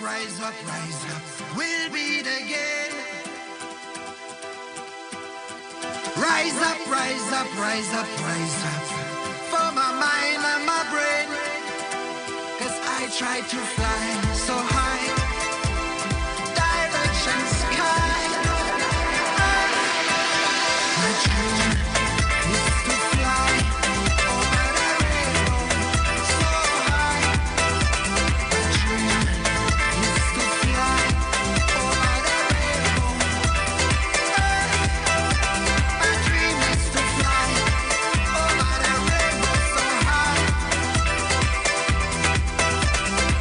rise up, we'll beat again. Rise up, rise up, rise up, rise up, for my mind and my brain. 'Cause I try to fly so high, direction sky. My dream is to fly over the rainbow so high. My dream is to fly over the rainbow. My dream is to fly over the rainbow so high.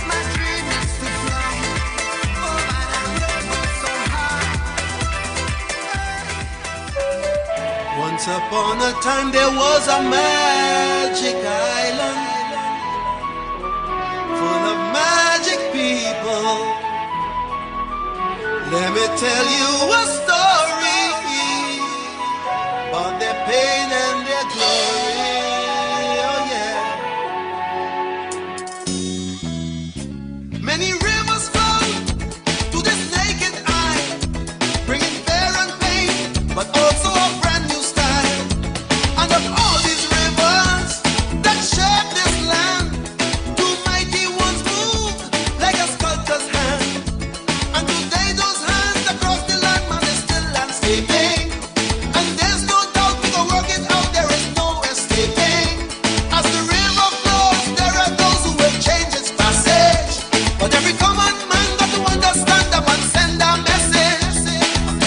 My dream is to fly over the rainbow so high. Once upon a time there was a magic island full of magic people. Let me tell you a story about their pain and their glory. Oh yeah. Many rivers flow to this naked eye, bringing fear and pain, but also a brand new style. And of all these rivers that shape this land, two mighty ones move like a sculptor's hand. And today those hands across the land, man, is still landscaping. And there's no doubt we can work it out, there is no escaping. As the river flows, there are those who will change its passage. But every common man got to understand them and send a message.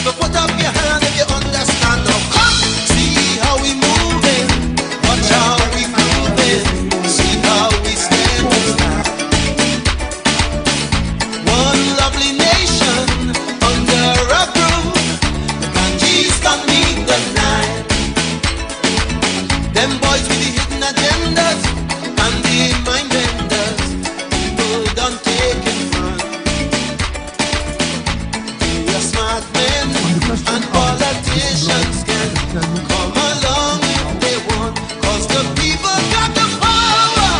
So put up your hand if you understand. Now come, see how we moving, watch how we moving, see how we standing. One lovely nation under a groove, the Ganges can meet the night. Them boys with the hidden agendas and the mind benders, people don't take in front. The smart men and politicians can come along if they want, 'cause the people got the power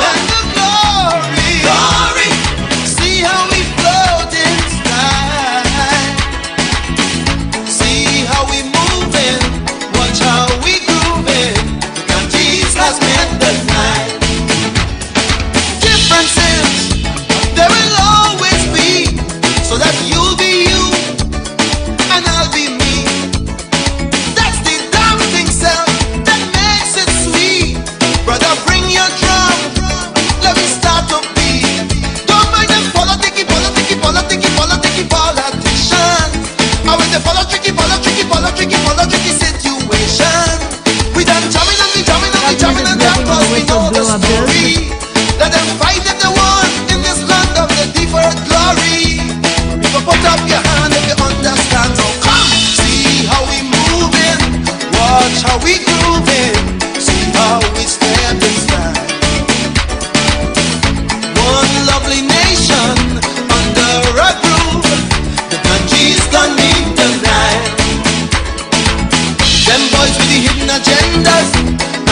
and the glory. See how we float in sky, see how we moving, watch how we grooving. The Ganges has met the night. Differences there will always be, so that you'll be you and I'll be me. That's the damn thing, self, that makes it sweet. Brother, bring your drum, let me start to beat. Don't mind them politicky politicians. I will the politicky situation. We done jamming and we jamming and we jamming and jam, 'cause we know the story. Let them fight if they want in this land of the deferred glory. You can put up your hand if you understand. So come, see how we moving, watch how we grooving, see how we step and slide. One lovely nation under a groove, the Ganges can meet the night. Them boys with the hidden agendas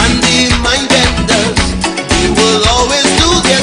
and the mind benders, they will always do their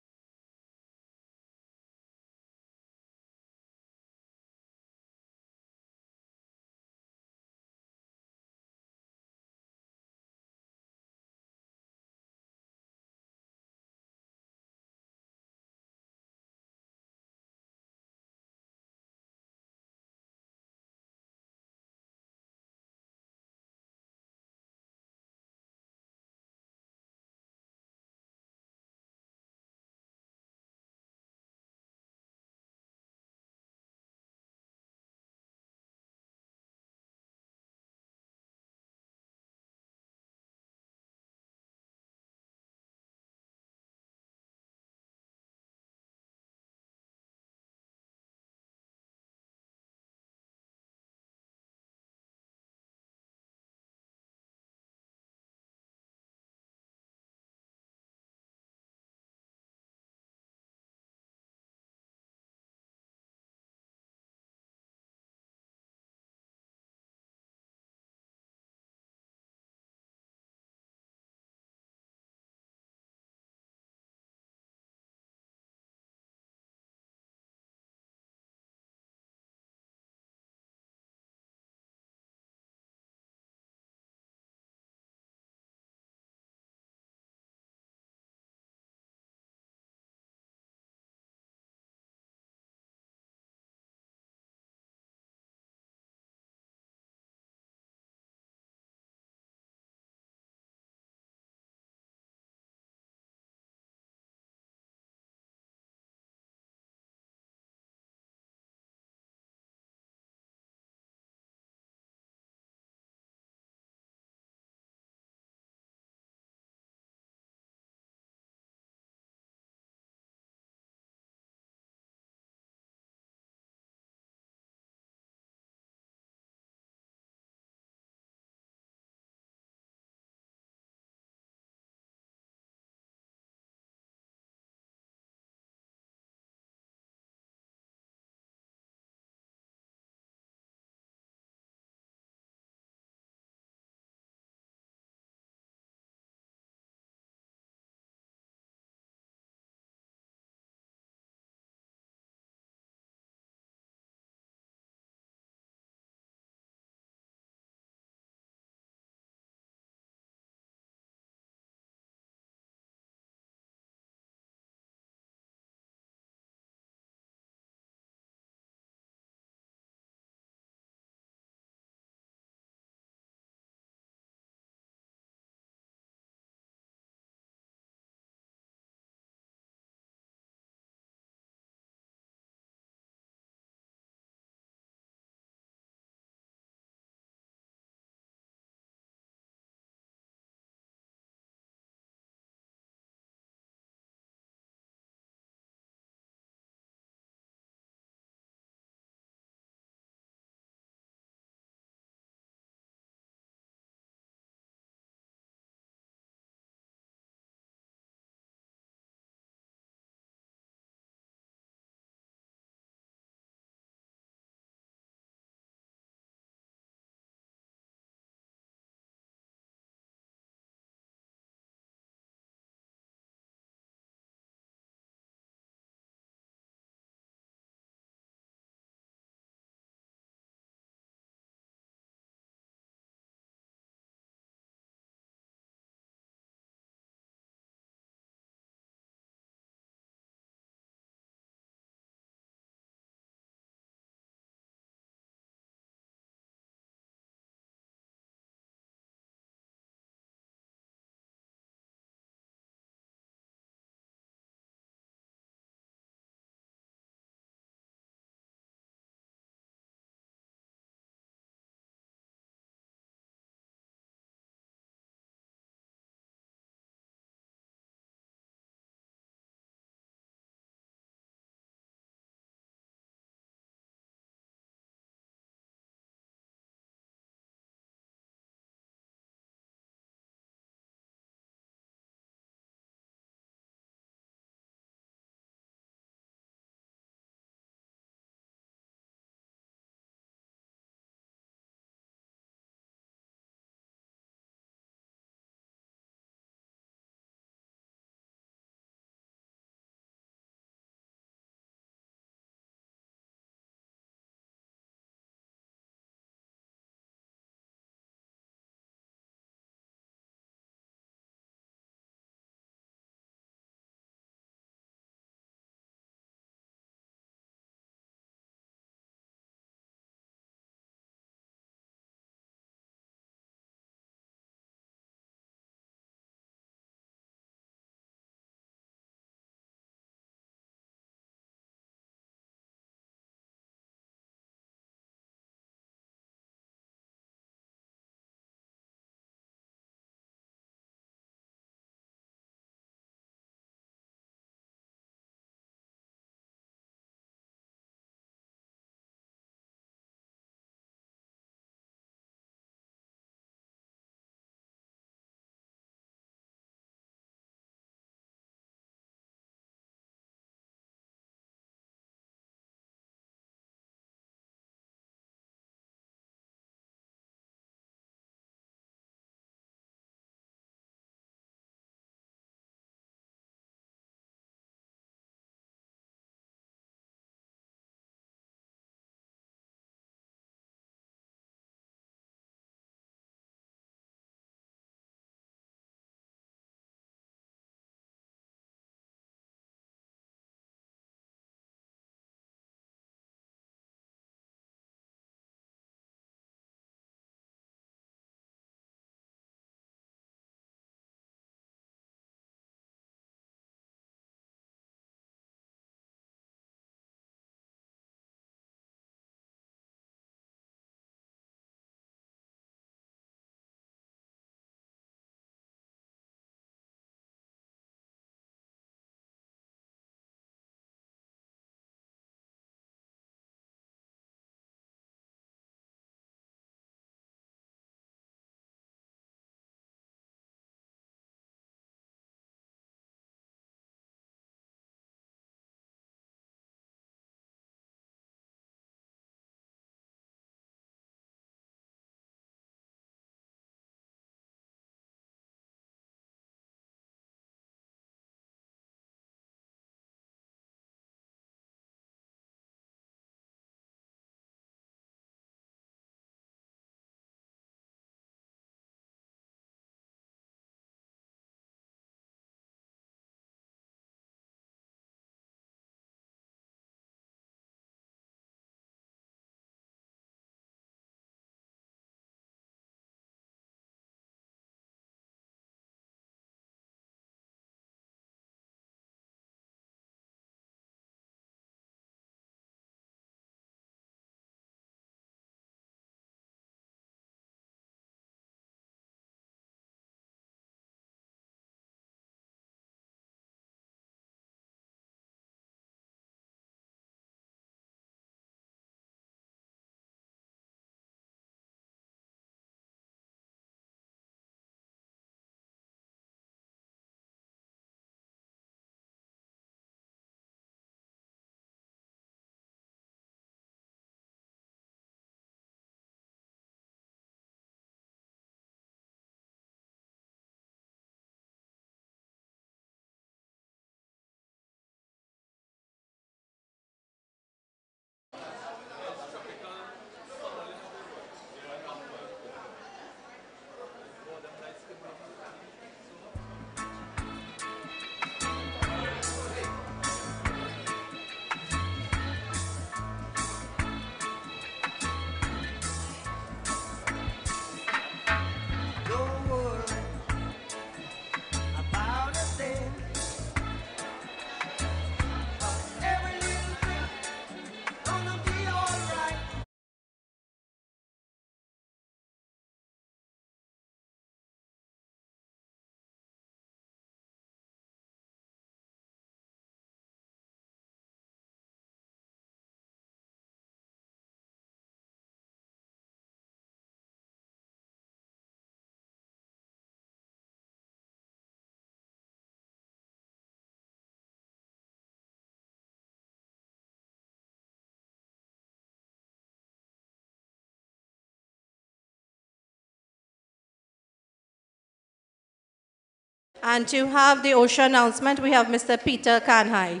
And to have the OSHA announcement, we have Mr. Peter Kanhai.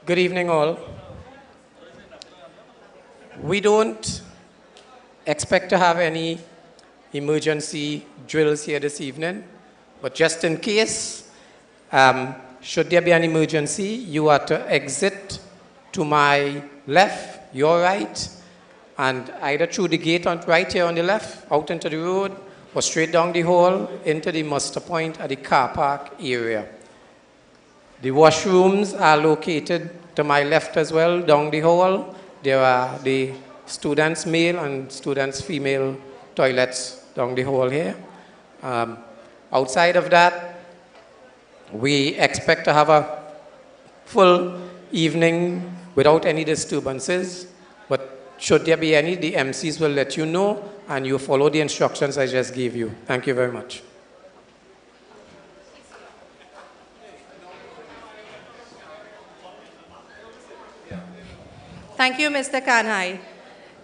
Good evening, all. We don't expect to have any emergency drills here this evening, but just in case, should there be an emergency, you are to exit to my left, your right, and either through the gate on right here on the left, out into the road, or straight down the hall into the muster point at the car park area. The washrooms are located to my left as well, down the hall. There are the students' male and students' female toilets down the hall here. Outside of that, we expect to have a full evening without any disturbances, but should there be any, the MCs will let you know, and you follow the instructions I just gave you. Thank you very much. Thank you, Mr. Kanhai.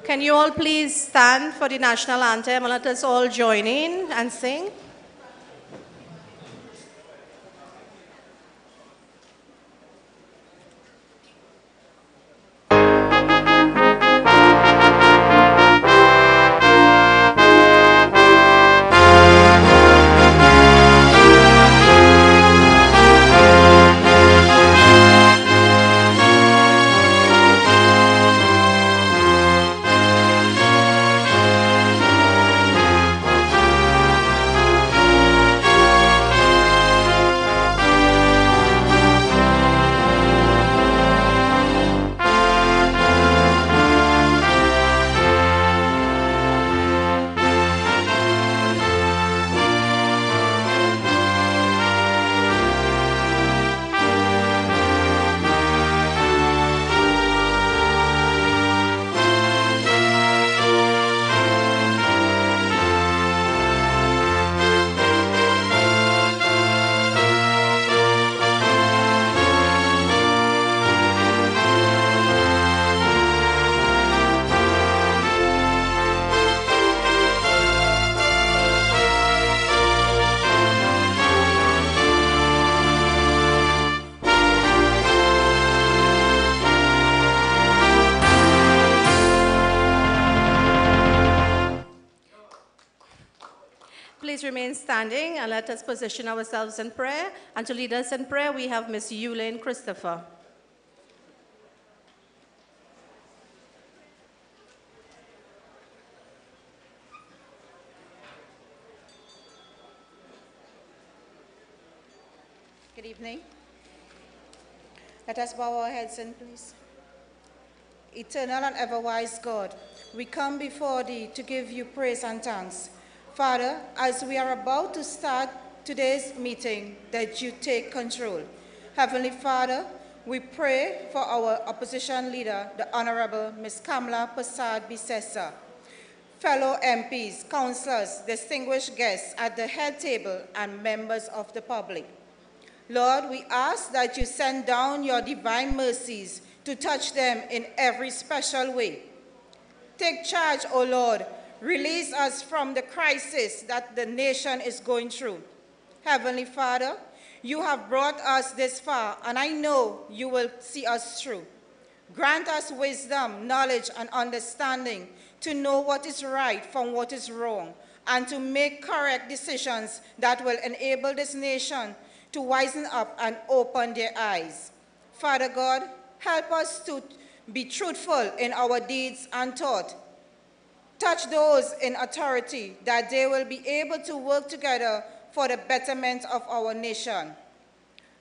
Can you all please stand for the national anthem and let us all join in and sing? Please remain standing and let us position ourselves in prayer. And to lead us in prayer, we have Ms. Yulene Christopher. Good evening. Let us bow our heads in, please. Eternal and ever-wise God, we come before Thee to give You praise and thanks. Father, as we are about to start today's meeting, that You take control. Heavenly Father, we pray for our opposition leader, the Honorable Ms. Kamla Persad-Bissessar, fellow MPs, councillors, distinguished guests at the head table, and members of the public. Lord, we ask that You send down Your divine mercies to touch them in every special way. Take charge, O Lord. Release us from the crisis that the nation is going through. Heavenly Father, You have brought us this far, and I know You will see us through. Grant us wisdom, knowledge, and understanding to know what is right from what is wrong, and to make correct decisions that will enable this nation to wisen up and open their eyes. Father God, help us to be truthful in our deeds and thought. Touch those in authority that they will be able to work together for the betterment of our nation.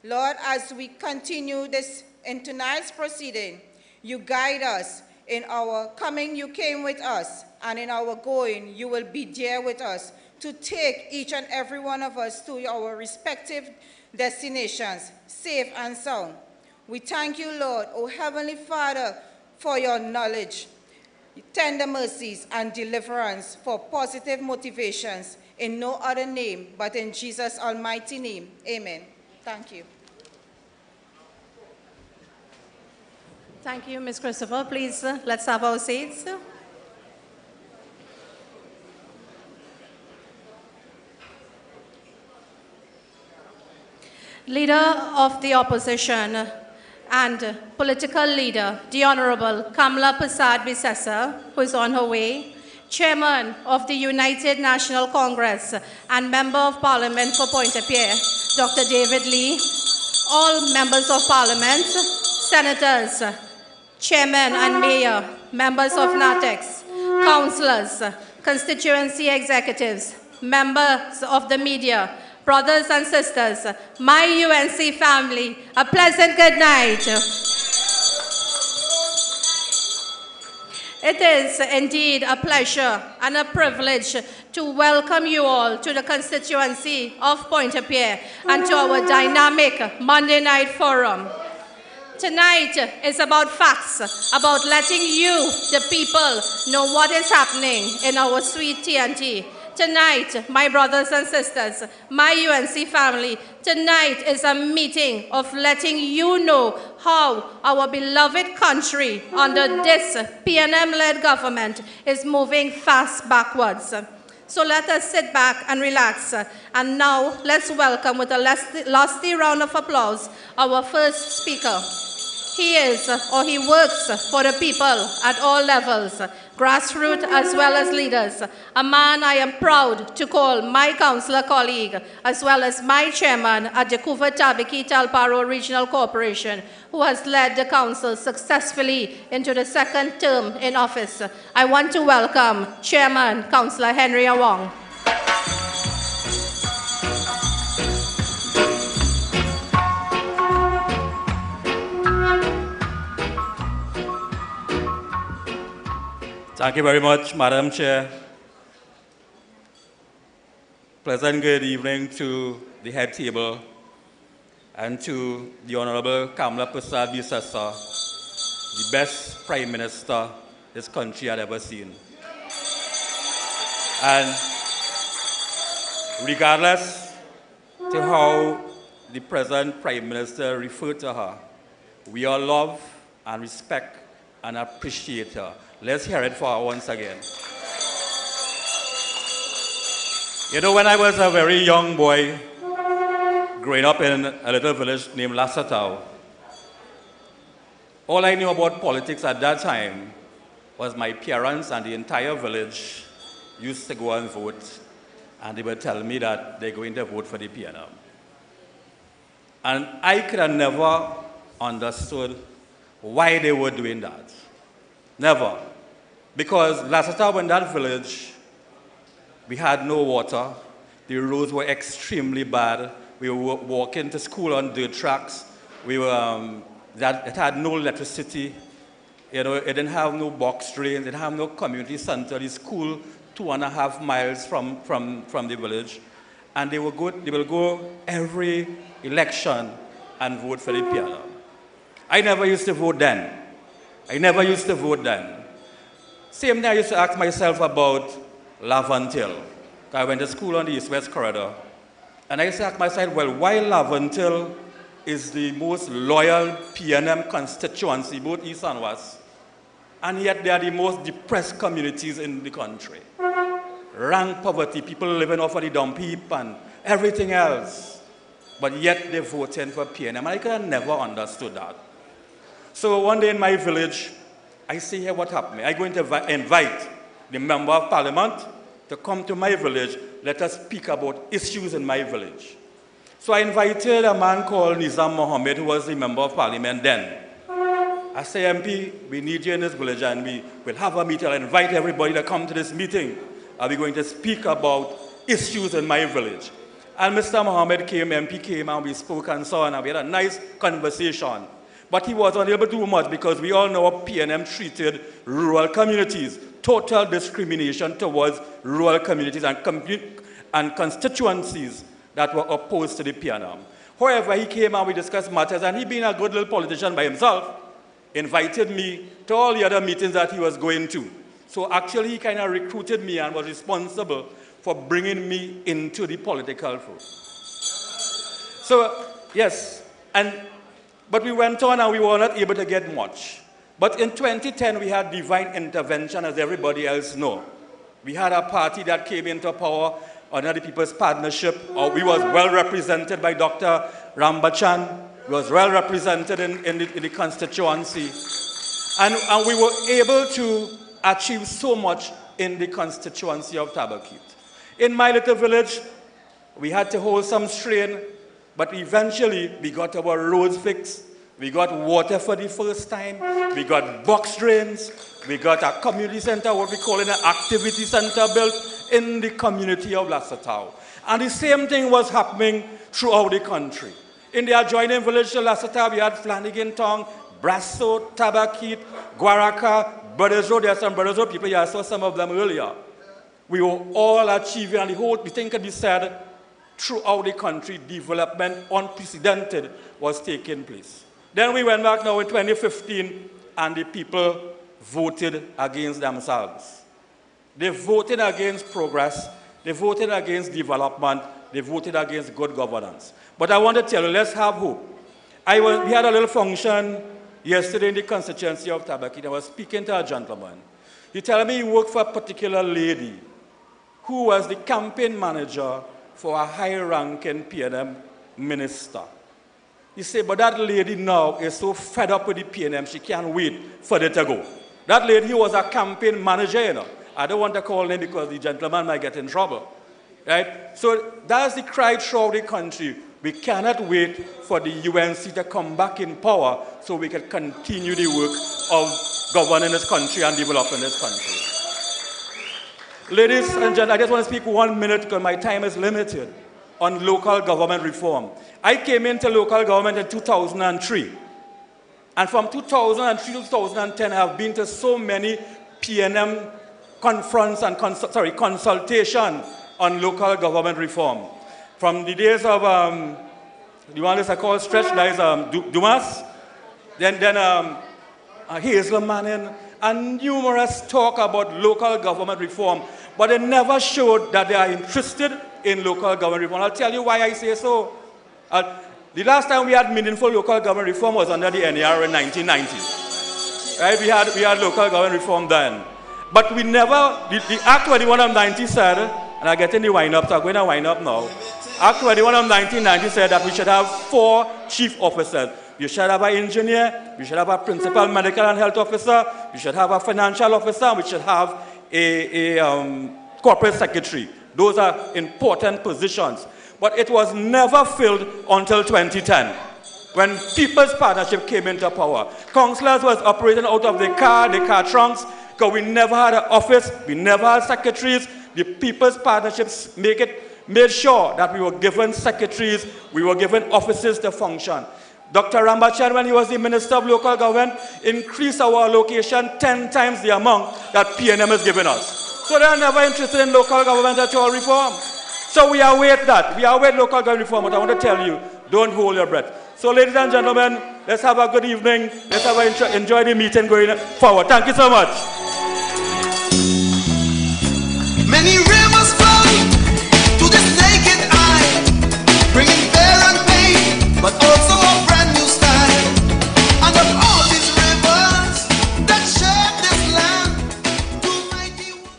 Lord, as we continue this in tonight's proceeding, You guide us. In our coming, You came with us, and in our going, You will be there with us to take each and every one of us to our respective destinations, safe and sound. We thank You, Lord, O Heavenly Father, for Your knowledge, tender mercies, and deliverance, for positive motivations, in no other name but in Jesus' almighty name. Amen. Thank you. Thank you, Ms. Christopher. Please, let's have our seats. Leader of the Opposition and political leader, the Honorable Kamla Persad-Bissessar, who is on her way, Chairman of the United National Congress and Member of Parliament for Pointe-à-Pierre, Dr. David Lee, all members of Parliament, senators, chairman and mayor, members of NATEX, councillors, constituency executives, members of the media, brothers and sisters, my UNC family, a pleasant good night. It is indeed a pleasure and a privilege to welcome you all to the constituency of Pointe-à-Pierre and to our dynamic Monday night forum. Tonight is about facts, about letting you, the people, know what is happening in our sweet TNT. Tonight, my brothers and sisters, my UNC family, tonight is a meeting of letting you know how our beloved country under this PNM-led government is moving fast backwards. So let us sit back and relax. And now let's welcome with a lusty round of applause our first speaker. He is, or he works for the people at all levels, grassroots as well as leaders. A man I am proud to call my councillor colleague, as well as my chairman at the Kuva-Tabiki-Talparo Regional Corporation, who has led the council successfully into the second term in office. I want to welcome Chairman Councillor Henry Awong. Thank you very much, Madam Chair. Pleasant good evening to the head table and to the Honorable Kamla Persad-Bissessar, the best Prime Minister this country had ever seen. And regardless to how the present Prime Minister referred to her, we all love and respect and appreciate her. Let's hear it for her once again. You know, when I was a very young boy, growing up in a little village named Lasatau, all I knew about politics at that time was my parents and the entire village used to go and vote, and they would tell me that they're going to vote for the PNM. And I could have never understood why they were doing that. Never. Because last time in that village, we had no water. The roads were extremely bad. We were walking to school on dirt tracks. It had no electricity. You know, it didn't have no box drains. It didn't have no community center. The school 2.5 miles from the village. And they will go every election and vote for the PNM. I never used to vote then. Same thing I used to ask myself about Laventille. I went to school on the East-West Corridor. And I used to ask myself, well, why Laventille is the most loyal PNM constituency, both East and West, and yet they are the most depressed communities in the country. Rank poverty, people living off of the dump heap and everything else. But yet they're voting for PNM. And I could have never understood that. So one day in my village, I see here what happened. I'm going to invite the Member of Parliament to come to my village. Let us speak about issues in my village. So I invited a man called Nizam Mohammed, who was the Member of Parliament then. I say, MP, we need you in this village, and we will have a meeting. I'll invite everybody to come to this meeting. We're going to speak about issues in my village. And Mr. Mohammed came, MP came, and we spoke and so on, and we had a nice conversation. But he was unable to do much because we all know how PNM treated rural communities. Total discrimination towards rural communities and constituencies that were opposed to the PNM. However, he came and we discussed matters, and he being a good little politician by himself, invited me to all the other meetings that he was going to. So actually, he kind of recruited me and was responsible for bringing me into the political field. So, yes, but we went on and we were not able to get much. But in 2010, we had divine intervention, as everybody else knows. We had a party that came into power under the People's Partnership. We was well represented by Dr. Rambachan was well represented in the constituency. And we were able to achieve so much in the constituency of Tabakit. In my little village, we had to hold some strain, but eventually we got our roads fixed. We got water for the first time. We got box drains. We got a community center, what we call an activity center built in the community of Lassatau. And the same thing was happening throughout the country. In the adjoining village to Lassatau, we had Flanagan Town, Brasso, Tabakit, Guaraca, Brothers Road. There are some Brothers Road people here. I saw some of them earlier. We were all achieving, and the thing can be said, throughout the country, development unprecedented was taking place. Then we went back now in 2015, and the people voted against themselves. They voted against progress. They voted against development. They voted against good governance. But I want to tell you, let's have hope. We had a little function yesterday in the constituency of Tabakit. I was speaking to a gentleman. He told me he worked for a particular lady who was the campaign manager for a high-ranking PNM minister. He said, but that lady now is so fed up with the PNM, she can't wait for it to go. That lady was a campaign manager, you know. I don't want to call him because the gentleman might get in trouble. Right? So that's the cry throughout the country. We cannot wait for the UNC to come back in power so we can continue the work of governing this country and developing this country. Ladies and gentlemen, I just want to speak 1 minute because my time is limited on local government reform. I came into local government in 2003. And from 2003 to 2010, I have been to so many PNM conference and consultation on local government reform. From the days of, the one that's called Stretch, there is Dumas, then Hazel Manning, and numerous talk about local government reform, but they never showed that they are interested in local government reform. I'll tell you why I say so. The last time we had meaningful local government reform was under the NER in 1990. Right? We had local government reform then. But we never, the Act 21 of 90 said, and I'm getting the wind-up, so I'm going to wind up now. Act 21 of 1990 said that we should have 4 chief officers. You should have an engineer, we should have a principal medical and health officer, we should have a financial officer, and we should have a corporate secretary. Those are important positions. But it was never filled until 2010, when People's Partnership came into power. Councillors was operating out of the car trunks, because we never had an office, we never had secretaries. The People's Partnerships made sure that we were given secretaries, we were given offices to function. Dr. Rambachan, when he was the Minister of Local Government, increased our allocation 10 times the amount that PNM has given us. So they are never interested in local government at all reform. So we await that. We await local government reform, but I want to tell you, don't hold your breath. So ladies and gentlemen, let's have a good evening. Let's enjoy the meeting going forward. Thank you so much. Many rivers flow to this naked eye, bringing fear and pain, but also a brand new style. And of all these rivers that shape this land, two mighty ones.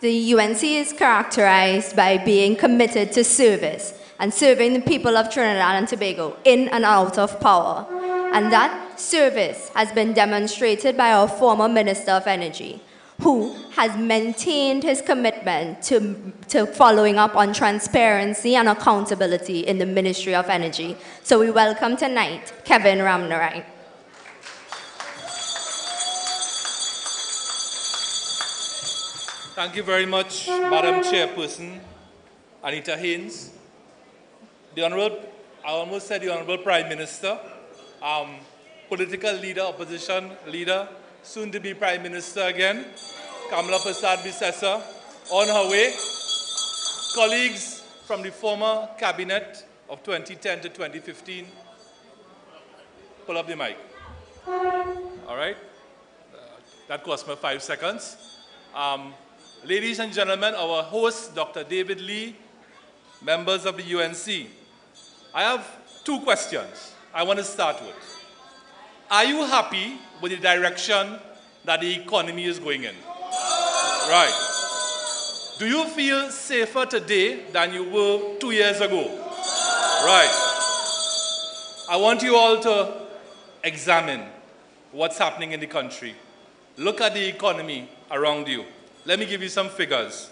The UNC is characterized by being committed to service and serving the people of Trinidad and Tobago in and out of power. And that service has been demonstrated by our former Minister of Energy, who has maintained his commitment to following up on transparency and accountability in the Ministry of Energy. So we welcome tonight Kevin Ramnarine. Thank you very much, Madam Chairperson Anita Haynes. The Honorable, I almost said the Honorable Prime Minister, political leader, opposition leader, soon to be Prime Minister again, Kamla Persad-Bissessar, on her way. Colleagues from the former cabinet of 2010 to 2015, pull up the mic. All right? That cost me 5 seconds. Ladies and gentlemen, our host, Dr. David Lee, members of the UNC, I have 2 questions I want to start with. Are you happy with the direction that the economy is going in? Right. Do you feel safer today than you were 2 years ago? Right. I want you all to examine what's happening in the country. Look at the economy around you. Let me give you some figures.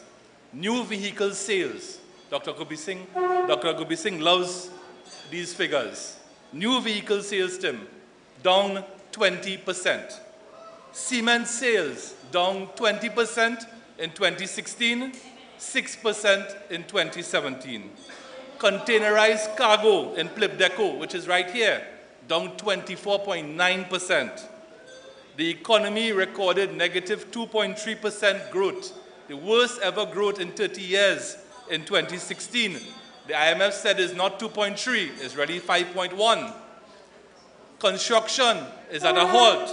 New vehicle sales. Dr. Gurpreet Singh loves these figures. New vehicle sales, Tim, down 20%. Cement sales down 20% in 2016, 6% in 2017. Containerized cargo in Plibdeco, which is right here, down 24.9%. The economy recorded negative 2.3% growth, the worst ever growth in 30 years in 2016. The IMF said it's not 2.3, it's really 5.1. Construction is at a halt.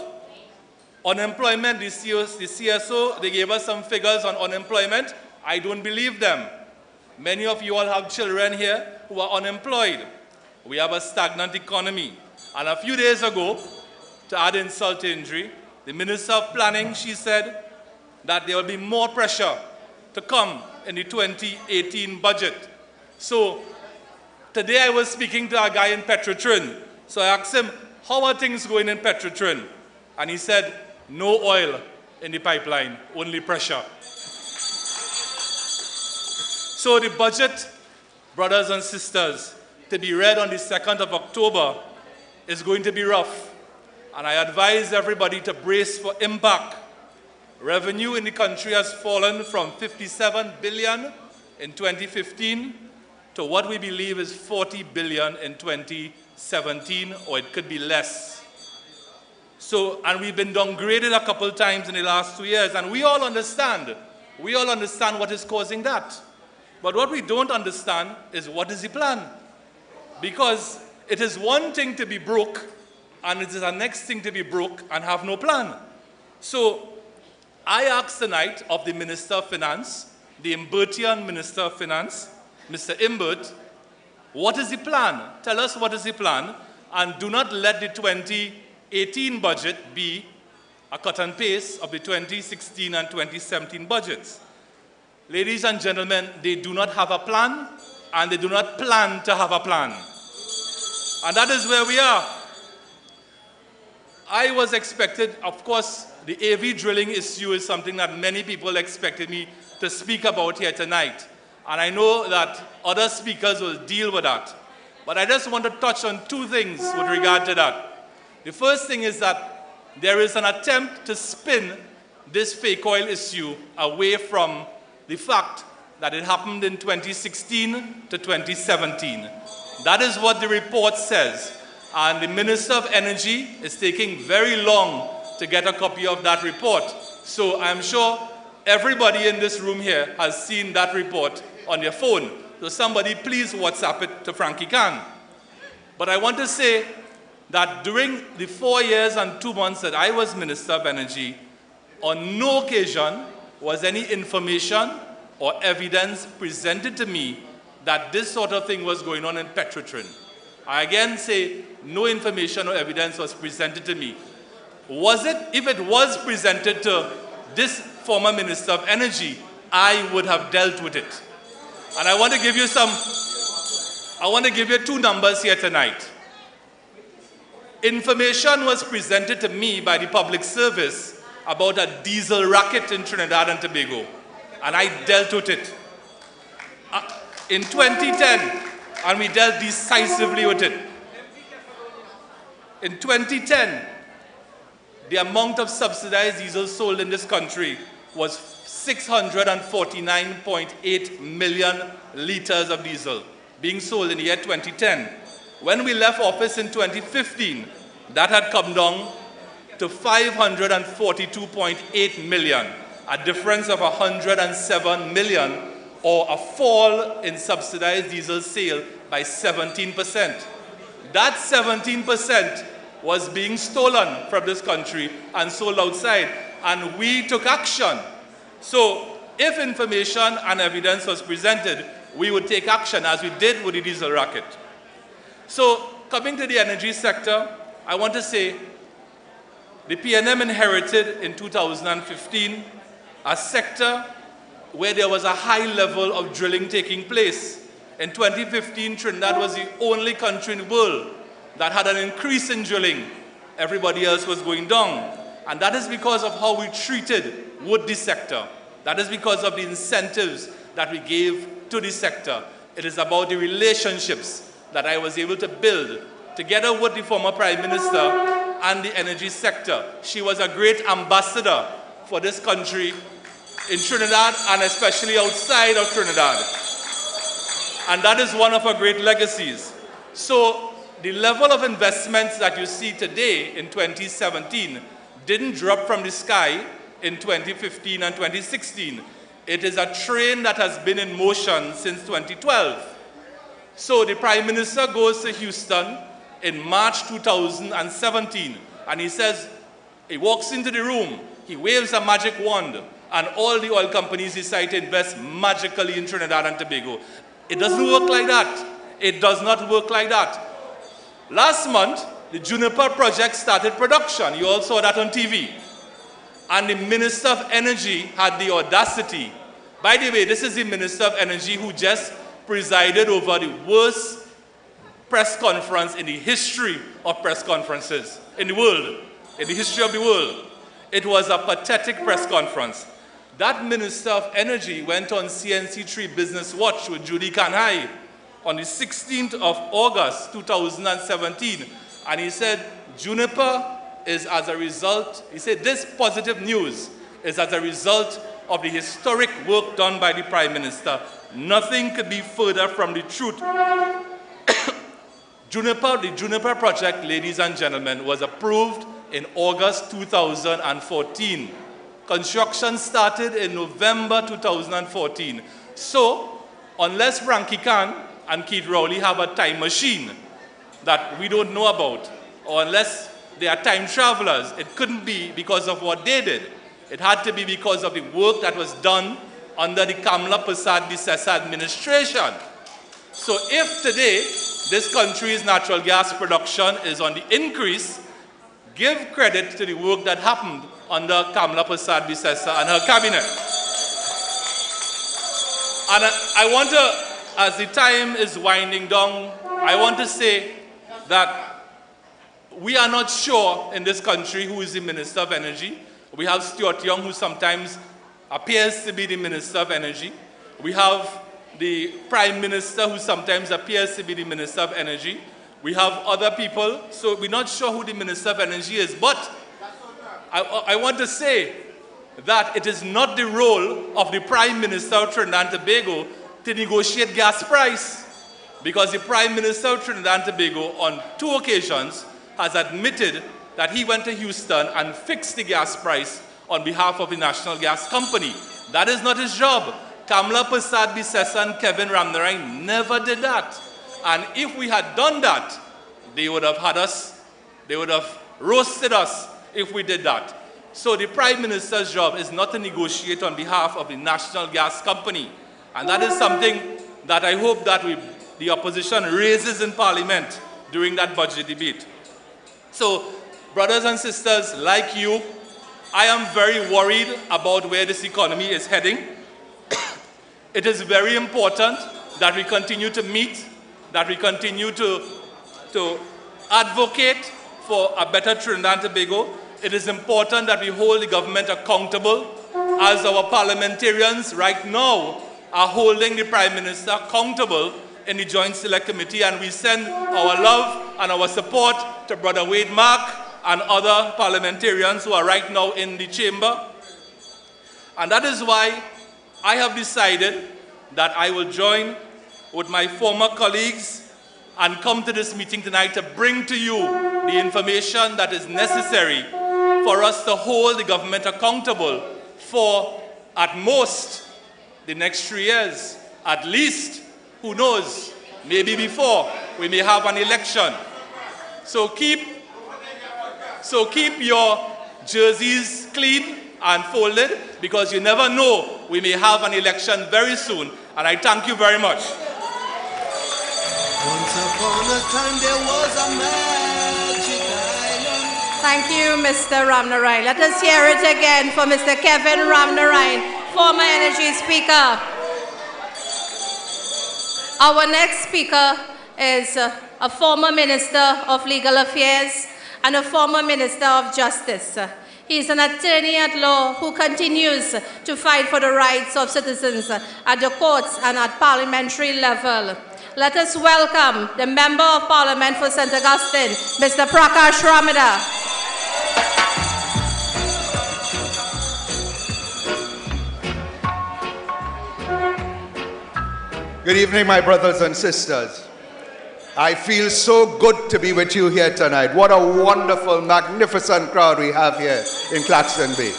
Unemployment, the CSO, they gave us some figures on unemployment. I don't believe them. Many of you all have children here who are unemployed. We have a stagnant economy. And a few days ago, to add insult to injury, the Minister of Planning, she said that there will be more pressure to come in the 2018 budget. So today I was speaking to a guy in Petrotrin. So I asked him, how are things going in Petrotrin? And he said, no oil in the pipeline, only pressure. So the budget, brothers and sisters, to be read on the 2nd of October is going to be rough. And I advise everybody to brace for impact. Revenue in the country has fallen from 57 billion in 2015 to what we believe is 40 billion in 2017, or it could be less. So, and we've been downgraded a couple times in the last 2 years, and we all understand what is causing that. But what we don't understand is what is the plan? Because it is one thing to be broke, and it is the next thing to be broke and have no plan. So, I asked tonight of the Minister of Finance, the Imbertian Minister of Finance, Mr. Imbert, what is the plan? Tell us what is the plan, and do not let the 2018 budget be a cut and paste of the 2016 and 2017 budgets. Ladies and gentlemen, they do not have a plan, and they do not plan to have a plan. And that is where we are. I was expected, of course, the AV drilling issue is something that many people expected me to speak about here tonight. And I know that other speakers will deal with that. But I just want to touch on two things with regard to that. The first thing is that there is an attempt to spin this fake oil issue away from the fact that it happened in 2016 to 2017. That is what the report says. And the Minister of Energy is taking very long to get a copy of that report. So I'm sure everybody in this room here has seen that report on their phone. So somebody please WhatsApp it to Frankie Khan. But I want to say that during the 4 years and 2 months that I was Minister of Energy, on no occasion was any information or evidence presented to me that this sort of thing was going on in Petrotrin. I again say, no information or evidence was presented to me. Was it? If it was presented to this former Minister of Energy, I would have dealt with it. And I want to give you two numbers here tonight. Information was presented to me by the public service about a diesel racket in Trinidad and Tobago, and I dealt with it. In 2010, and we dealt decisively with it. In 2010, the amount of subsidized diesel sold in this country was 649.8 million liters of diesel being sold in the year 2010. When we left office in 2015, that had come down to 542.8 million, a difference of 107 million, or a fall in subsidized diesel sale by 17%. That 17% was being stolen from this country and sold outside, and we took action. So if information and evidence was presented, we would take action, as we did with the diesel racket. So coming to the energy sector, I want to say the PNM inherited in 2015 a sector where there was a high level of drilling taking place. In 2015, Trinidad was the only country in the world that had an increase in drilling. Everybody else was going down. And that is because of how we treated wood sector. That is because of the incentives that we gave to the sector. It is about the relationships that I was able to build together with the former Prime Minister and the energy sector. She was a great ambassador for this country in Trinidad and especially outside of Trinidad. And that is one of her great legacies. So the level of investments that you see today in 2017 didn't drop from the sky in 2015 and 2016. It is a train that has been in motion since 2012. So the Prime Minister goes to Houston in March 2017, and he says, he walks into the room, he waves a magic wand, and all the oil companies decide to invest magically in Trinidad and Tobago. It doesn't work like that. It does not work like that. Last month, the Juniper project started production. You all saw that on TV. And the Minister of Energy had the audacity. By the way, this is the Minister of Energy who just presided over the worst press conference in the history of press conferences in the world, in the history of the world. It was a pathetic press conference. That Minister of Energy went on CNC3 Business Watch with Judy Kanhai on the 16th of August 2017, and he said, Juniper is as a result, he said, this positive news is as a result of the historic work done by the Prime Minister. Nothing could be further from the truth. The Juniper project, ladies and gentlemen, was approved in August 2014. Construction started in November 2014. So, unless Frankie Khan and Keith Rowley have a time machine that we don't know about, or unless they are time travelers, it couldn't be because of what they did. It had to be because of the work that was done under the Kamla Persad-Bissessar administration. So if today this country's natural gas production is on the increase, give credit to the work that happened under Kamla Persad-Bissessar and her cabinet. And I want to, as the time is winding down, I want to say that we are not sure in this country who is the Minister of Energy. We have Stuart Young, who sometimes appears to be the Minister of Energy. We have the Prime Minister, who sometimes appears to be the Minister of Energy. We have other people, so we're not sure who the Minister of Energy is. But I want to say that it is not the role of the Prime Minister of Trinidad and Tobago to negotiate gas price, because the Prime Minister of Trinidad and Tobago on 2 occasions has admitted that he went to Houston and fixed the gas price on behalf of the National Gas Company. That is not his job. Kamla Persad-Bissessar and Kevin Ramnarine never did that. And if we had done that, they would have had us, they would have roasted us if we did that. So the Prime Minister's job is not to negotiate on behalf of the National Gas Company. And that is something that I hope that the opposition raises in Parliament during that budget debate. So, brothers and sisters like you, I am very worried about where this economy is heading. It is very important that we continue to meet, that we continue to advocate for a better Trinidad and Tobago. It is important that we hold the government accountable, as our parliamentarians right now are holding the Prime Minister accountable in the Joint Select Committee, and we send our love and our support to Brother Wade Mark and other parliamentarians who are right now in the chamber. And that is why I have decided that I will join with my former colleagues and come to this meeting tonight to bring to you the information that is necessary for us to hold the government accountable for, at most, the next 3 years. At least, who knows, maybe before we may have an election. So keep your jerseys clean and folded, because you never know, we may have an election very soon. And I thank you very much. Once upon a time there was a magic island. Thank you, Mr. Ramnarine. Let us hear it again for Mr. Kevin Ramnarine, former Energy Speaker. Our next speaker is a former Minister of Legal Affairs, and a former Minister of Justice. He is an attorney at law who continues to fight for the rights of citizens at the courts and at parliamentary level. Let us welcome the Member of Parliament for St. Augustine, Mr. Prakash Ramadhar. Good evening, my brothers and sisters. I feel so good to be with you here tonight. What a wonderful, magnificent crowd we have here in Claxton Bay.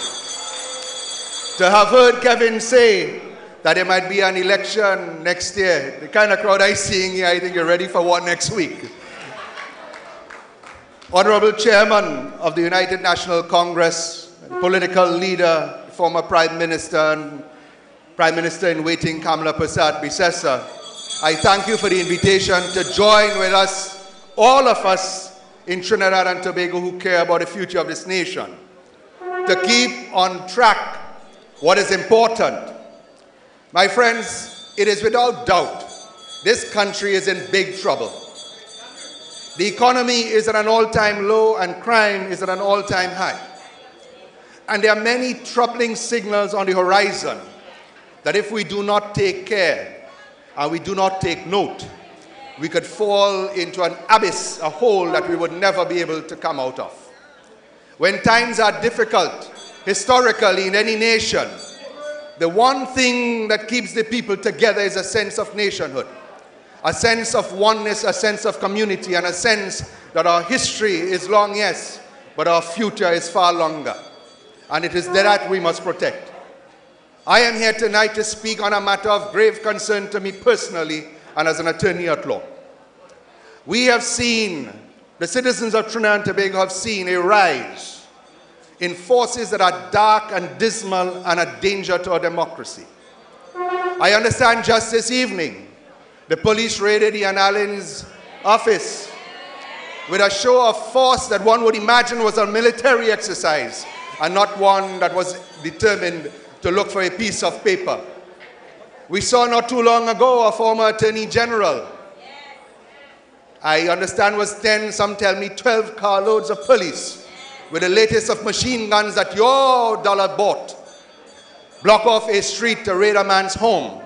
To have heard Kevin say that there might be an election next year, the kind of crowd I'm seeing here, I think you're ready for one next week. Honorable Chairman of the United National Congress, political leader, former Prime Minister and Prime Minister in waiting, Kamla Persad-Bissessar, I thank you for the invitation to join with us, all of us in Trinidad and Tobago who care about the future of this nation, to keep on track what is important. My friends, it is without doubt this country is in big trouble. The economy is at an all-time low and crime is at an all-time high. And there are many troubling signals on the horizon that if we do not take care and we do not take note, we could fall into an abyss, a hole that we would never be able to come out of. When times are difficult, historically in any nation, the one thing that keeps the people together is a sense of nationhood, a sense of oneness, a sense of community, and a sense that our history is long, yes, but our future is far longer. And it is that we must protect. I am here tonight to speak on a matter of grave concern to me personally and as an attorney at law. We have seen, the citizens of Trinidad and Tobago have seen a rise in forces that are dark and dismal and a danger to our democracy. I understand just this evening, the police raided Ian Allen's office with a show of force that one would imagine was a military exercise and not one that was determined to look for a piece of paper. We saw not too long ago a former Attorney General. I understand was 10, some tell me 12 carloads of police with the latest of machine guns that your dollar bought, block off a street to raid a man's home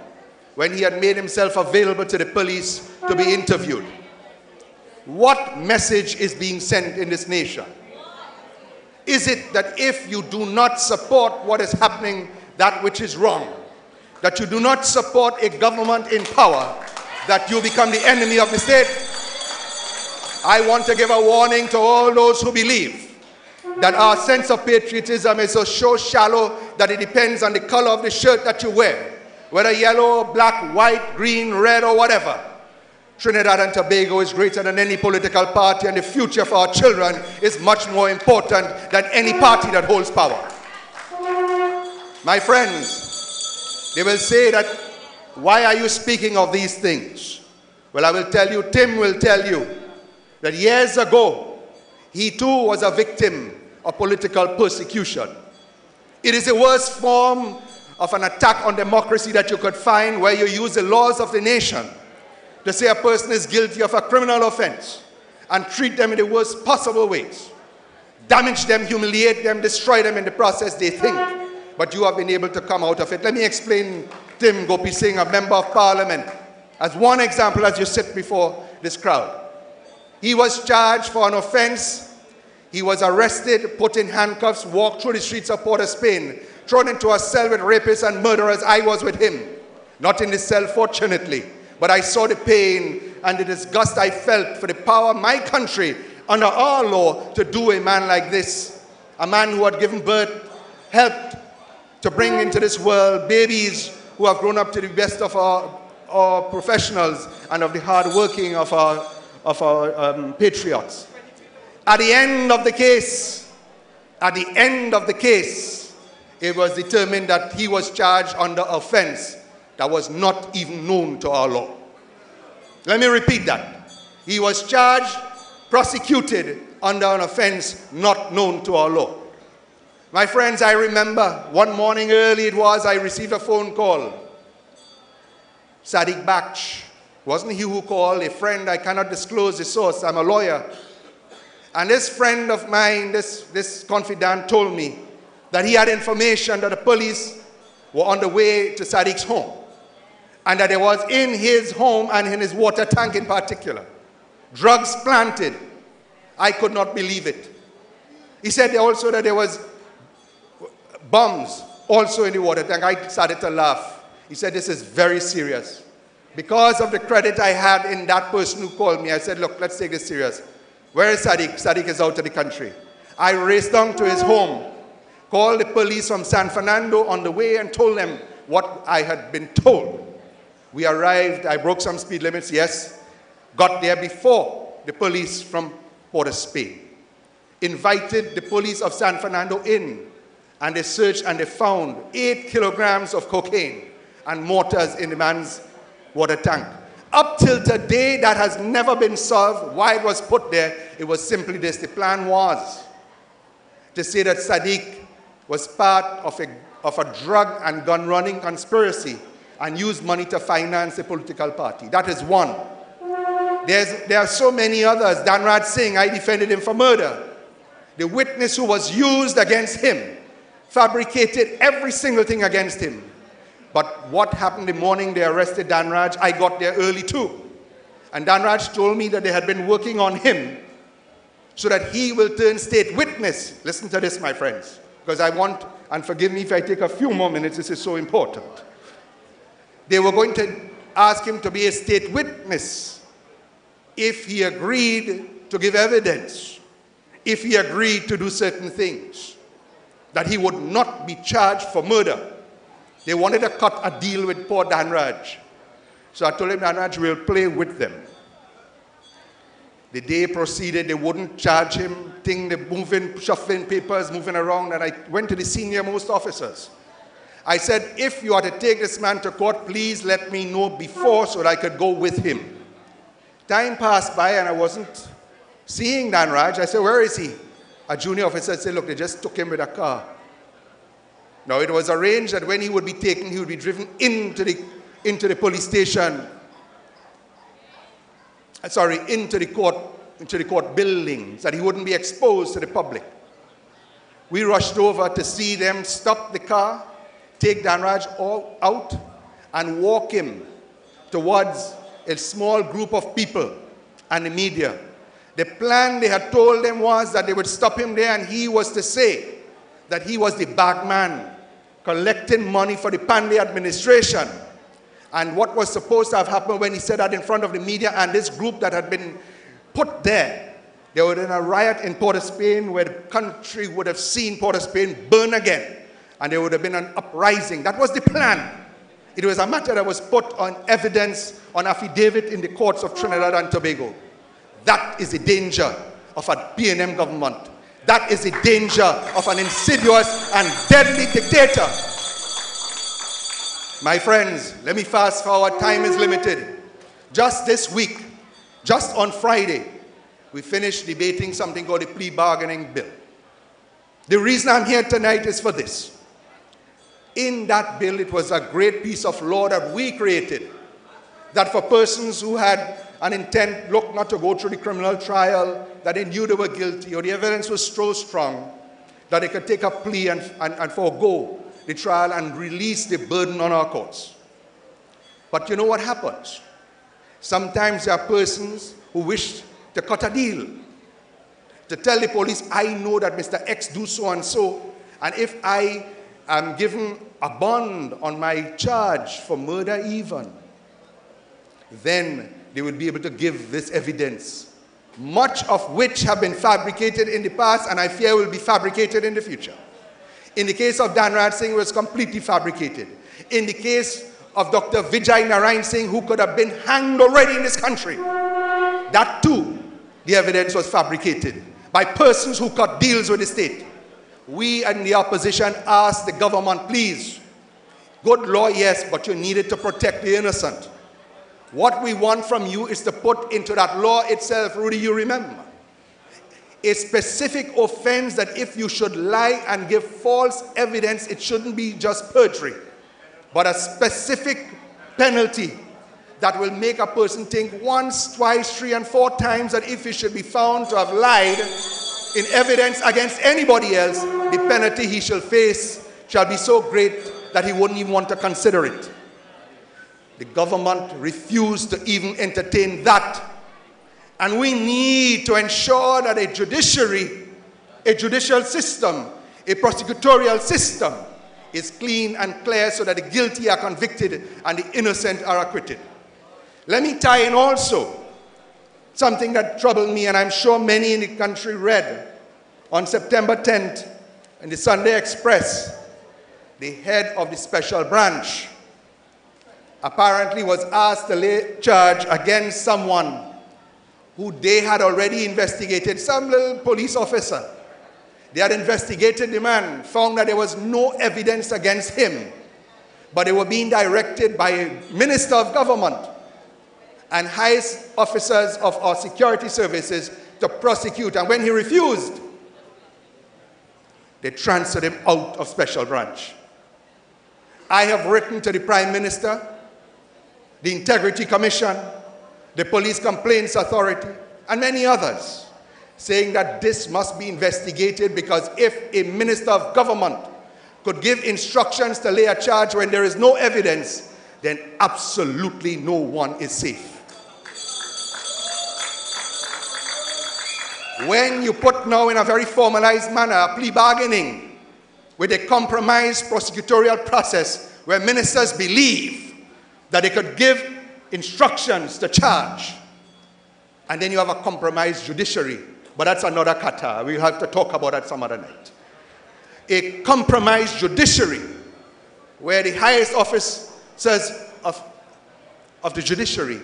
when he had made himself available to the police to be interviewed. What message is being sent in this nation? Is it that if you do not support what is happening, that which is wrong, that you do not support a government in power, that you become the enemy of the state? I want to give a warning to all those who believe that our sense of patriotism is so shallow that it depends on the color of the shirt that you wear, whether yellow, black, white, green, red, or whatever. Trinidad and Tobago is greater than any political party, and the future for our children is much more important than any party that holds power. My friends, they will say that, why are you speaking of these things? Well, I will tell you, Tim will tell you, that years ago, he too was a victim of political persecution. It is the worst form of an attack on democracy that you could find, where you use the laws of the nation to say a person is guilty of a criminal offense and treat them in the worst possible ways. Damage them, humiliate them, destroy them in the process, they think. But you have been able to come out of it. Let me explain Tim Gopi Singh, a member of parliament, as one example as you sit before this crowd. He was charged for an offense. He was arrested, put in handcuffs, walked through the streets of Port of Spain, thrown into a cell with rapists and murderers. I was with him. Not in the cell, fortunately. But I saw the pain and the disgust I felt for the power of my country under our law to do a man like this. A man who had given birth, helped to bring into this world babies who have grown up to the best of our professionals and of the hard working of our patriots. At the end of the case, it was determined that he was charged under offense that was not even known to our law. Let me repeat that. He was charged, prosecuted under an offense not known to our law. My friends, I remember one morning early it was, I received a phone call. Sadiq Baksh, Wasn't he who called? A friend, I cannot disclose the source. I'm a lawyer. And this friend of mine, this confidant, told me that he had information that the police were on the way to Sadiq's home. And that there was in his home and in his water tank in particular, drugs planted. I could not believe it. He said also that there was bombs also in the water tank. I started to laugh. He said, this is very serious. Because of the credit I had in that person who called me, I said, look, let's take this serious. Where is Sadiq? Sadiq is out of the country. I raced down to his home, called the police from San Fernando on the way and told them what I had been told. We arrived, I broke some speed limits, yes. Got there before the police from Port of Spain. Invited the police of San Fernando in, and they searched and they found 8 kilograms of cocaine and mortars in the man's water tank. Up till today, that has never been solved. Why it was put there, it was simply this. The plan was to say that Sadiq was part of a drug and gun running conspiracy and used money to finance a political party. That is one. There are so many others. Danraj Singh, I defended him for murder. The witness who was used against him fabricated every single thing against him. But what happened the morning they arrested Danraj, I got there early too. And Danraj told me that they had been working on him so that he will turn state witness. Listen to this, my friends, because I want, and forgive me if I take a few more minutes, this is so important. They were going to ask him to be a state witness if he agreed to give evidence, if he agreed to do certain things, that he would not be charged for murder. They wanted to cut a deal with poor Danraj. So I told him, Danraj, we'll play with them. The day proceeded, they wouldn't charge him, they're moving, shuffling papers, moving around, and I went to the senior most officers. I said, if you are to take this man to court, please let me know before so that I could go with him. Time passed by and I wasn't seeing Danraj. I said, where is he? A junior officer said, look, they just took him with a car. Now, it was arranged that when he would be taken, he would be driven into the police station. Into the court building, so that he wouldn't be exposed to the public. We rushed over to see them stop the car, take Danraj out, and walk him towards a small group of people and the media. The plan they had told them was that they would stop him there and he was to say that he was the bagman collecting money for the Pandey administration. And what was supposed to have happened when he said that in front of the media and this group that had been put there, there would have been a riot in Port of Spain where the country would have seen Port of Spain burn again. And there would have been an uprising. That was the plan. It was a matter that was put on evidence, on affidavit in the courts of Trinidad and Tobago. That is the danger of a PNM government. That is the danger of an insidious and deadly dictator. My friends, let me fast forward, time is limited. Just this week, just on Friday, we finished debating something called the plea bargaining bill. The reason I'm here tonight is for this. In that bill, it was a great piece of law that we created, that for persons who had an intent, look, not to go through the criminal trial, that they knew they were guilty, or the evidence was so strong, that they could take a plea and forego the trial and release the burden on our courts. But you know what happens? Sometimes there are persons who wish to cut a deal, to tell the police, I know that Mr. X do so and so, and if I am given a bond on my charge for murder even, then they will be able to give this evidence, much of which have been fabricated in the past and I fear will be fabricated in the future. In the case of Danraj Singh, it was completely fabricated. In the case of Dr. Vijay Narayan Singh, who could have been hanged already in this country, that too, the evidence was fabricated by persons who cut deals with the state. We in the opposition asked the government, please, good law, yes, but you needed to protect the innocent. What we want from you is to put into that law itself, Rudy, you remember, a specific offense that if you should lie and give false evidence, it shouldn't be just perjury, but a specific penalty that will make a person think once, twice, 3 and 4 times that if he should be found to have lied in evidence against anybody else, the penalty he shall face shall be so great that he wouldn't even want to consider it. The government refused to even entertain that. And we need to ensure that a judiciary, a judicial system, a prosecutorial system is clean and clear so that the guilty are convicted and the innocent are acquitted. Let me tie in also something that troubled me, and I'm sure many in the country read on September 10th in the Sunday Express. The head of the special branch apparently was asked to lay charge against someone who they had already investigated, some little police officer. They had investigated the man, found that there was no evidence against him, but they were being directed by a minister of government and highest officers of our security services to prosecute. And when he refused, they transferred him out of special branch. I have written to the Prime Minister, the Integrity Commission, the Police Complaints Authority, and many others, saying that this must be investigated, because if a minister of government could give instructions to lay a charge when there is no evidence, then absolutely no one is safe. When you put now in a very formalized manner a plea bargaining with a compromised prosecutorial process where ministers believe that they could give instructions to charge, and then you have a compromised judiciary, but that's another kata. We'll have to talk about that some other night. A compromised judiciary where the highest officers of the judiciary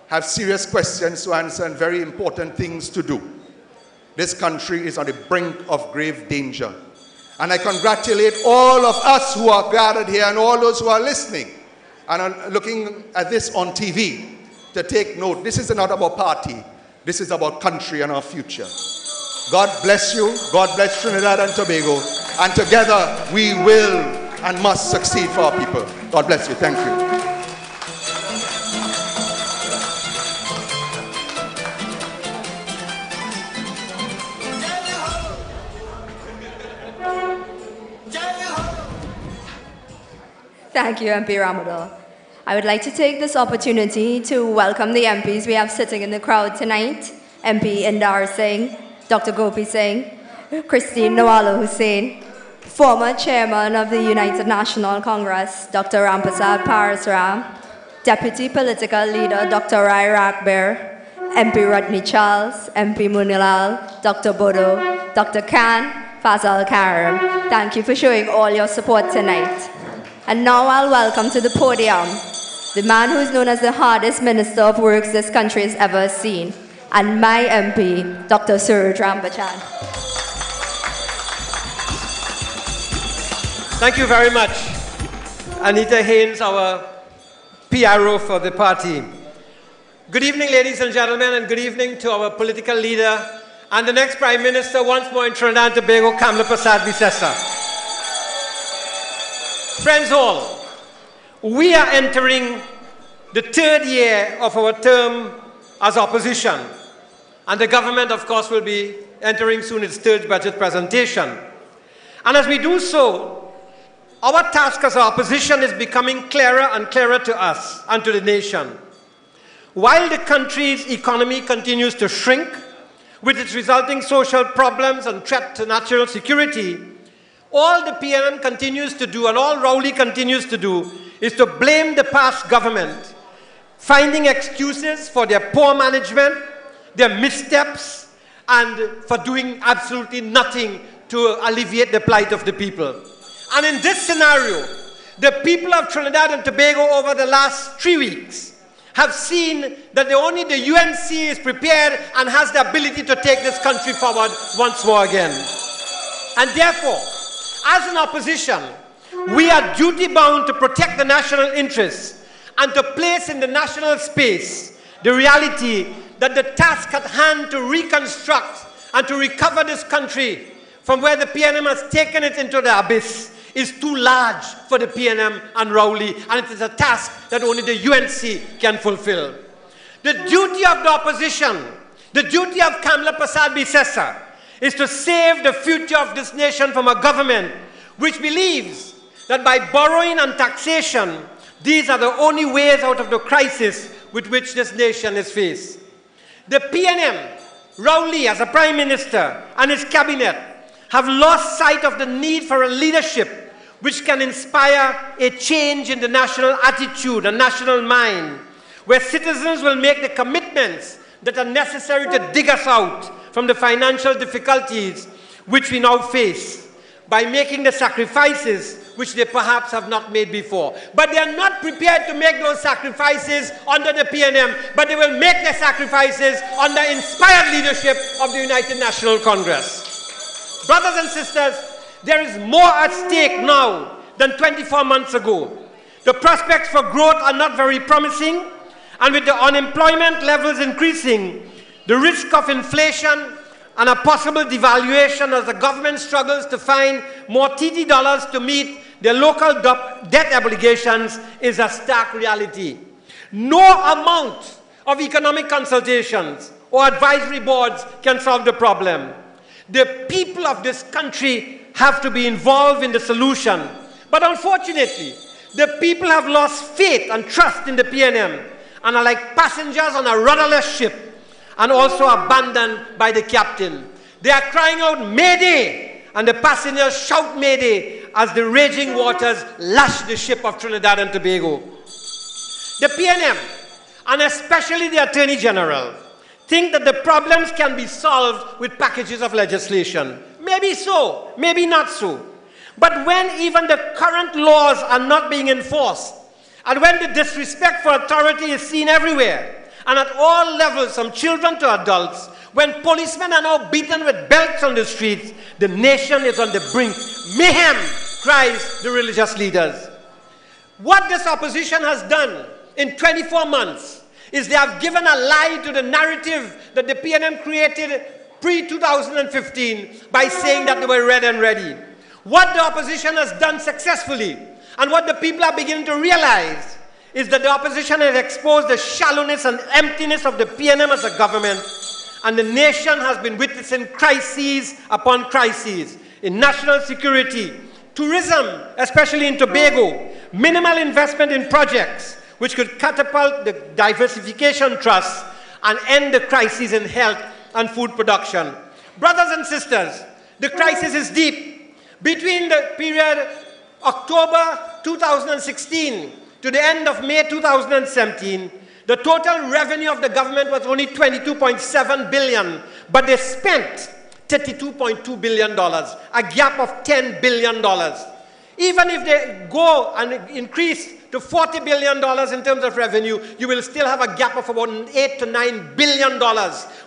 have serious questions to answer and very important things to do. This country is on the brink of grave danger. And I congratulate all of us who are gathered here and all those who are listening and are looking at this on TV to take note. This is not about party. This is about country and our future. God bless you. God bless Trinidad and Tobago. And together we will and must succeed for our people. God bless you. Thank you. Thank you, MP Ramadhar. I would like to take this opportunity to welcome the MPs we have sitting in the crowd tonight. MP Indar Singh, Dr. Gopi Singh, Christine Nawala Hussain, former chairman of the United National Congress, Dr. Rampersad Parasaram, Deputy Political Leader, Dr. Rai Rakber, MP Rodney Charles, MP Moonilal, Dr. Bodo, Dr. Khan, Fazal Karim. Thank you for showing all your support tonight. And now I'll welcome to the podium the man who's known as the hardest Minister of Works this country has ever seen, and my MP, Dr. Suraj Rambachan. Thank you very much, Anita Haynes, our PRO for the party. Good evening, ladies and gentlemen, and good evening to our political leader and the next Prime Minister once more in Trinidad and Tobago, Kamla Persad-Bissessar. Friends all, we are entering the 3rd year of our term as opposition, and the government, of course, will be entering soon its 3rd budget presentation. And as we do so, our task as opposition is becoming clearer and clearer to us and to the nation. While the country's economy continues to shrink, with its resulting social problems and threat to national security, all the PNM continues to do, and all Rowley continues to do, is to blame the past government, finding excuses for their poor management, their missteps, and for doing absolutely nothing to alleviate the plight of the people. And in this scenario, the people of Trinidad and Tobago over the last 3 weeks have seen that only the UNC is prepared and has the ability to take this country forward once more again. And therefore, as an opposition, we are duty-bound to protect the national interests and to place in the national space the reality that the task at hand to reconstruct and to recover this country from where the PNM has taken it into the abyss is too large for the PNM and Rowley, and it is a task that only the UNC can fulfill. The duty of the opposition, the duty of Kamla Persad-Bissessar, is to save the future of this nation from a government which believes that by borrowing and taxation, these are the only ways out of the crisis with which this nation is faced. The PNM, Rowley as a Prime Minister and his cabinet have lost sight of the need for a leadership which can inspire a change in the national attitude and national mind, where citizens will make the commitments that are necessary to dig us out from the financial difficulties which we now face, by making the sacrifices which they perhaps have not made before. But they are not prepared to make those sacrifices under the PNM, but they will make their sacrifices under inspired leadership of the United National Congress. Brothers and sisters, there is more at stake now than 24 months ago. The prospects for growth are not very promising, and with the unemployment levels increasing, the risk of inflation and a possible devaluation as the government struggles to find more TD dollars to meet their local debt obligations is a stark reality. No amount of economic consultations or advisory boards can solve the problem. The people of this country have to be involved in the solution. But unfortunately, the people have lost faith and trust in the PNM and are like passengers on a rudderless ship and also abandoned by the captain. They are crying out, "Mayday!" and the passengers shout "Mayday" as the raging waters lash the ship of Trinidad and Tobago. The PNM, and especially the Attorney General, think that the problems can be solved with packages of legislation. Maybe so, maybe not so. But when even the current laws are not being enforced, and when the disrespect for authority is seen everywhere, and at all levels, from children to adults, when policemen are now beaten with belts on the streets, the nation is on the brink. Mayhem, cries the religious leaders. What this opposition has done in 24 months is they have given a lie to the narrative that the PNM created pre-2015 by saying that they were red and ready. What the opposition has done successfully, and what the people are beginning to realize, is that the opposition has exposed the shallowness and emptiness of the PNM as a government, and the nation has been witnessing crises upon crises in national security, tourism, especially in Tobago, minimal investment in projects which could catapult the diversification trust and end the crisis in health and food production. Brothers and sisters, the crisis is deep. Between the period October 2016 to the end of May 2017, the total revenue of the government was only $22.7 billion, but they spent $32.2 billion, a gap of $10 billion. Even if they go and increase to $40 billion in terms of revenue, you will still have a gap of about $8 to $9 billion,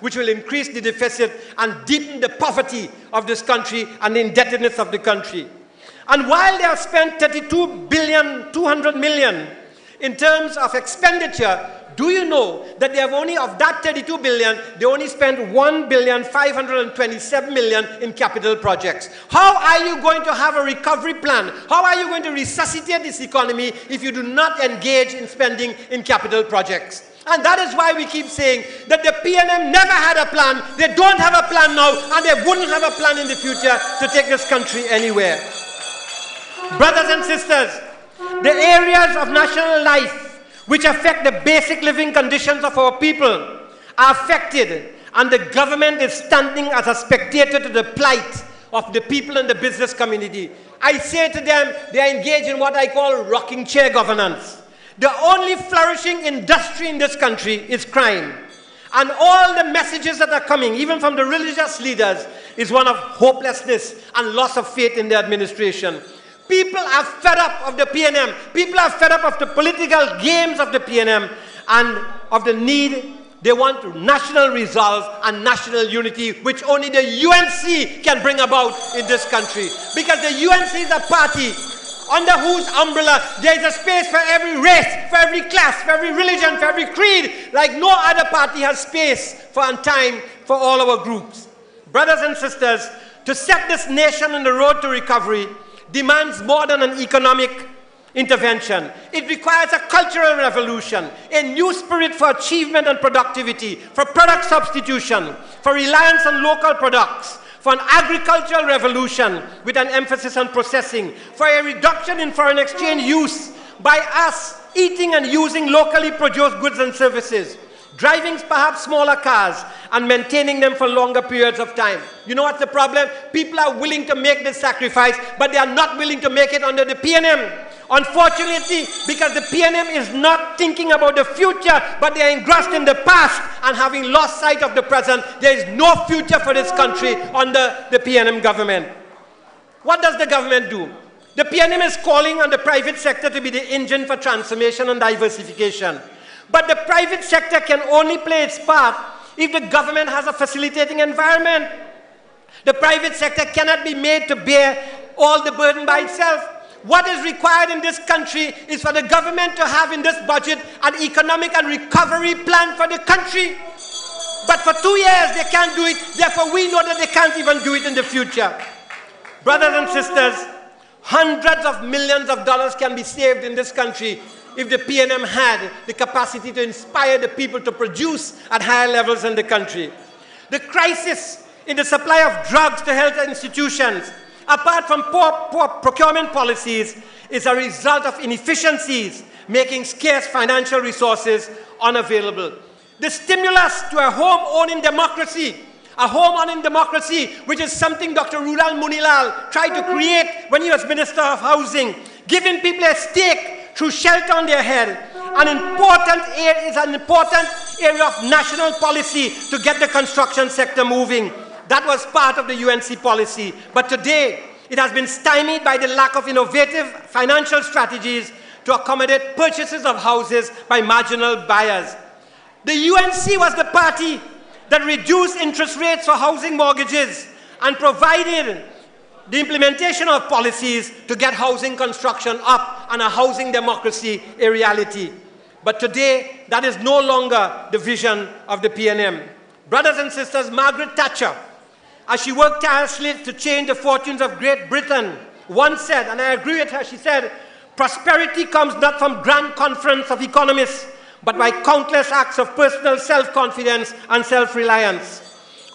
which will increase the deficit and deepen the poverty of this country and the indebtedness of the country. And while they have spent $32 billion, 200 million in terms of expenditure, do you know that they have only, of that 32 billion, they only spent 1,527 million in capital projects? How are you going to have a recovery plan? How are you going to resuscitate this economy if you do not engage in spending in capital projects? And that is why we keep saying that the PNM never had a plan, they don't have a plan now, and they wouldn't have a plan in the future to take this country anywhere. Brothers and sisters, the areas of national life which affect the basic living conditions of our people are affected, and the government is standing as a spectator to the plight of the people in the business community. I say to them, they are engaged in what I call rocking chair governance. The only flourishing industry in this country is crime. And all the messages that are coming, even from the religious leaders, is one of hopelessness and loss of faith in the administration. People are fed up of the PNM. People are fed up of the political games of the PNM and of the need. They want national resolve and national unity, which only the UNC can bring about in this country. Because the UNC is a party under whose umbrella there is a space for every race, for every class, for every religion, for every creed, like no other party has space for and time for all our groups. Brothers and sisters, to set this nation on the road to recovery, demands more than an economic intervention. It requires a cultural revolution, a new spirit for achievement and productivity, for product substitution, for reliance on local products, for an agricultural revolution with an emphasis on processing, for a reduction in foreign exchange use by us eating and using locally produced goods and services, driving perhaps smaller cars and maintaining them for longer periods of time. You know what's the problem? People are willing to make this sacrifice, but they are not willing to make it under the PNM. Unfortunately, because the PNM is not thinking about the future, but they are engrossed in the past, and having lost sight of the present, there is no future for this country under the PNM government. What does the government do? The PNM is calling on the private sector to be the engine for transformation and diversification. But the private sector can only play its part if the government has a facilitating environment. The private sector cannot be made to bear all the burden by itself. What is required in this country is for the government to have in this budget an economic and recovery plan for the country. But for 2 years they can't do it, therefore we know that they can't even do it in the future. Brothers and sisters, hundreds of millions of dollars can be saved in this country if the PNM had the capacity to inspire the people to produce at higher levels in the country. The crisis in the supply of drugs to health institutions, apart from poor procurement policies, is a result of inefficiencies, making scarce financial resources unavailable. The stimulus to a home-owning democracy, which is something Dr. Roodal Moonilal tried to create when he was Minister of Housing, giving people a stake through shelter on their head, is an important area of national policy to get the construction sector moving. That was part of the UNC policy. But today, it has been stymied by the lack of innovative financial strategies to accommodate purchases of houses by marginal buyers. The UNC was the party that reduced interest rates for housing mortgages and provided the implementation of policies to get housing construction up and a housing democracy a reality. But today, that is no longer the vision of the PNM. Brothers and sisters, Margaret Thatcher, as she worked tirelessly to change the fortunes of Great Britain, once said, and I agree with her, she said, prosperity comes not from grand conference of economists, but by countless acts of personal self-confidence and self-reliance.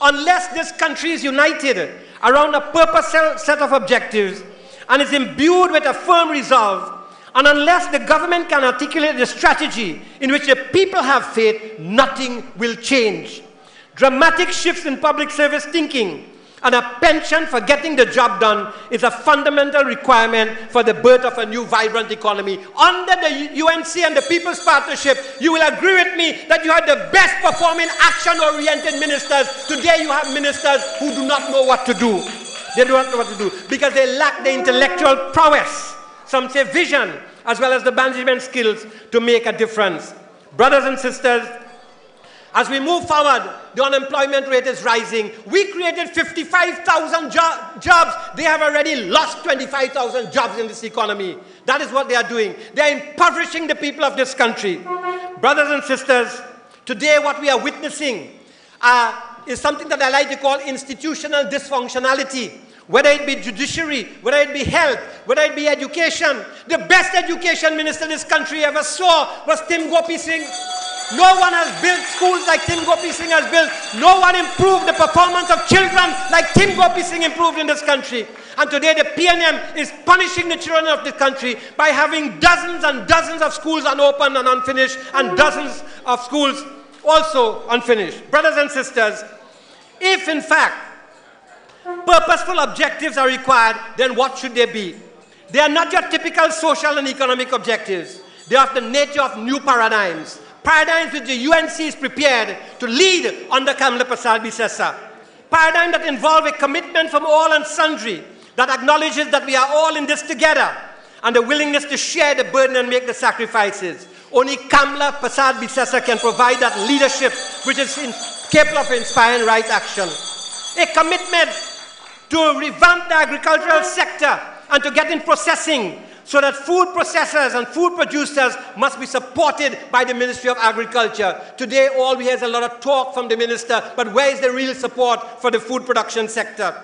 Unless this country is united around a purposeful set of objectives and is imbued with a firm resolve, and unless the government can articulate the strategy in which the people have faith, nothing will change. Dramatic shifts in public service thinking and a penchant for getting the job done is a fundamental requirement for the birth of a new vibrant economy. Under the UNC and the People's Partnership, you will agree with me that you had the best performing action-oriented ministers. Today you have ministers who do not know what to do. They do not know what to do because they lack the intellectual prowess, some say vision, as well as the management skills to make a difference. Brothers and sisters, as we move forward, the unemployment rate is rising. We created 55,000 jobs. They have already lost 25,000 jobs in this economy. That is what they are doing. They are impoverishing the people of this country. Brothers and sisters, today what we are witnessing is something that I like to call institutional dysfunctionality. Whether it be judiciary, whether it be health, whether it be education. The best education minister this country ever saw was Tim Gopi Singh. No one has built schools like Tim Gopi Singh has built. No one improved the performance of children like Tim Gopi Singh improved in this country. And today the PNM is punishing the children of this country by having dozens and dozens of schools unopened and unfinished, and dozens of schools also unfinished. Brothers and sisters, if in fact purposeful objectives are required, then what should they be? They are not your typical social and economic objectives. They are of the nature of new paradigms. Paradigms which the UNC is prepared to lead under Kamla Persad-Bissessar. Paradigm that involve a commitment from all and sundry that acknowledges that we are all in this together and the willingness to share the burden and make the sacrifices. Only Kamla Persad-Bissessar can provide that leadership which is capable of inspiring right action. A commitment to revamp the agricultural sector and to get in processing, so that food processors and food producers must be supported by the Ministry of Agriculture. Today, all we hear is a lot of talk from the minister, but where is the real support for the food production sector?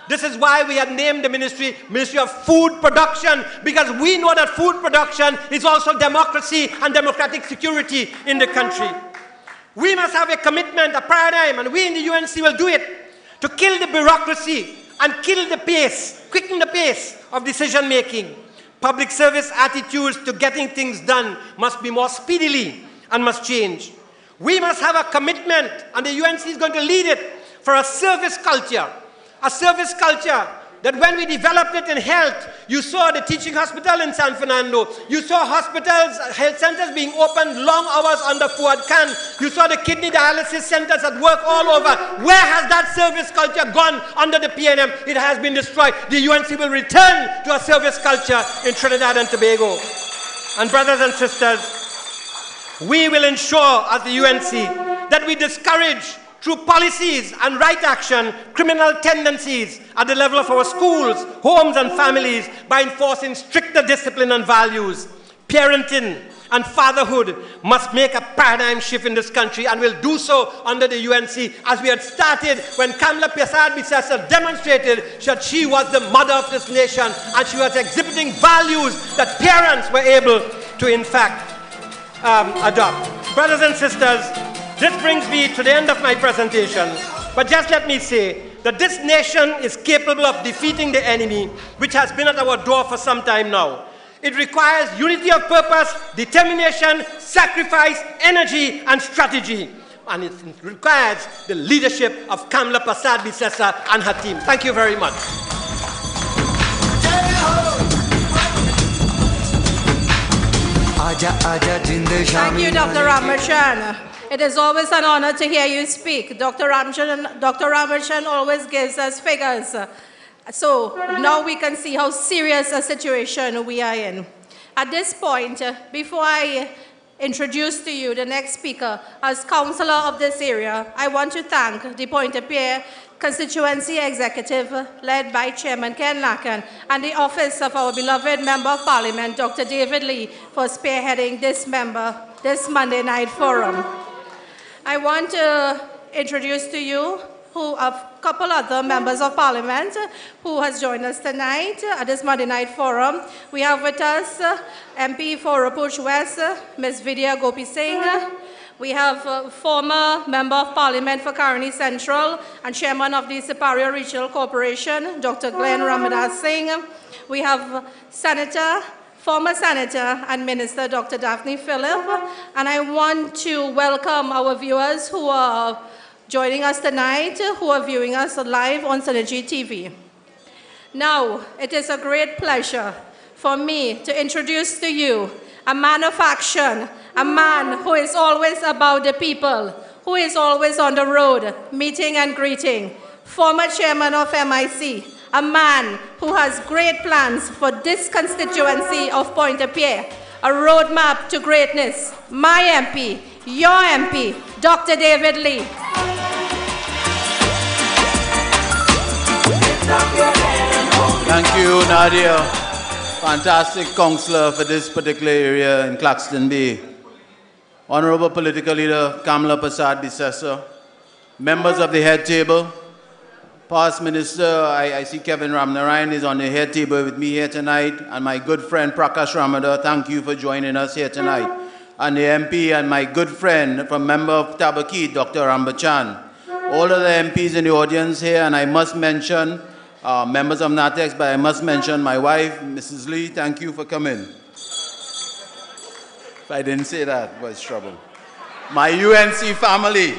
This is why we have named the Ministry of Food Production, because we know that food production is also democracy and democratic security in the country. We must have a commitment, a paradigm, and we in the UNC will do it, to kill the bureaucracy and kill the pace, quicken the pace of decision making. Public service attitudes to getting things done must be more speedily and must change. We must have a commitment, and the UNC is going to lead it, for a service culture. A service culture that when we developed it in health, you saw the teaching hospital in San Fernando, you saw hospitals, health centers being opened long hours under Fuad Khan, you saw the kidney dialysis centers that work all over. Where has that service culture gone under the PNM? It has been destroyed. The UNC will return to a service culture in Trinidad and Tobago. And brothers and sisters, we will ensure as the UNC that we discourage, through policies and right action, criminal tendencies at the level of our schools, homes and families by enforcing stricter discipline and values. Parenting and fatherhood must make a paradigm shift in this country, and will do so under the UNC, as we had started when Kamla Persad-Bissessar demonstrated that she was the mother of this nation, and she was exhibiting values that parents were able to in fact adopt. Brothers and sisters, this brings me to the end of my presentation, but just let me say that this nation is capable of defeating the enemy, which has been at our door for some time now. It requires unity of purpose, determination, sacrifice, energy, and strategy. And it requires the leadership of Kamla Persad-Bissessar and her team. Thank you very much. Thank you, Dr. Ramachan. It is always an honor to hear you speak. Dr. Ramachan always gives us figures. So now we can see how serious a situation we are in. At this point, before I introduce to you the next speaker, as councillor of this area, I want to thank the Pointe-a-Pierre Constituency Executive, led by Chairman Ken Lacken, and the office of our beloved Member of Parliament, Dr. David Lee, for spearheading this Monday night forum. I want to introduce to you a couple other members of Parliament who has joined us tonight at this Monday night forum. We have with us MP for Rapuch West, Ms. Vidya Gopi Singh. We have former Member of Parliament for Caroni Central and Chairman of the Superior Regional Corporation, Dr. Glenn Ramadhar Singh. We have former Senator and Minister Dr. Daphne Phillip. And I want to welcome our viewers who are joining us tonight, who are viewing us live on Synergy TV. Now, it is a great pleasure for me to introduce to you a man of action, a man who is always about the people, who is always on the road, meeting and greeting, former chairman of MIC, a man who has great plans for this constituency of Pointe-a-Pierre, a roadmap to greatness, my MP, your MP, Dr. David Lee. Thank you, Nadia. Fantastic councillor for this particular area in Claxton Bay. Honorable Political Leader Kamla Persad-Bissessar, members of the head table, past Minister, I see Kevin Ramnarine is on the head table with me here tonight, and my good friend Prakash Ramadhar, thank you for joining us here tonight. And the MP and my good friend from Member of Tabaki, Dr. Ramachan. All of the MPs in the audience here, and I must mention members of NATEX, but I must mention my wife, Mrs. Lee, thank you for coming. If I didn't say that, it was trouble. My UNC family,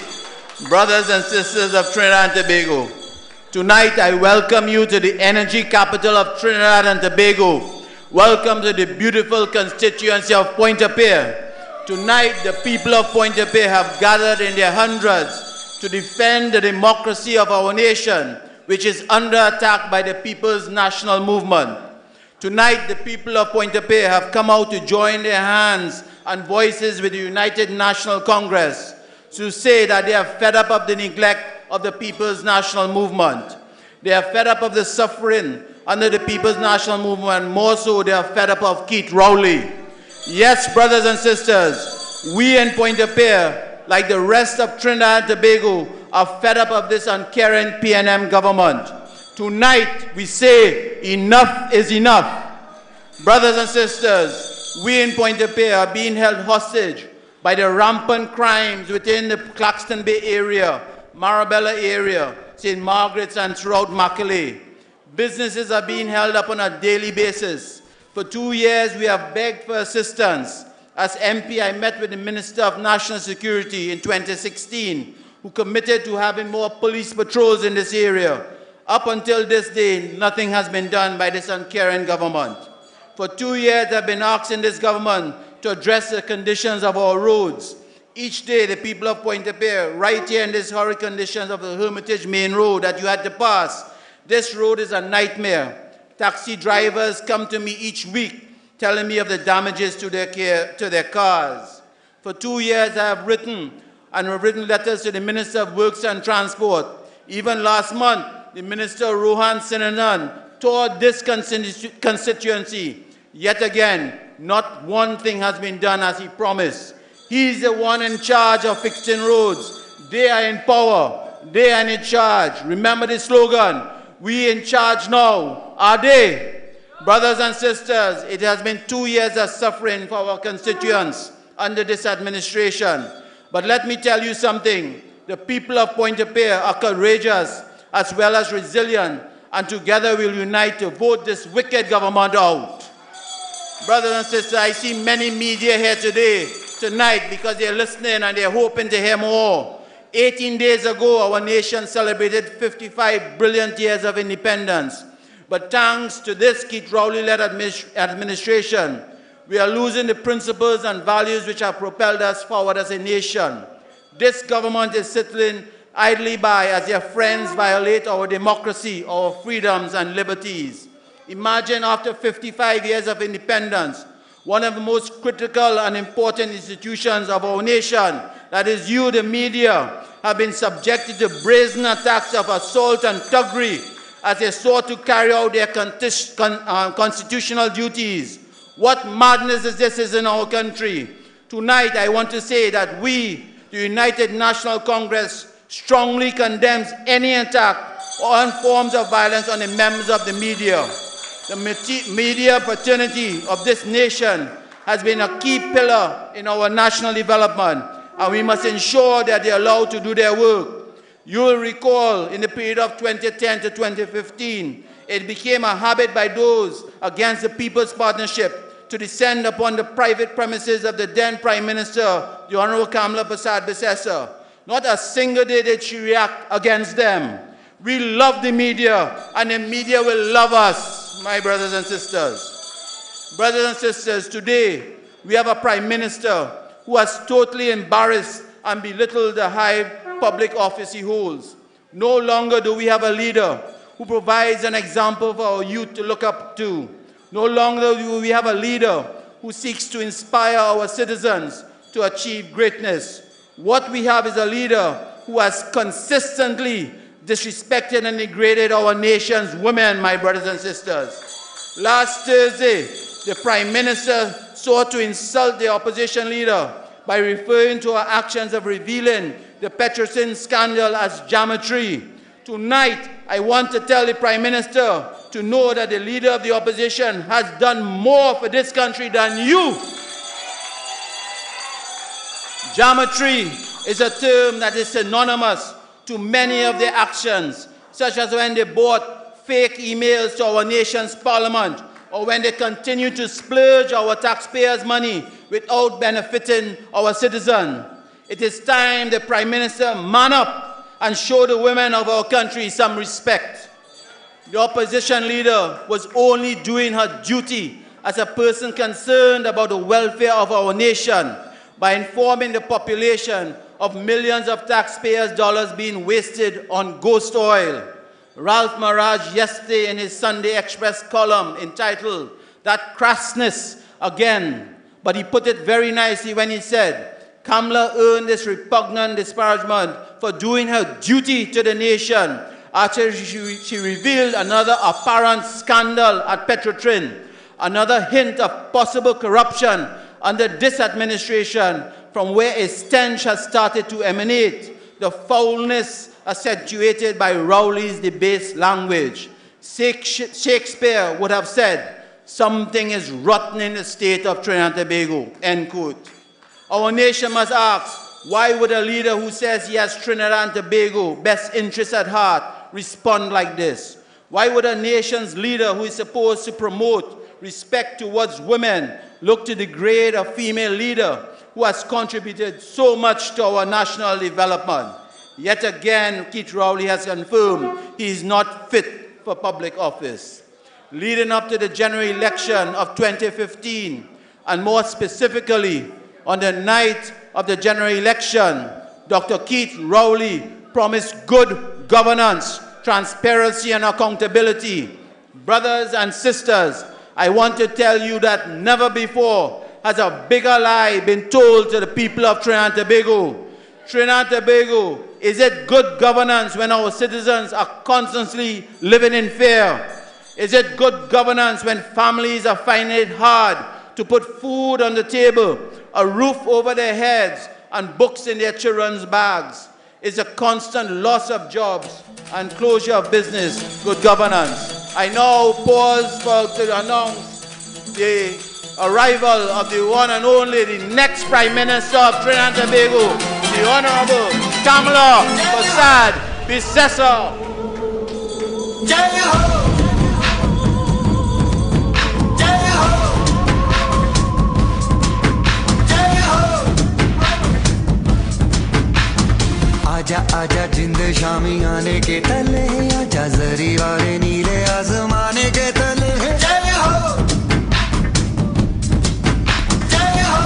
brothers and sisters of Trinidad and Tobago, tonight I welcome you to the energy capital of Trinidad and Tobago. Welcome to the beautiful constituency of Pointe-a-Pierre. Tonight the people of Pointe-a-Pierre have gathered in their hundreds to defend the democracy of our nation, which is under attack by the People's National Movement. Tonight, the people of Pointe-a-Pierre have come out to join their hands and voices with the United National Congress to say that they are fed up of the neglect of the People's National Movement. They are fed up of the suffering under the People's National Movement. More so, they are fed up of Keith Rowley. Yes, brothers and sisters, we in Pointe-a-Pierre, like the rest of Trinidad and Tobago, are fed up of this uncaring PNM government. Tonight, we say enough is enough. Brothers and sisters, we in Pointe-a-Pierre are being held hostage by the rampant crimes within the Claxton Bay area, Marabella area, St. Margaret's, and throughout Macaulay. Businesses are being held up on a daily basis. For 2 years, we have begged for assistance. As MP, I met with the Minister of National Security in 2016, who committed to having more police patrols in this area. Up until this day, nothing has been done by this uncaring government. For 2 years, I've been asking this government to address the conditions of our roads. Each day, the people of Pointe-a-Pierre, right here in these horrid conditions of the Hermitage Main Road that you had to pass, this road is a nightmare. Taxi drivers come to me each week telling me of the damages to their cars. For 2 years, I have written letters to the Minister of Works and Transport. Even last month, the Minister Rohan Sinanan toured this constituency. Yet again, not one thing has been done as he promised. He's the one in charge of fixing roads. They are in power. They are in charge. Remember the slogan, we in charge now. Are they? Brothers and sisters, it has been 2 years of suffering for our constituents under this administration. But let me tell you something. The people of Pointe-a-Pierre are courageous as well as resilient, and together we'll unite to vote this wicked government out. Brothers and sisters, I see many media here tonight, because they're listening and they're hoping to hear more. 18 days ago, our nation celebrated 55 brilliant years of independence. But thanks to this Keith Rowley-led administration, we are losing the principles and values which have propelled us forward as a nation. This government is sitting idly by as their friends violate our democracy, our freedoms and liberties. Imagine after 55 years of independence, one of the most critical and important institutions of our nation, that is you, the media, have been subjected to brazen attacks of assault and thuggery as they sought to carry out their constitutional duties. What madness is this in our country? Tonight, I want to say that we, the United National Congress, strongly condemns any attack or forms of violence on the members of the media. The media fraternity of this nation has been a key pillar in our national development, and we must ensure that they are allowed to do their work. You will recall in the period of 2010 to 2015, it became a habit by those against the People's Partnership to descend upon the private premises of the then Prime Minister, the Honorable Kamla Persad-Bissessar. Not a single day did she react against them. We love the media, and the media will love us, my brothers and sisters. Brothers and sisters, today we have a Prime Minister who has totally embarrassed and belittled the high public office he holds. No longer do we have a leader who provides an example for our youth to look up to. No longer do we have a leader who seeks to inspire our citizens to achieve greatness. What we have is a leader who has consistently disrespected and degraded our nation's women, my brothers and sisters. Last Thursday, the Prime Minister sought to insult the opposition leader by referring to her actions of revealing the Petrosin scandal as geometry. Tonight, I want to tell the Prime Minister to know that the leader of the opposition has done more for this country than you. Geometry is a term that is synonymous to many of their actions, such as when they bought fake emails to our nation's parliament, or when they continue to splurge our taxpayers' money without benefiting our citizens. It is time the Prime Minister man up and show the women of our country some respect. The opposition leader was only doing her duty as a person concerned about the welfare of our nation by informing the population of millions of taxpayers' dollars being wasted on ghost oil. Ralph Maraj yesterday in his Sunday Express column entitled "That Crassness Again," but he put it very nicely when he said, Kamla earned this repugnant disparagement for doing her duty to the nation after she revealed another apparent scandal at Petrotrin, another hint of possible corruption under this administration from where a stench has started to emanate. the foulness accentuated by Rowley's debased language. Shakespeare would have said, something is rotten in the state of Trinidad and Tobago, end quote. Our nation must ask, why would a leader who says he has Trinidad and Tobago best interests at heart respond like this? Why would a nation's leader who is supposed to promote respect towards women look to degrade a female leader who has contributed so much to our national development? Yet again, Keith Rowley has confirmed he is not fit for public office. Leading up to the general election of 2015, and more specifically, on the night of the general election, Dr. Keith Rowley promised good governance, transparency, and accountability. Brothers and sisters, I want to tell you that never before has a bigger lie been told to the people of Trinidad and Tobago. Trinidad and Tobago, is it good governance when our citizens are constantly living in fear? Is it good governance when families are finding it hard to put food on the table, a roof over their heads, and books in their children's bags? Is a constant loss of jobs and closure of business good governance? I now pause to announce the arrival of the one and only, the next Prime Minister of Trinidad and Tobago, the Honorable Kamla Persad-Bissessar. आजा आजा जिंद शामी आने के तले आजा जरी वाले नीले आसमाने के तले जय हो जय हो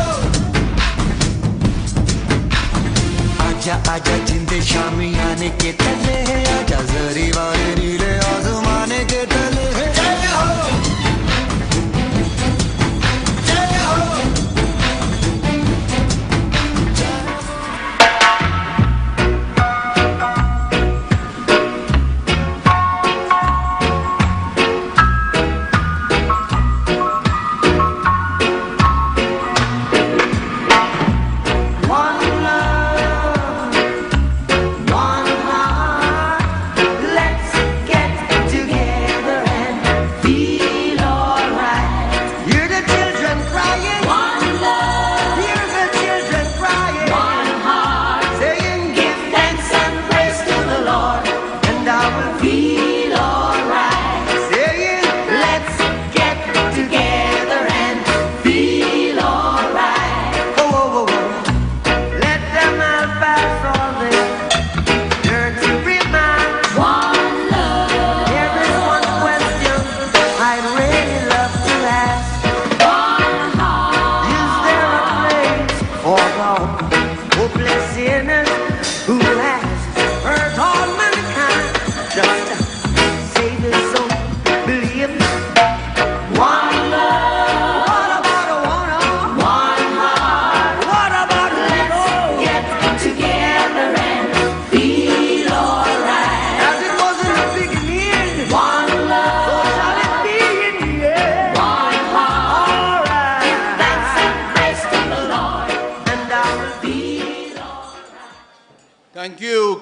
आजा आजा जिंद शामी आने के तले आजा जरी वाले नीले आसमाने के तले जय हो जय हो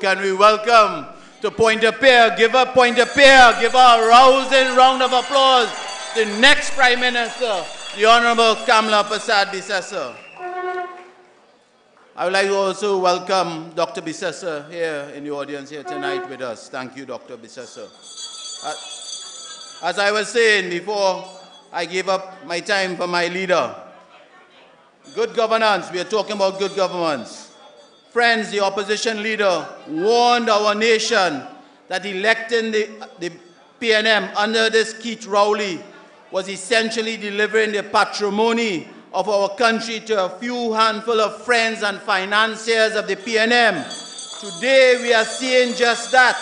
Can we welcome to Point-a-Pear, give a Point-a-Pear, give a rousing round of applause, the next Prime Minister, the Honorable Kamla Persad-Bissessar. I would like to also welcome Dr. Bissessar here in the audience here tonight with us. Thank you, Dr. Bissessar. As I was saying before I gave up my time for my leader, good governance, we are talking about good governance. Friends, the opposition leader warned our nation that electing the PNM under this Keith Rowley was essentially delivering the patrimony of our country to a few handful of friends and financiers of the PNM. Today we are seeing just that.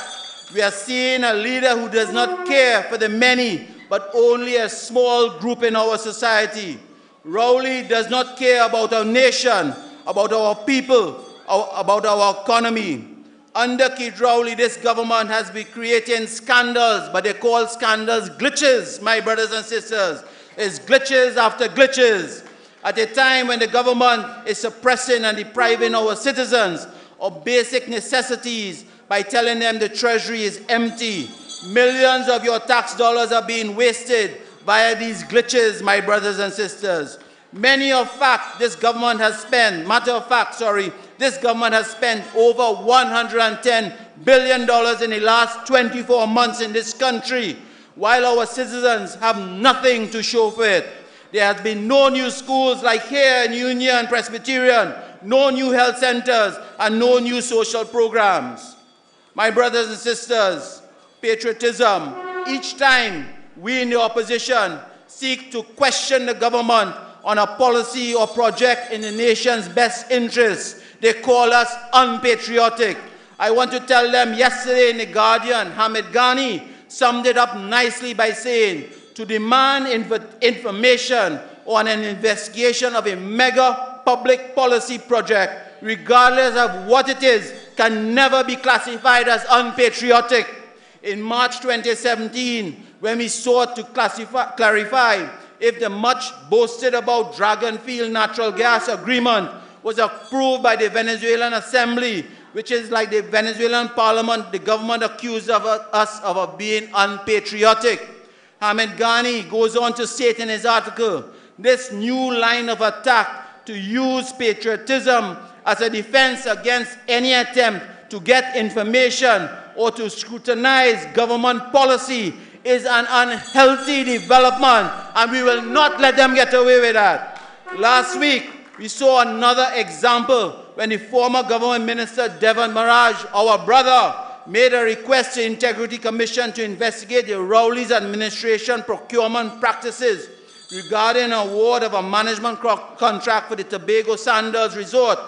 We are seeing a leader who does not care for the many, but only a small group in our society. Rowley does not care about our nation, about our people, about our economy. Under Keith Rowley, this government has been creating scandals, but they call scandals glitches, my brothers and sisters. It's glitches after glitches. At a time when the government is suppressing and depriving our citizens of basic necessities by telling them the treasury is empty. Millions of your tax dollars are being wasted via these glitches, my brothers and sisters. This government has spent over $110 billion in the last 24 months in this country, while our citizens have nothing to show for it. There has been no new schools like here in Union Presbyterian, no new health centers, and no new social programs. My brothers and sisters, patriotism. Each time we in the opposition seek to question the government on a policy or project in the nation's best interest, they call us unpatriotic. I want to tell them yesterday in The Guardian, Hamid Ghani summed it up nicely by saying, to demand information on an investigation of a mega public policy project, regardless of what it is, can never be classified as unpatriotic. In March 2017, when we sought to clarify if the much boasted about Dragonfield natural gas agreement was approved by the Venezuelan Assembly, which is like the Venezuelan parliament, the government accused us of being unpatriotic. Hamid Ghani goes on to state in his article, this new line of attack to use patriotism as a defense against any attempt to get information or to scrutinize government policy is an unhealthy development, and we will not let them get away with that. Last week, we saw another example when the former government minister, Devon Maraj, our brother, made a request to the Integrity Commission to investigate the Rowley's administration procurement practices regarding an award of a management contract for the Tobago Sandals Resort.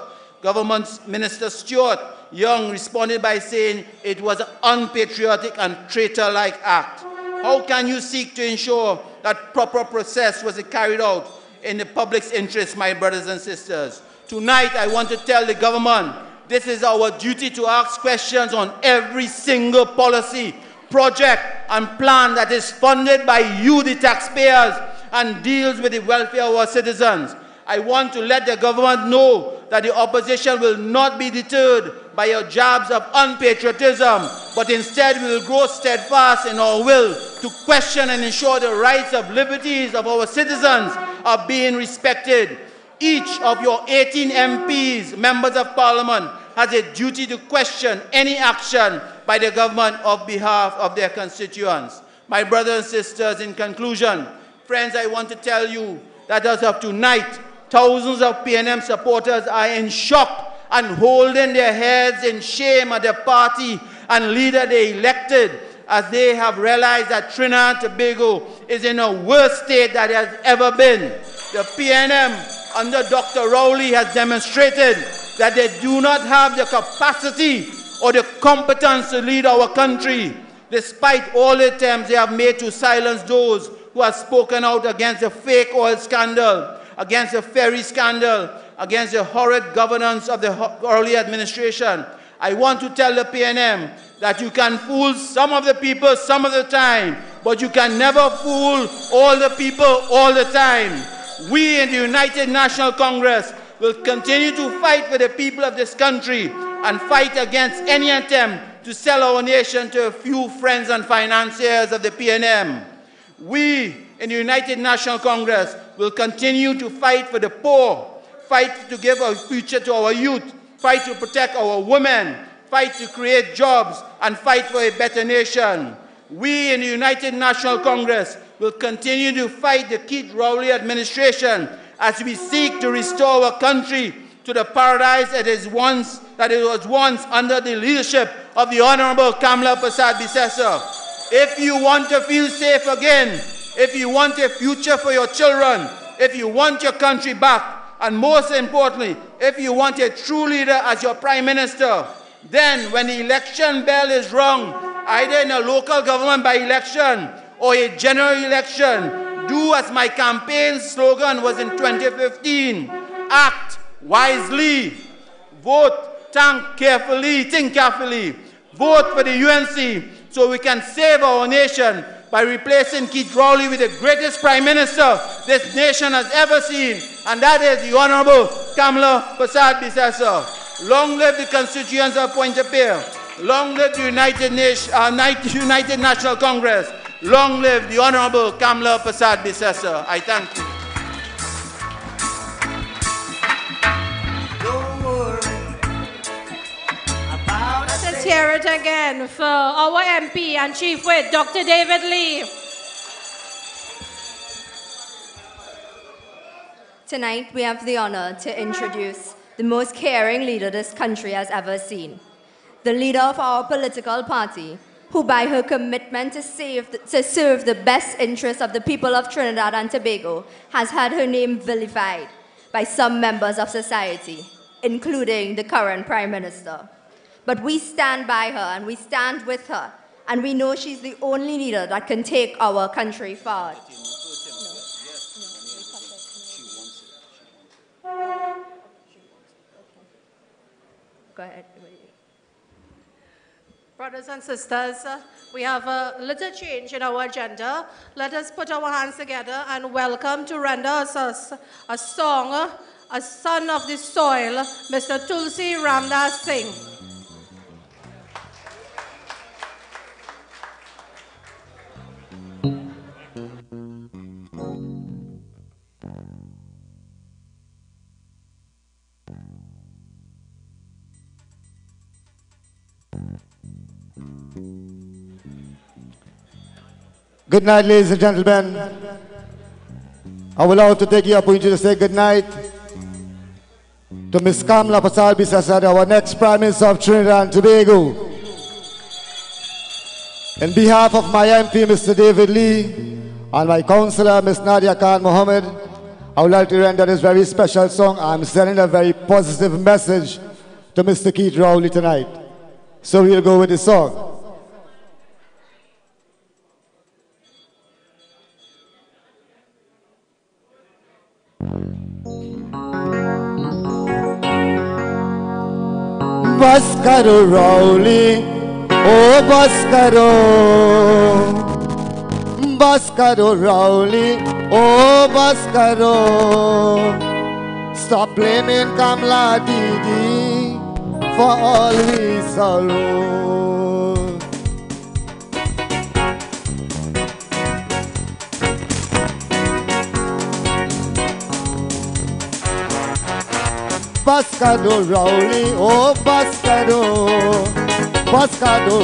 Government Minister Stuart Young responded by saying it was an unpatriotic and traitor-like act. How can you seek to ensure that proper process was carried out in the public's interest, my brothers and sisters? Tonight, I want to tell the government, this is our duty to ask questions on every single policy, project, and plan that is funded by you, the taxpayers, and deals with the welfare of our citizens. I want to let the government know that the opposition will not be deterred by your jabs of unpatriotism, but instead we will grow steadfast in our will to question and ensure the rights of liberties of our citizens are being respected. Each of your 18 MPs, members of parliament, has a duty to question any action by the government on behalf of their constituents. My brothers and sisters, in conclusion, friends, I want to tell you that as of tonight, thousands of PNM supporters are in shock and holding their heads in shame at the party and leader they elected, as they have realized that Trinidad and Tobago is in a worse state that it has ever been. The PNM under Dr. Rowley has demonstrated that they do not have the capacity or the competence to lead our country, despite all the attempts they have made to silence those who have spoken out against the fake oil scandal, against the ferry scandal, against the horrid governance of the early administration. I want to tell the PNM that you can fool some of the people some of the time, but you can never fool all the people all the time. We in the United National Congress will continue to fight for the people of this country and fight against any attempt to sell our nation to a few friends and financiers of the PNM. We in the United National Congress will continue to fight for the poor, fight to give a future to our youth, fight to protect our women, fight to create jobs, and fight for a better nation. We in the United National Congress will continue to fight the Keith Rowley administration as we seek to restore our country to the paradise that it was once under the leadership of the Honorable Kamla Persad-Bissessar. If you want to feel safe again, if you want a future for your children, if you want your country back, and most importantly, if you want a true leader as your Prime Minister, then when the election bell is rung, either in a local government by election or a general election, do as my campaign slogan was in 2015, act wisely, vote, think carefully, vote for the UNC so we can save our nation by replacing Keith Rowley with the greatest Prime Minister this nation has ever seen, and that is the Honorable Kamla Persad-Bissessar. Long live the constituents of Pointe-à-Pierre. Long live the United National Congress. Long live the Honorable Kamla Persad-Bissessar. I thank you. Let's hear it again for our MP and Chief Whip, Dr. David Lee. Tonight, we have the honor to introduce the most caring leader this country has ever seen. The leader of our political party, who by her commitment to serve the best interests of the people of Trinidad and Tobago has had her name vilified by some members of society, including the current Prime Minister. But we stand by her and we stand with her, and we know she's the only leader that can take our country forward. Go ahead. Brothers and sisters, we have a little change in our agenda. Let us put our hands together and welcome to render us a song, a son of the soil, Mr. Tulsi Ramnath Singh. Good night, ladies and gentlemen. I would like to take the opportunity to say good night to Ms. Kamla Persad-Bissessar, our next Prime Minister of Trinidad and Tobago. In behalf of my MP, Mr. David Lee, and my councillor, Ms. Nadia Khan Mohammed, I would like to render this very special song. I'm sending a very positive message to Mr. Keith Rowley tonight. So we'll go with the song. बस करो रौली ओ बस करो रौली ओ बस करो stop blaming Kamla Didi for all we sorrow. बस करो रौली ओ बस करो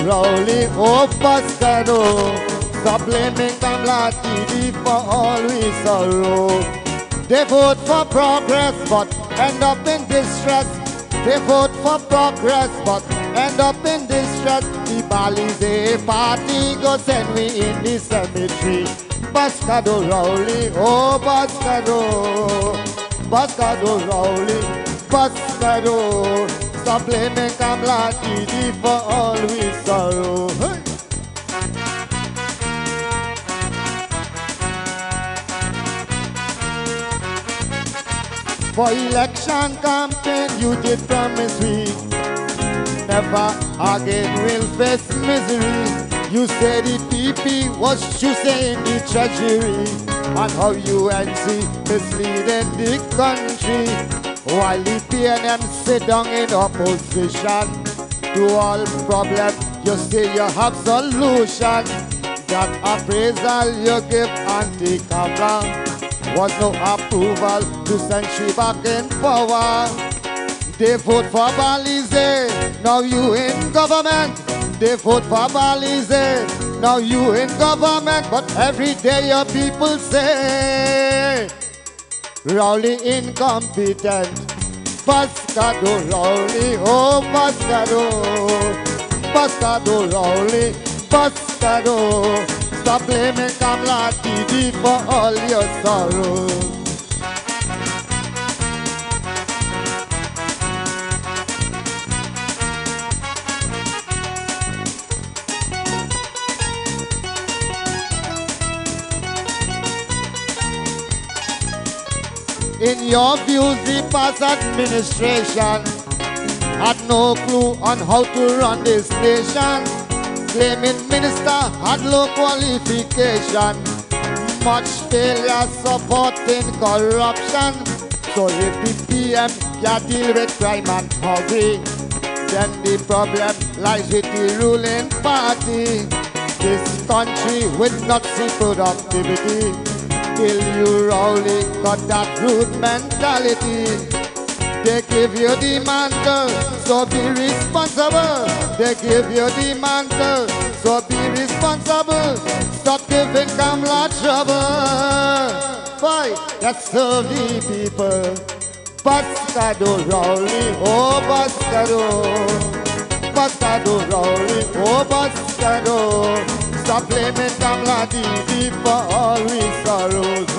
रौली ओ बस करो stop blaming Kamla Didi for all we sorrow. They vote for progress but end up in distress. They vote for progress but end up in distress. The Balize party go send me in the cemetery. Bus karo rowli, oh bus karo rowli, bus karo. Stop blaming Kamla Didi for all we sorrow. Hey. For election campaign, you did promise we never again will face misery. You said the PP was choosing the treasury, and how UNC misleading the country, while the PNM sit down in opposition to all problems. You say you have solution. That appraisal you give anti-Kamla was no approval to send she back in power. They vote for Balize, now you in government. They vote for Balize, now you in government. But every day your people say Rowley incompetent. Pascado Rowley, oh Pascado Rowley, Pascado. Stop blaming Kamla Didi for all your sorrow. In your views, the past administration had no clue on how to run this nation. Claiming minister had low qualification, much failure supporting corruption. So if the PM can't deal with crime and poverty, then the problem lies with the ruling party. This country with not see productivity, kill you Rowley, got that rude mentality. They give you the mantle, so be responsible. They give you the mantle, so be responsible. Stop giving Kamla trouble. Boy, let's serve the people. Bascado Rowley, oh Bascado. Bascado Rowley, oh Bascado. Stop blaming Kamla Didi for all we sorrows.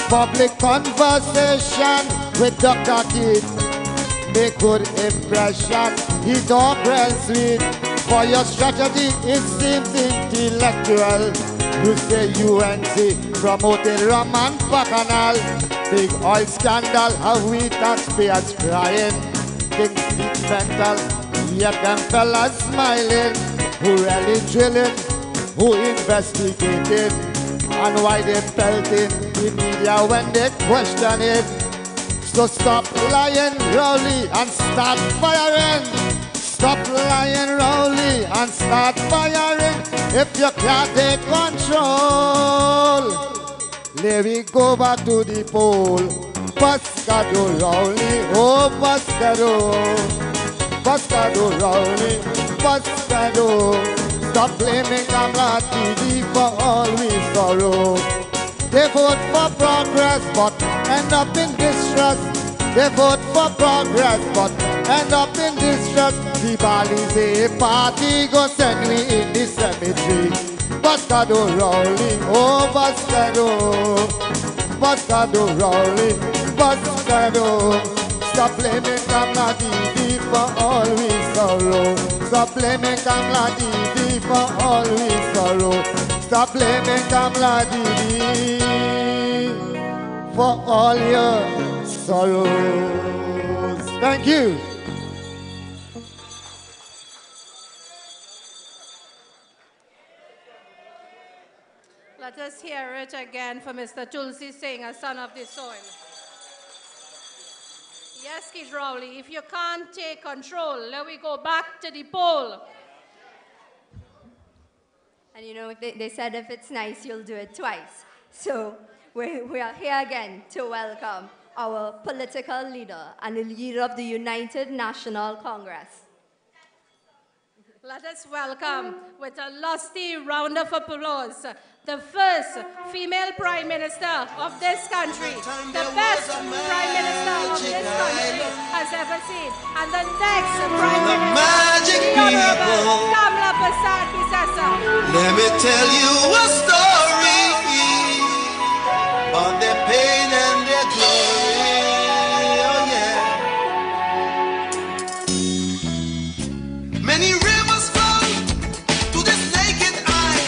Public conversation with Dr. Keith make good impression. He talk real sweet. For your strategy, it seems intellectual. You say UNC promoted rum and bacchanal. Big oil scandal, how we taxpayers crying. Things seem mental, yet them fellas smiling. Who really drilling, who investigated, and why they pelting the media when they question it. So stop lying, Rowley, and start firing. Stop lying, Rowley, and start firing. If you can't take control, let me go back to the poll. Bascado Rowley, oh Bascado. Bascado Rowley, Bascado. Stop blaming Kamla Didi for all we sorrow. They vote for progress, but end up in distress. They vote for progress, but end up in distress. The Balize party go send me in the cemetery. Bascado Rowley, oh Bascado. Bascado Rowley, Bascado. Stop blaming Kamla Didi for all we sorrow. Stop blaming Kamla Didi for all we sorrow. Stop blaming Kamla Didi for all your sorrows. Thank you. Let us hear it again for Mr. Tulsi Singh, a son of the soil. Yes, Keith Rowley, if you can't take control, let me go back to the poll. And you know, they said if it's nice, you'll do it twice. So we are here again to welcome our political leader and the leader of the United National Congress. Let us welcome with a lusty round of applause the first female Prime Minister of this country, the best Prime Minister of this country has ever seen, and the next Prime Minister, the Honorable Kamla Persad-Bissessar. Let me tell you a story about their pain and their glory. Oh yeah. Many rivers flow to this naked eye,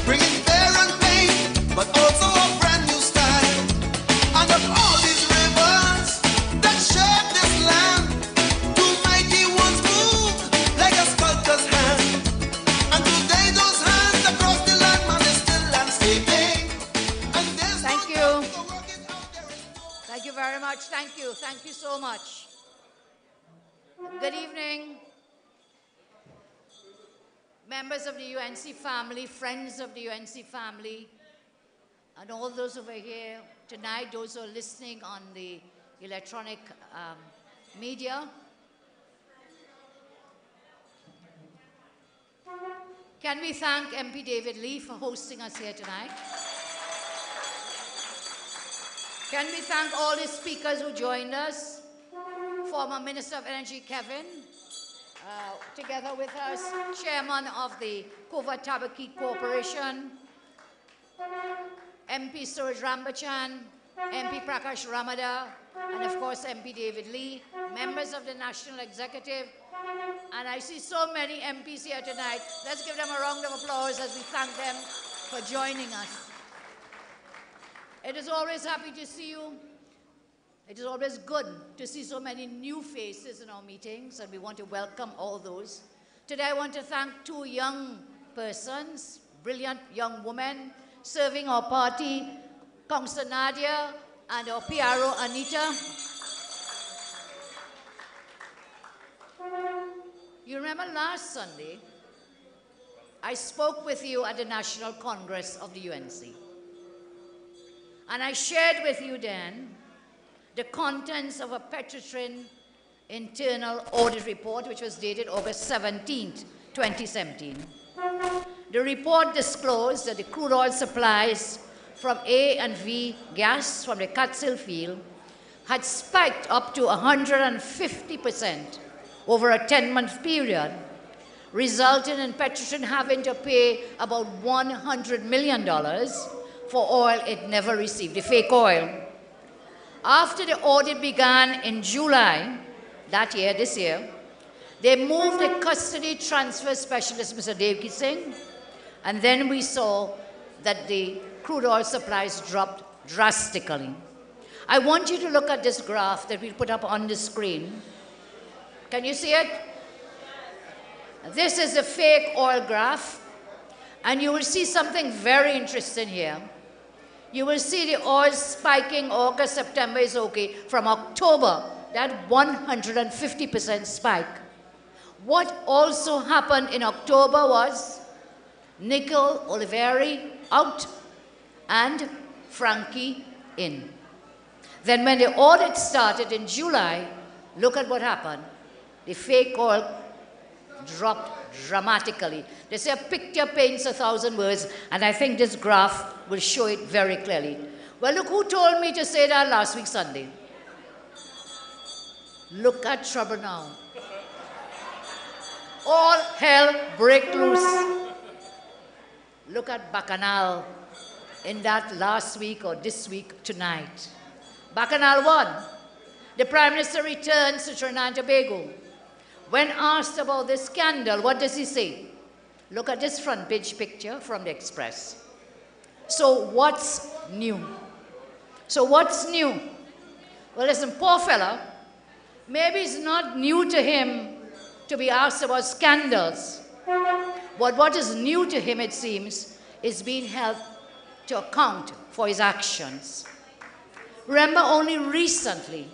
bringing fear and pain, but also a brand new style. And of all these rivers that shape this land, two mighty ones moved like a sculptor's hand. And today those hands across the land, man, is still landscaping. And there's Thank you. Thank you very much. Thank you. Thank you so much. Good evening, members of the UNC family, friends of the UNC family, and all those over here tonight, those who are listening on the electronic media. Can we thank MP David Lee for hosting us here tonight? Can we thank all the speakers who joined us? Former Minister of Energy Kevin, together with us, Chairman of the Kova Tabakit Corporation, MP Suraj Rambachan, MP Prakash Ramadhar, and of course MP David Lee, members of the National Executive. And I see so many MPs here tonight. Let's give them a round of applause as we thank them for joining us. It is always happy to see you. It is always good to see so many new faces in our meetings, and we want to welcome all those. Today I want to thank two young persons, brilliant young women, serving our party, Councillor Nadia and our PRO Anita. You remember last Sunday, I spoke with you at the National Congress of the UNC. And I shared with you then the contents of a Petrotrin internal audit report, which was dated August 17th, 2017. The report disclosed that the crude oil supplies from A and V gas from the Catskill field had spiked up to 150% over a 10-month period, resulting in Petrotrin having to pay about $100 million for oil it never received, the fake oil. After the audit began in July that year, this year, they moved the custody transfer specialist, Mr. Dave Singh, and then we saw that the crude oil supplies dropped drastically. I want you to look at this graph that we'll put up on the screen. Can you see it? This is the fake oil graph, and you will see something very interesting here. You will see the oil spiking. August, September is okay. From October, that 150% spike. What also happened in October was Nickel Oliveri out and Frankie in. Then when the audit started in July, look at what happened. The fake oil dropped dramatically. They say a picture paints 1,000 words, and I think this graph will show it very clearly. Well, look who told me to say that last week Sunday. Look at trouble now. All hell break loose. Look at Bacchanal in that last week or this week tonight. Bacchanal 1. The Prime Minister returns to Trinidad and Tobago. When asked about this scandal, what does he say? Look at this front page picture from the Express. So what's new? So what's new? Well, listen, poor fella, maybe it's not new to him to be asked about scandals. But what is new to him, it seems, is being held to account for his actions. Remember, only recently,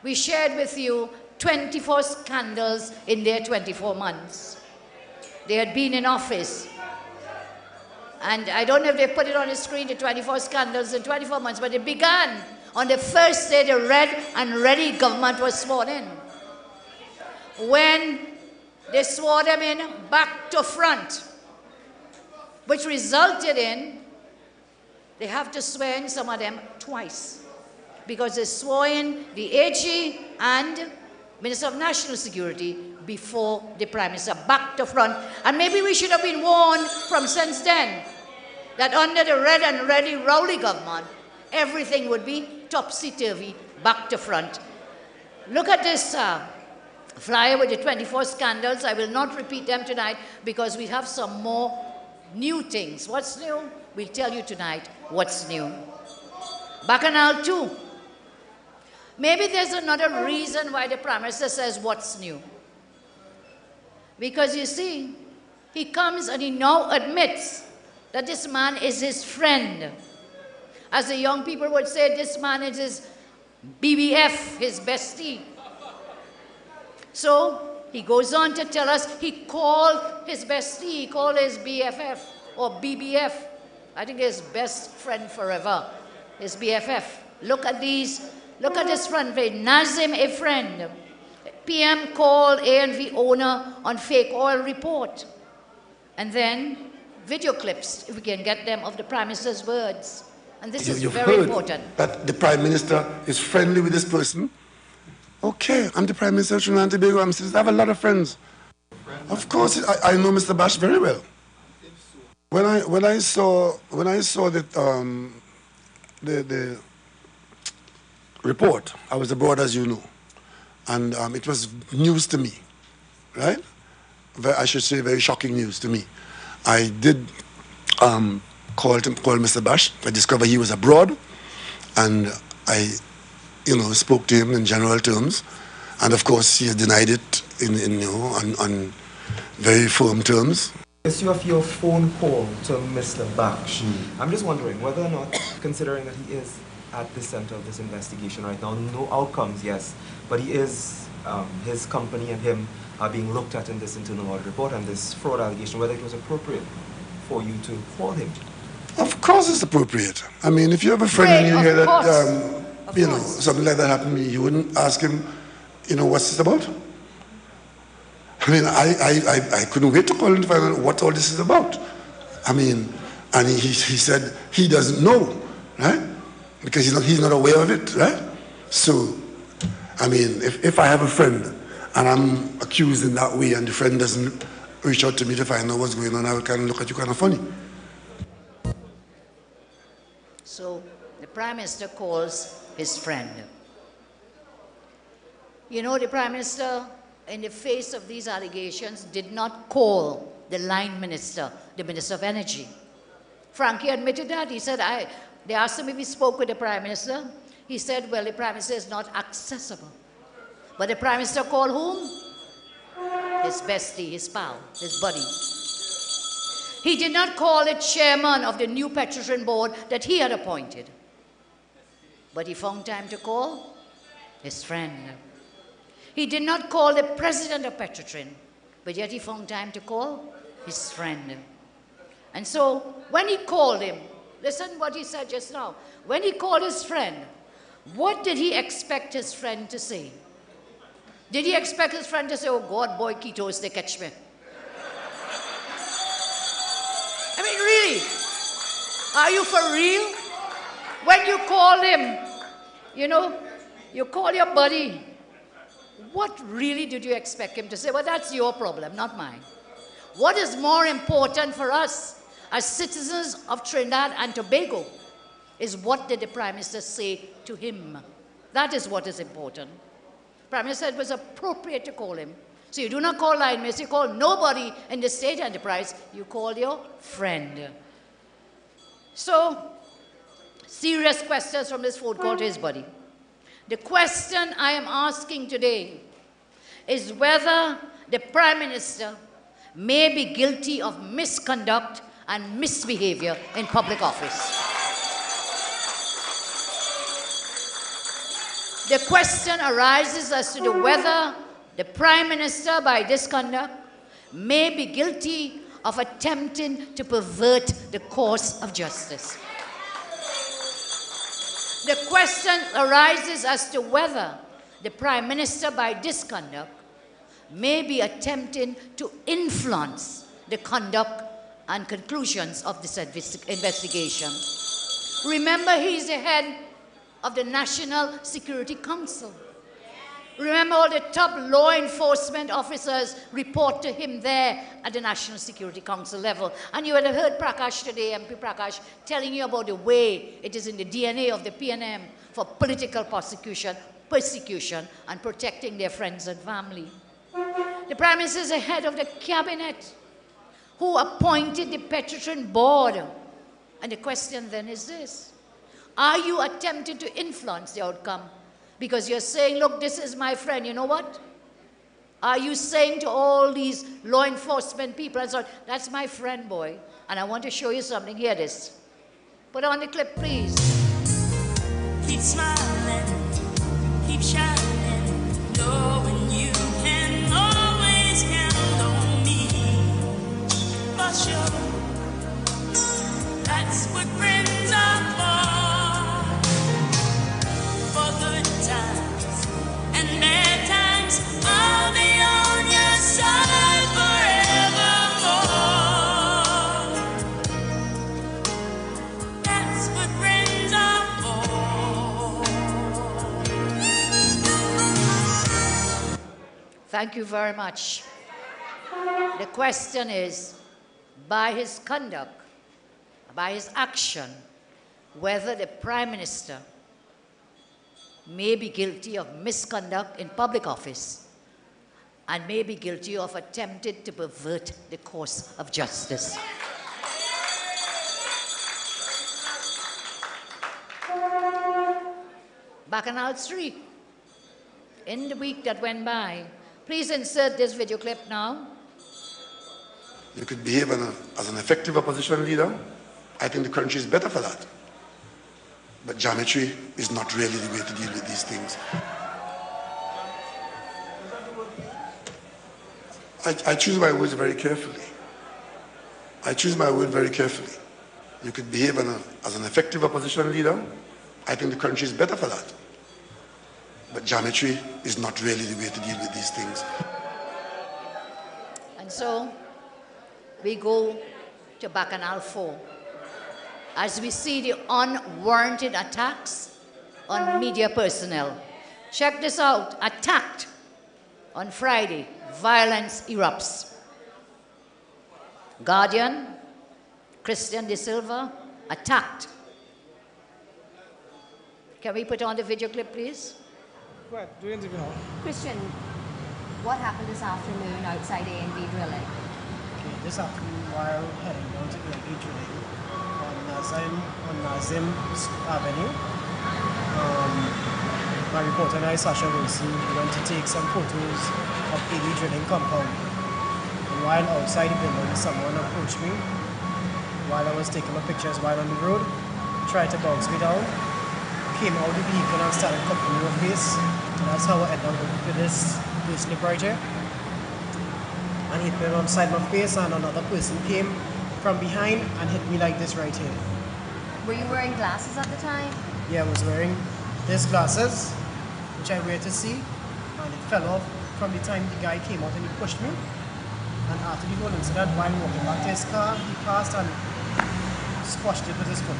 we shared with you 24 scandals in their 24 months. They had been in office. And I don't know if they put it on the screen, the 24 scandals in 24 months, but it began on the first day the Red and Ready government was sworn in. When they swore them in back to front, which resulted in they have to swear in some of them twice, because they swore in the AG and Minister of National Security before the Prime Minister, back to front. And maybe we should have been warned from since then that under the Red and Ready Rowley government, everything would be topsy-turvy, back to front. Look at this flyer with the 24 scandals. I will not repeat them tonight because we have some more new things. What's new? We'll tell you tonight what's new. Bacchanal 2. Maybe there's another reason why the Prime Minister says what's new. Because you see, he comes and he now admits that this man is his friend. As the young people would say, this man is his BBF, his bestie. So he goes on to tell us he called his bestie, he called his BFF or BBF. I think his best friend forever, his BFF. Look at these. Look at this front page. Nazim, a friend. PM called A&V owner on fake oil report. And then video clips, if we can get them, of the Prime Minister's words. And this is very important. That the Prime Minister is friendly with this person. Okay, I'm the Prime Minister of Trinidad and Tobago. I have a lot of friends. Of course, I know Mr. Bash very well. When I saw that the report, I was abroad, as you know, and it was news to me, right? I should say very shocking news to me. I did call Mr. Bash. I discovered he was abroad, and I spoke to him in general terms. And of course, he has denied it on very firm terms. Issue of your phone call to Mr. Baksh. I'm just wondering whether or not, considering that he is at the center of this investigation right now, no outcomes, yes, but he is, his company and him are being looked at in this internal audit report and this fraud allegation, whether it was appropriate for you to call him. Of course it's appropriate. I mean, if you have a friend and you hear that, something like that happened to me, you wouldn't ask him, what's this about? I mean, I couldn't wait to call him to find out what all this is about. I mean, and he said he doesn't know, right? Because he's not aware of it, right? So, I mean, if I have a friend and I'm accused in that way and the friend doesn't reach out to me to find out what's going on, I will kind of look at you kind of funny. So, the Prime Minister calls his friend. The Prime Minister, in the face of these allegations, did not call the line minister, the Minister of Energy. Frankie admitted that. He said, they asked him if he spoke with the Prime Minister. He said, well, the Prime Minister is not accessible. But the Prime Minister called whom? His bestie, his pal, his buddy. He did not call the chairman of the new Petrotrin board that he had appointed. But he found time to call his friend. He did not call the president of Petrotrin, but yet he found time to call his friend. And so when he called him, listen what he said just now. When he called his friend, what did he expect his friend to say? Did he expect his friend to say, oh God, boy, ketos, they catch me? I mean, really? Are you for real? When you call him, you call your buddy. What really did you expect him to say? Well, that's your problem, not mine. What is more important for us as citizens of Trinidad and Tobago is what did the Prime Minister say to him? That is what is important. Prime Minister said it was appropriate to call him. So you do not call line minister, you call nobody in the state enterprise, you call your friend. So, serious questions from this phone call to his buddy. The question I am asking today is whether the Prime Minister may be guilty of misconduct and misbehavior in public office. The question arises as to whether the Prime Minister, by this conduct, may be guilty of attempting to pervert the course of justice. The question arises as to whether the Prime Minister, by this conduct, may be attempting to influence the conduct and conclusions of this investigation. Remember, he is the head of the National Security Council. Remember, all the top law enforcement officers report to him there at the National Security Council level. And you would have heard Prakash today, MP Prakash, telling you about the way it is in the DNA of the PNM for political persecution, and protecting their friends and family. The Prime Minister is the head of the cabinet who appointed the Petrotrin board. And the question then is this: are you attempting to influence the outcome? Because you're saying, look, this is my friend, you know what? Are you saying to all these law enforcement people, and so on, that's my friend, boy, and I want to show you something, hear this. Put on the clip, please. Keep smiling, keep shining, knowing you can always count on me. For sure, that's what friends are for. For good times and bad times, I'll be on your side forevermore. That's what friends are for. Thank you very much. The question is, by his conduct, by his action, whether the Prime Minister may be guilty of misconduct in public office and may be guilty of attempting to pervert the course of justice. Bacchanal 3 in the week that went by. Please insert this video clip now. You could behave as an effective opposition leader. I think the country is better for that. But geometry is not really the way to deal with these things. I choose my words very carefully. I choose my word very carefully. You could behave as an effective opposition leader. I think the country is better for that. But geometry is not really the way to deal with these things. And so we go to Bacchanal 4 as we see the unwarranted attacks on media personnel. Check this out. Attacked on Friday. Violence erupts. Guardian, Christian De Silva, attacked. Can we put on the video clip, please? Right, do interview now. Christian, what happened this afternoon outside A&B drilling? Okay, this afternoon while heading down to A&B drilling on Nazim Avenue, my reporter and I, Sasha Wilson, went to take some photos of A&B drilling compound. And while outside the building, someone approached me while I was taking my pictures while on the road, tried to bounce me down, came out of the vehicle and started cutting me off face. And that's how I ended up with this slip right here. And hit me on the side of my face, and another person came from behind and hit me like this right here. Were you wearing glasses at the time? Yeah, I was wearing these glasses, which I wear to see, and it fell off from the time the guy came out and he pushed me. And after the whole incident, while walking back to his car, he passed and squashed it with his foot.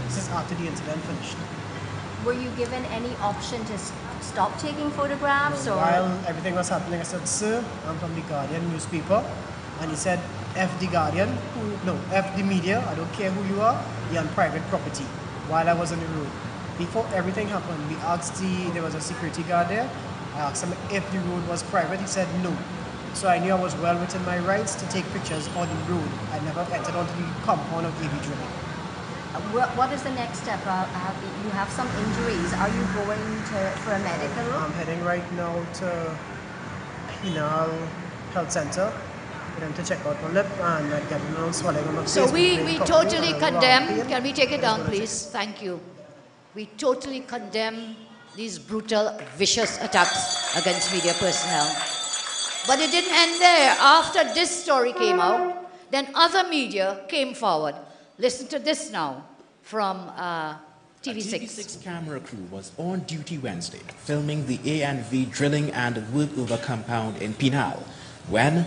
This is after the incident finished. Were you given any option to stop taking photographs? No, or while everything was happening, I said, "Sir, I'm from the Guardian newspaper." And he said, "F the Guardian, F the media, I don't care who you are, you're on private property," while I was on the road. Before everything happened, we asked there was a security guard there, I asked him if the road was private, he said no. So I knew I was well within my rights to take pictures on the road. I never entered onto the compound of A&B drilling. What is the next step? You have some injuries. Are you going for a medical? I'm heading right now to Moonilal Health Center for them to check out my lip and get a swelling on my face. So we totally condemn, can we take it down please? Thank you. We totally condemn these brutal, vicious attacks against media personnel. But it didn't end there. After this story came out, then other media came forward. Listen to this now from TV6. A TV6 camera crew was on duty Wednesday, filming the A&V drilling and workover compound in Moonilal, when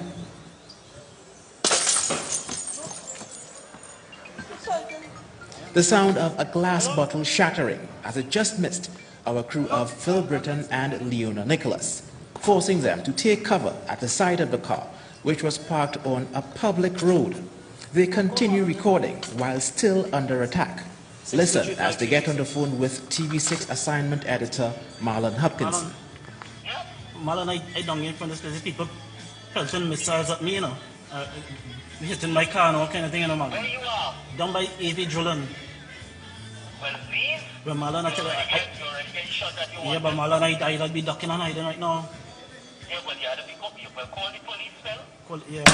the sound of a glass bottle shattering as it just missed our crew of Phil Britton and Leona Nicholas, forcing them to take cover at the side of the car, which was parked on a public road. They continue recording while still under attack. Listen as they get on the phone with TV6 assignment editor Marlon Hopkinson. Marlon, I don't get from this place. People pelting missiles at me, you know. Hitting my car and all kind of thing, you know, Marlon. Where you are? Down by A&V drilling. Well, please? Well, Marlon, I tell you, yeah, but Marlon, I'll be ducking and hiding right now. Yeah, well, you had to pick up. You will call the police, well? Yeah.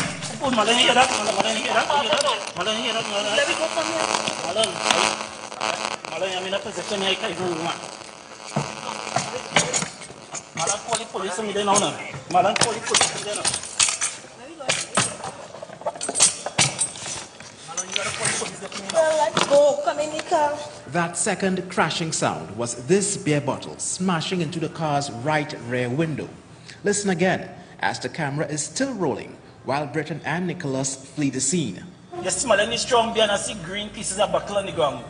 Oh, Marlon, hear that? Marlon, hear that? Marlon, hear that? Marlon, let me go from here. Marlon, I'm in a position here. I can't even move. Marlon, call the police on me there now. Marlon, call the police on me there now. Marlon, you gotta call the police there for me now. Well, let's go. Come in the car. That second crashing sound was this beer bottle smashing into the car's right rear window. Listen again as the camera is still rolling while Britton and Nicholas flee the scene. You smell any strong beer and I see green pieces of bottle on the ground.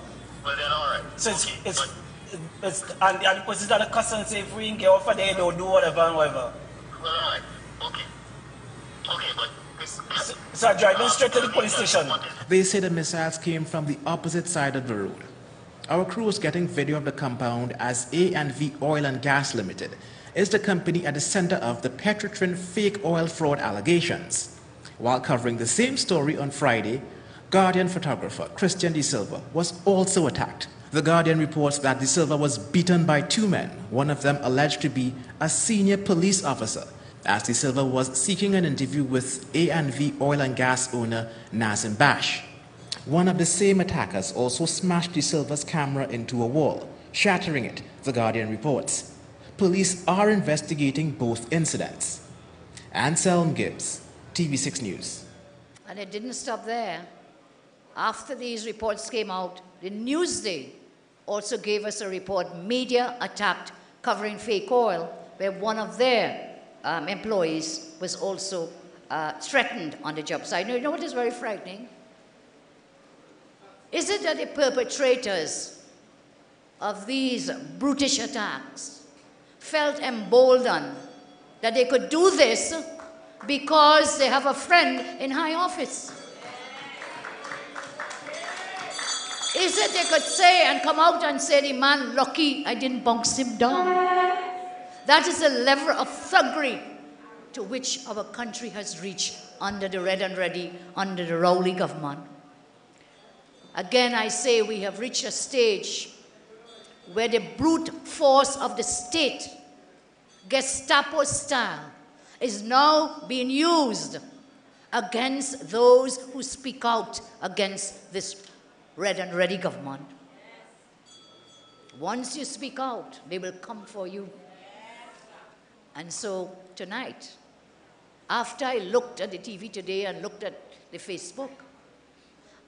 Well then alright. So it's and the police that are cussing and say if we can get off of there they'll do whatever and whatever. Well alright. Okay. Okay, but so I'm driving straight to the police station. They say the missiles came from the opposite side of the road. Our crew was getting video of the compound as A&V Oil and Gas Limited is the company at the center of the Petrotrin fake oil fraud allegations. While covering the same story on Friday, Guardian photographer Christian De Silva was also attacked The Guardian reports that De Silva was beaten by 2 men, one of them alleged to be a senior police officer, as De Silva was seeking an interview with A&V oil and gas owner Nazim Bash. One of the same attackers also smashed De Silva's camera into a wall, shattering it, The Guardian reports. Police are investigating both incidents. Anselm Gibbs, TV6 News. And it didn't stop there. After these reports came out, the Newsday also gave us a report, media attacked, covering fake oil, where one of their employees was also threatened on the job site. You know what is very frightening? Is it that the perpetrators of these brutish attacks felt emboldened that they could do this because they have a friend in high office? Is it they could say and come out and say, the man lucky I didn't bounce him down? That is the level of thuggery to which our country has reached under the Red and Ready, under the Rowley government. Again, I say we have reached a stage where the brute force of the state, Gestapo style, is now being used against those who speak out against this Red and Ready government. Once you speak out, they will come for you. And so tonight, after I looked at the TV today and looked at the Facebook,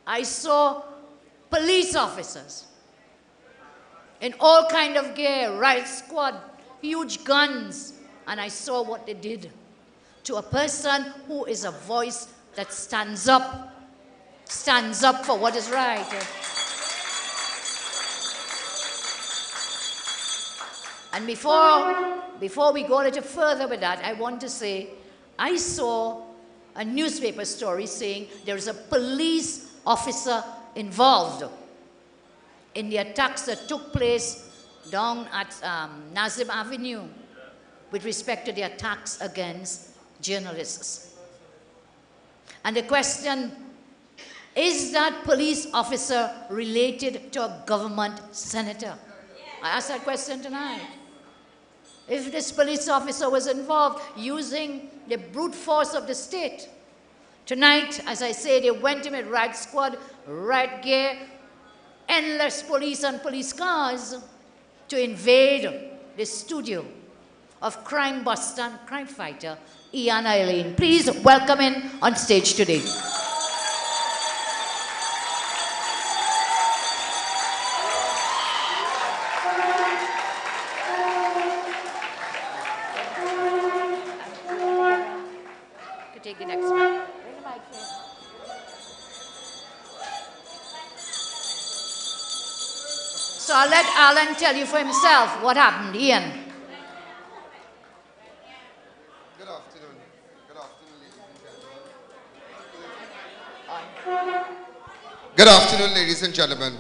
I saw police officers in all kind of gear, riot squad, huge guns, and I saw what they did to a person who is a voice that stands up for what is right. And before we go a little further with that, I want to say, I saw a newspaper story saying there is a police officer involved in the attacks that took place down at Nazim Avenue with respect to the attacks against journalists. And the question, is that police officer related to a government senator? I asked that question tonight. If this police officer was involved using the brute force of the state. Tonight, as I say, they went in with riot squad, riot gear, endless police and police cars to invade the studio of crime buster and crime fighter Ian Eileen. Please welcome him on stage today. Take the next one. Bring the mic here. So I'll let Alan tell you for himself what happened. Ian. Good afternoon. Good afternoon, ladies and gentlemen. Good afternoon, ladies and gentlemen.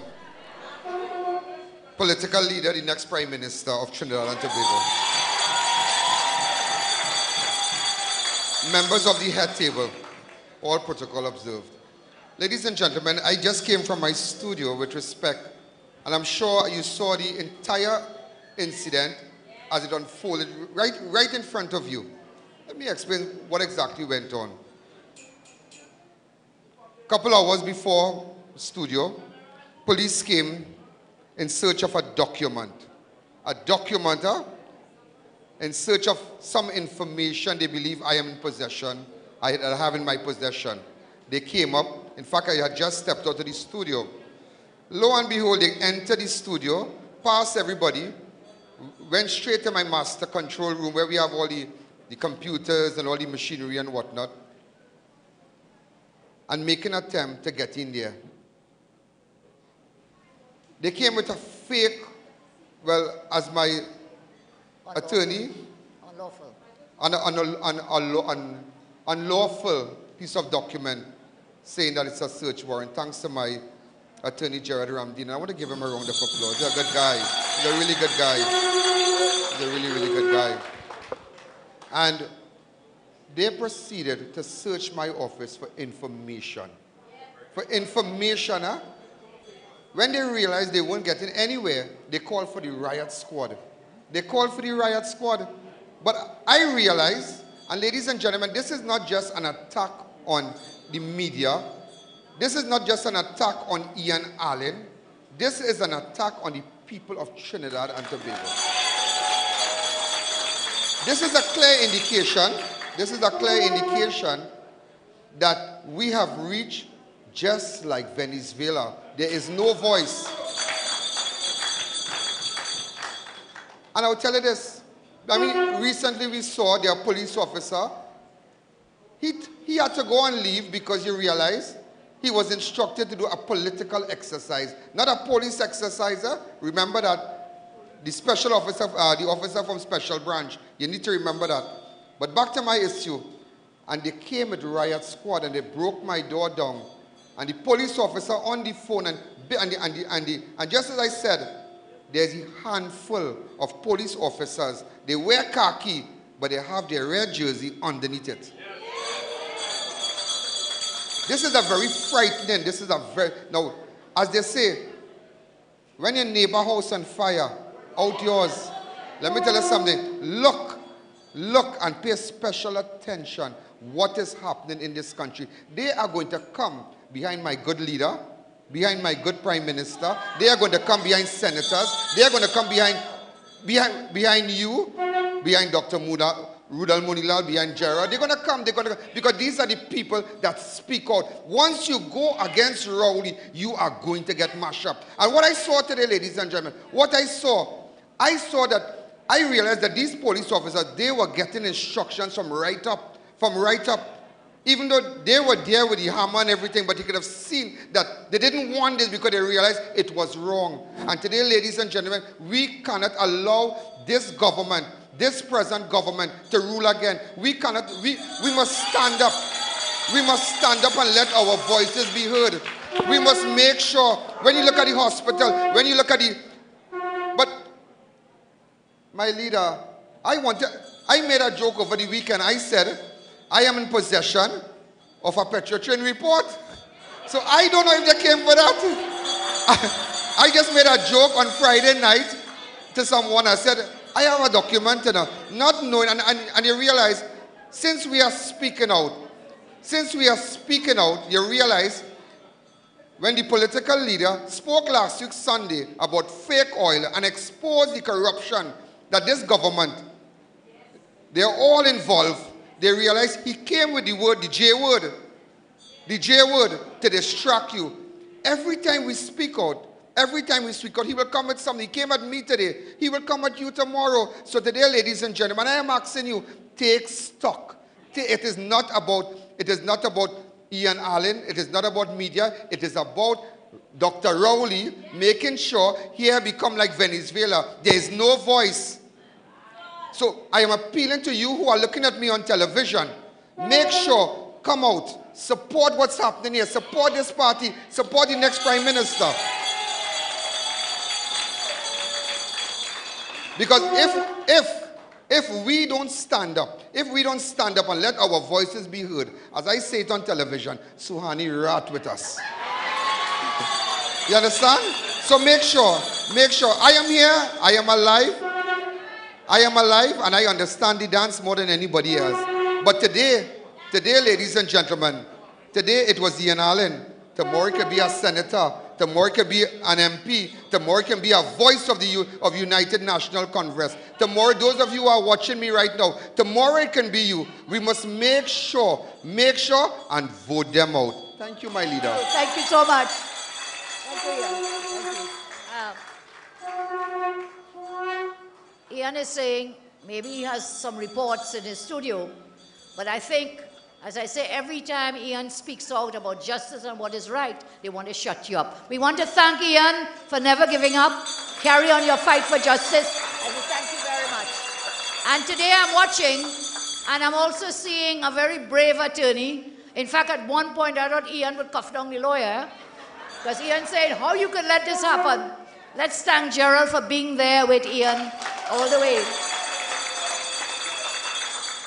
Political leader, the next Prime Minister of Trinidad and Tobago. Members of the head table, all protocol observed. Ladies and gentlemen, I just came from my studio with respect, and I'm sure you saw the entire incident as it unfolded right in front of you. Let me explain what exactly went on. A couple hours before studio, police came in search of a document. A documenter in search of some information they believe I am in possession, I have in my possession. They came up. In fact, I had just stepped out of the studio. Lo and behold, they entered the studio, passed everybody, went straight to my master control room where we have all the computers and all the machinery and whatnot, and make an attempt to get in there. They came with a fake, well, as my attorney, unlawful piece of document saying that it's a search warrant. Thanks to my attorney, Ramnarine. I want to give him a round of applause. He's a good guy. He's a really good guy. He's a really, really good guy. And they proceeded to search my office for information. For information, huh? when they realized they weren't getting anywhere, they called for the riot squad. They called for the riot squad. But I realized, and ladies and gentlemen, this is not just an attack on the media. This is not just an attack on Ian Allen. This is an attack on the people of Trinidad and Tobago. This is a clear indication. This is a clear indication that we have reached just like Venezuela. There is no voice. And I'll tell you this. I mean, recently we saw their police officer. He had to go and leave because he realized he was instructed to do a political exercise, not a police exercise. Remember that the special officer, the officer from Special Branch, you need to remember that. But back to my issue, and they came with riot squad and they broke my door down. And the police officer on the phone, and just as I said, there's a handful of police officers. They wear khaki, but they have their red jersey underneath it. This is a very frightening, now, as they say, when your neighbor house on fire, out yours, let me tell you something, look and pay special attention what is happening in this country. They are going to come behind my good leader, behind my good prime minister. They are going to come behind senators. They are going to come behind you, behind Dr. Roodal, Moonilal, behind Gerard. They're going to come, because these are the people that speak out. Once you go against Rowley, you are going to get mashed up. And what I saw today, ladies and gentlemen, I realized that these police officers, they were getting instructions from right up. Even though they were there with the hammer and everything, but you could have seen that they didn't want this because they realized it was wrong. And today, ladies and gentlemen, we cannot allow this government, this present government, to rule again. We must stand up. We must stand up and let our voices be heard. We must make sure, when you look at the hospital, when you look at the... But, my leader, I made a joke over the weekend. I said, I am in possession of a Petrotrain report. So I don't know if they came for that. I just made a joke on Friday night to someone. I said, I have a document, not knowing, and you realize, since we are speaking out, you realize when the political leader spoke last week Sunday about fake oil and exposed the corruption that this government, they're all involved. They realized he came with the J word to distract you. Every time we speak out, he will come with something. He came at me today. He will come at you tomorrow. So today, ladies and gentlemen, I am asking you, take stock. It is not about Ian Allen. It is not about media. It is about Dr. Rowley making sure here become like Venezuela. There is no voice. So I am appealing to you who are looking at me on television. Make sure, come out, support what's happening here, support this party, support the next prime minister. Because if we don't stand up, and let our voices be heard, as I say it on television, Suhani rat with us. You understand? So make sure, I am here, I am alive, and I understand the dance more than anybody else. But today, ladies and gentlemen, today it was Ian Allen. Tomorrow it could be a senator. Tomorrow it could be an MP. Tomorrow it can be a voice of the United National Congress. Tomorrow, those of you who are watching me right now, tomorrow it can be you. We must make sure, and vote them out. Thank you, my leader. Thank you so much. Thank you, Ian. Thank you. Ian is saying maybe he has some reports in his studio, but I think, as I say, every time Ian speaks out about justice and what is right, they want to shut you up. We want to thank Ian for never giving up. Carry on your fight for justice, and we thank you very much. And today I'm watching, and I'm also seeing a very brave attorney. In fact, at one point I thought Ian would cuff down the lawyer, because Ian said, how you could let this happen? Let's thank Gerald for being there with Ian all the way.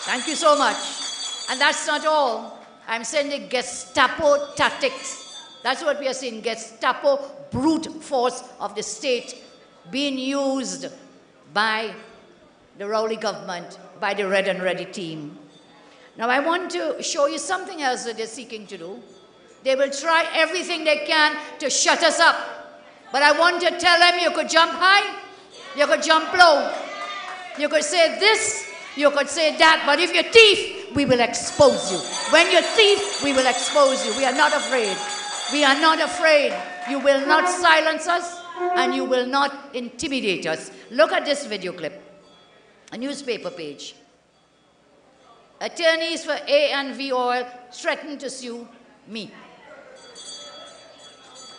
Thank you so much. And that's not all. I'm saying the Gestapo tactics That's what we are seeing, Gestapo, brute force of the state being used by the Rowley government, by the Red and Ready team. Now I want to show you something else that they're seeking to do. They will try everything they can to shut us up. But I want to tell them you could jump high, you could jump low, you could say this, you could say that, but if you're thief, we will expose you. When you're thief, we will expose you. We are not afraid. We are not afraid. You will not silence us and you will not intimidate us. Look at this video clip, a newspaper page. Attorneys for A&V Oil threaten to sue me.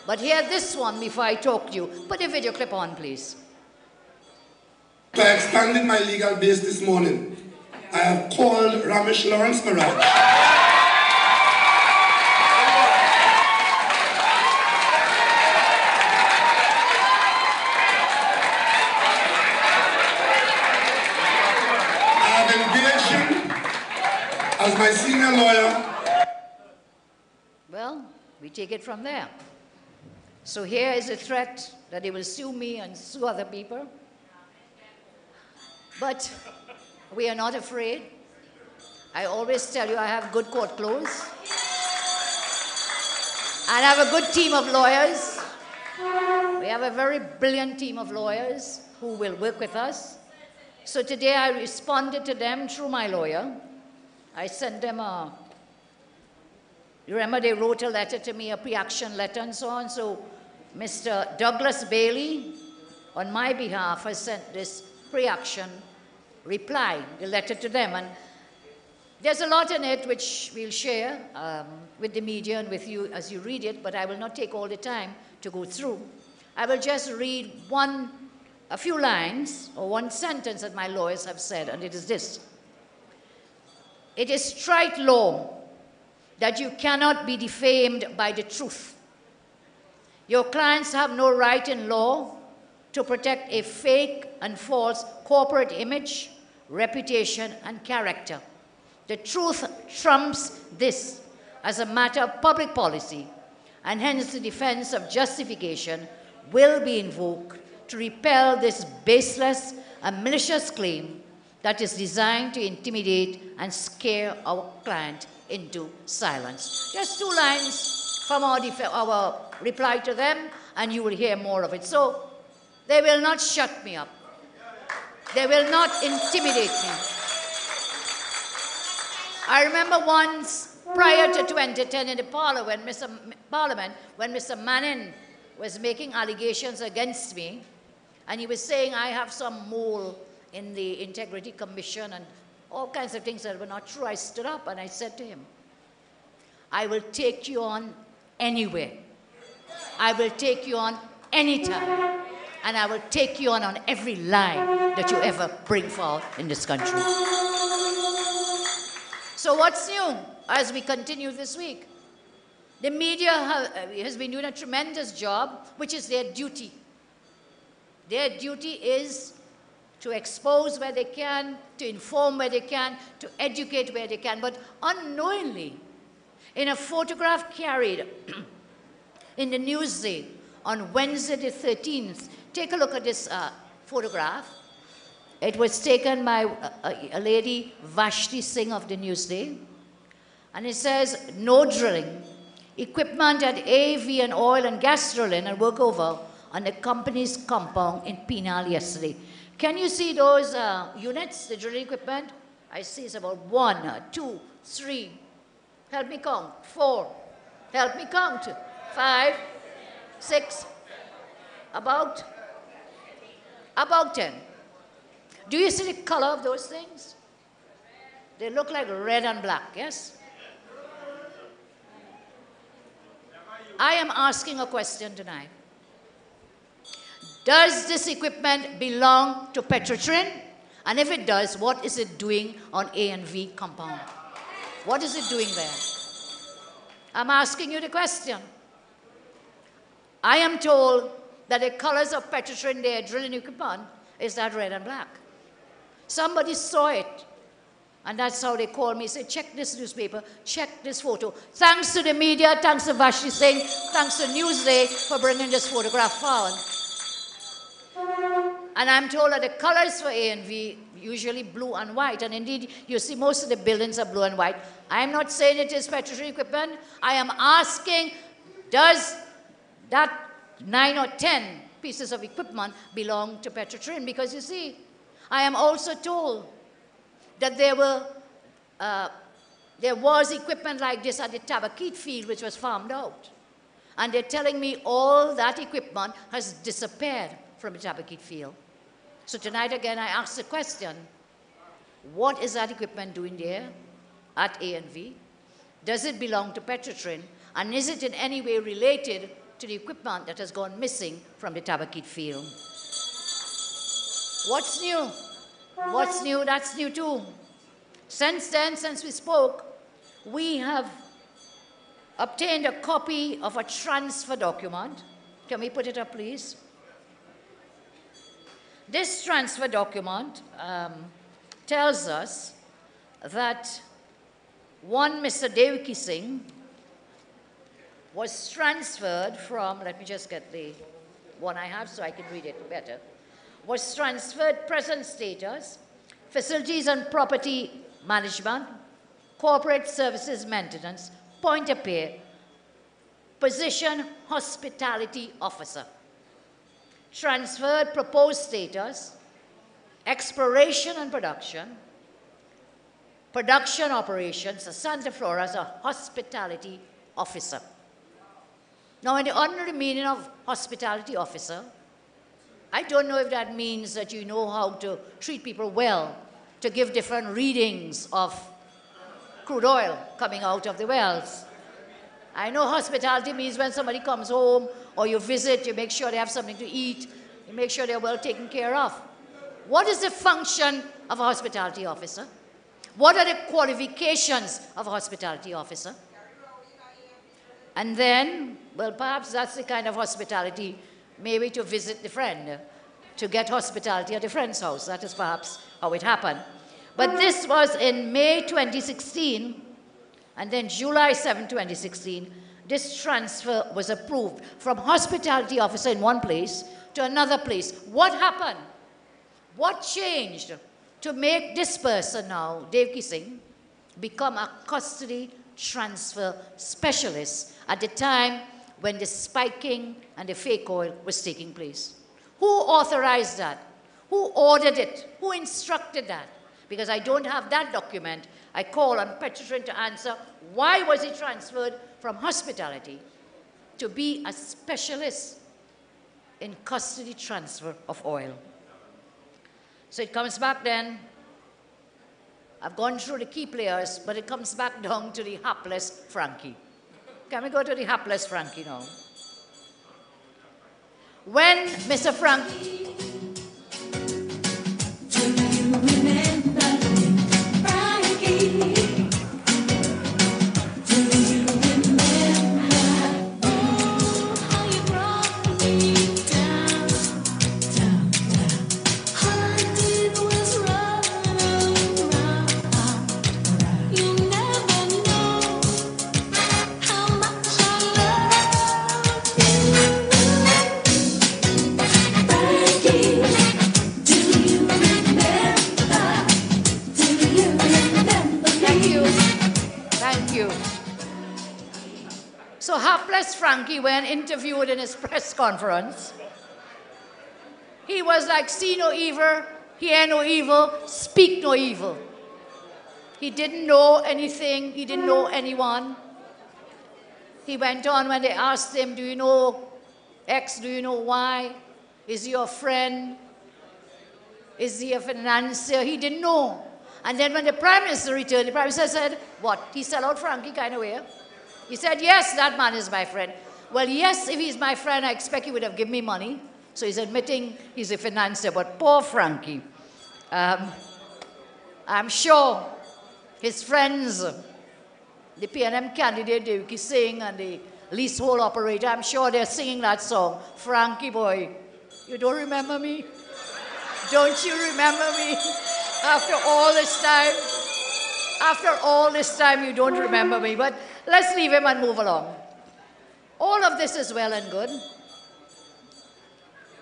But hear this one before I talk to you. Put the video clip on, please. By expanding my legal base this morning, I have called Ramesh Lawrence Maraj. I have engaged him as my senior lawyer. Well, we take it from there. So here is a threat that they will sue me and sue other people. But we are not afraid. I always tell you I have good court clothes. And I have a good team of lawyers. We have a very brilliant team of lawyers who will work with us. So today I responded to them through my lawyer. I sent them you remember they wrote a letter to me, a pre-action letter and so on. So Mr. Douglas Bailey, on my behalf, has sent this pre-action reply, the letter to them. And there's a lot in it which we'll share with the media and with you as you read it, but I will not take all the time to go through. I will just read a few lines or one sentence that my lawyers have said, and it is this. It is straight law that you cannot be defamed by the truth. Your clients have no right in law to protect a fake and false corporate image, reputation, and character. The truth trumps this as a matter of public policy, and hence the defense of justification will be invoked to repel this baseless and malicious claim that is designed to intimidate and scare our client into silence. Just 2 lines from our reply to them, and you will hear more of it. So they will not shut me up. They will not intimidate me. I remember once, prior to 2010 in the Parliament, when Mr. Manning was making allegations against me, and he was saying I have some mole in the Integrity Commission and all kinds of things that were not true. I stood up and I said to him, I will take you on anywhere. I will take you on anytime. And I will take you on every line that you ever bring forth in this country. So what's new as we continue this week? The media has been doing a tremendous job, which is their duty. Their duty is to expose where they can, to inform where they can, to educate where they can. But unknowingly, in a photograph carried in the Newsday on Wednesday the 13th, take a look at this photograph. It was taken by a lady, Vashti Singh of the Newsday. And it says, no drilling. Equipment at AV and oil and gas drilling and workover on the company's compound in Penal yesterday. Can you see those units, the drilling equipment? I see it's about 1, 2, 3. Help me count. 4. Help me count. 5, 6. About 10. Do you see the color of those things? They look like red and black, yes? I am asking a question tonight. Does this equipment belong to Petrotrin? And if it does, what is it doing on A&V compound? What is it doing there? I'm asking you the question. I am told that the colors of Petrotrin, their drilling equipment, is that red and black. Somebody saw it And that's how they call me, say, check this newspaper, check this photo. Thanks to the media, thanks to Vashti Singh, thanks to Newsday for bringing this photograph forward. And I'm told that the colors for ANV usually blue and white. And indeed, you see most of the buildings are blue and white. I'm not saying it is Petrotrin equipment. I am asking, does that 9 or 10 pieces of equipment belong to Petrotrin? Because you see, I am also told that there was equipment like this at the Tabakit field which was farmed out. And they're telling me all that equipment has disappeared from the Tabakit field. So tonight again I ask the question, what is that equipment doing there at ANV? Does it belong to Petrotrin? And is it in any way related to the equipment that has gone missing from the Tabakit field? What's new? What's new? That's new too. Since then, since we spoke, we have obtained a copy of a transfer document. Can we put it up, please? This transfer document tells us that one Mr. Devki Singh was transferred from, let me just get the one I have so I can read it better, was transferred present status, facilities and property management, corporate services maintenance, point of pay, position hospitality officer. Transferred proposed status, exploration and production, production operations, Santa Flora as a hospitality officer. Now, in the ordinary meaning of hospitality officer, I don't know if that means that you know how to treat people well, to give different readings of crude oil coming out of the wells. I know hospitality means when somebody comes home or you visit, you make sure they have something to eat, you make sure they're well taken care of. What is the function of a hospitality officer? What are the qualifications of a hospitality officer? And then, well, perhaps that's the kind of hospitality, maybe to visit the friend, to get hospitality at a friend's house. That is perhaps how it happened. But this was in May 2016, and then July 7, 2016, this transfer was approved from hospitality officer in one place to another place. What happened? What changed to make this person now, Devki Singh, become a custody transfer specialist at the time when the spiking and the fake oil was taking place? Who authorized that? Who ordered it? Who instructed that? Because I don't have that document. I call on Petrotrin to answer, why was he transferred from hospitality to be a specialist in custody transfer of oil? So it comes back then, I've gone through the key players, but it comes back down to the hapless Frankie. Can we go to the hapless Frankie now? When Mr. Frankie... So hapless Frankie, when interviewed in his press conference, he was like, see no evil, hear no evil, speak no evil. He didn't know anything, he didn't know anyone. He went on when they asked him, do you know X, do you know Y? Is he your friend? Is he a financier? He didn't know. And then when the Prime Minister returned, the Prime Minister said, what, he sell out Frankie kind of way? He said, yes, that man is my friend. Well, yes, if he's my friend, I expect he would have given me money. So he's admitting he's a financier, but poor Frankie. I'm sure his friends, the PNM candidate, Devki Singh, and the leasehold operator, I'm sure they're singing that song, Frankie boy, you don't remember me? Don't you remember me after all this time? After all this time, you don't remember me, but let's leave him and move along. All of this is well and good.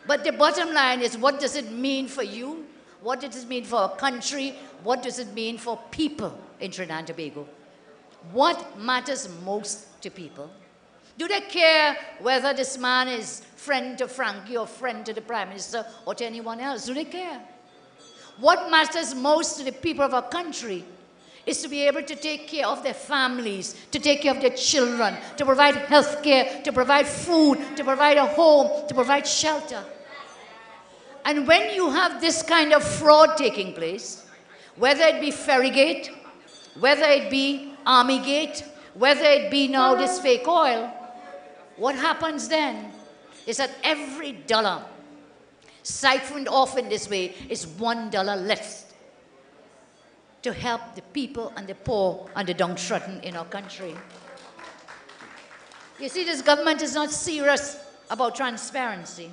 But the bottom line is, what does it mean for you? What does it mean for a country? What does it mean for people in Trinidad and Tobago? What matters most to people? Do they care whether this man is friend to Frankie or friend to the Prime Minister or to anyone else? Do they care? What matters most to the people of our country is to be able to take care of their families, to take care of their children, to provide health care, to provide food, to provide a home, to provide shelter. And when you have this kind of fraud taking place, whether it be Ferrygate, whether it be Armygate, whether it be now this fake oil, what happens then is that every dollar siphoned off in this way is $1 less to help the people and the poor and the downtrodden in our country. You see, this government is not serious about transparency.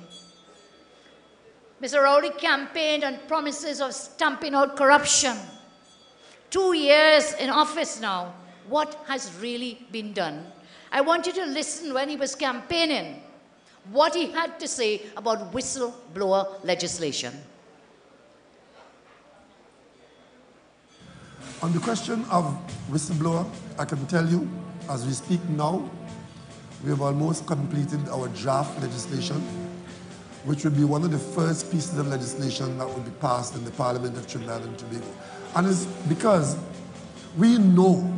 Mr. Rowley campaigned on promises of stamping out corruption. 2 years in office now. What has really been done? I want you to listen when he was campaigning, what he had to say about whistleblower legislation. On the question of whistleblower, I can tell you, as we speak now, we have almost completed our draft legislation, which will be one of the first pieces of legislation that will be passed in the Parliament of Trinidad and Tobago. And it's because we know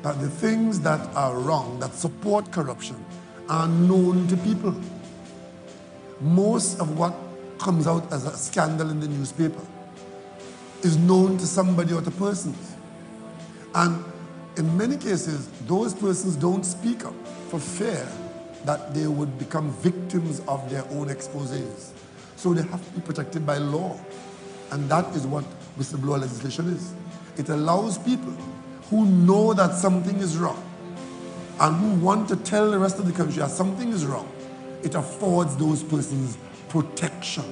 that the things that are wrong, that support corruption, are known to people. Most of what comes out as a scandal in the newspaper is known to somebody or to persons. And in many cases, those persons don't speak up for fear that they would become victims of their own exposés. So they have to be protected by law. And that is what whistleblower legislation is. It allows people who know that something is wrong and who want to tell the rest of the country that something is wrong. It affords those persons protection.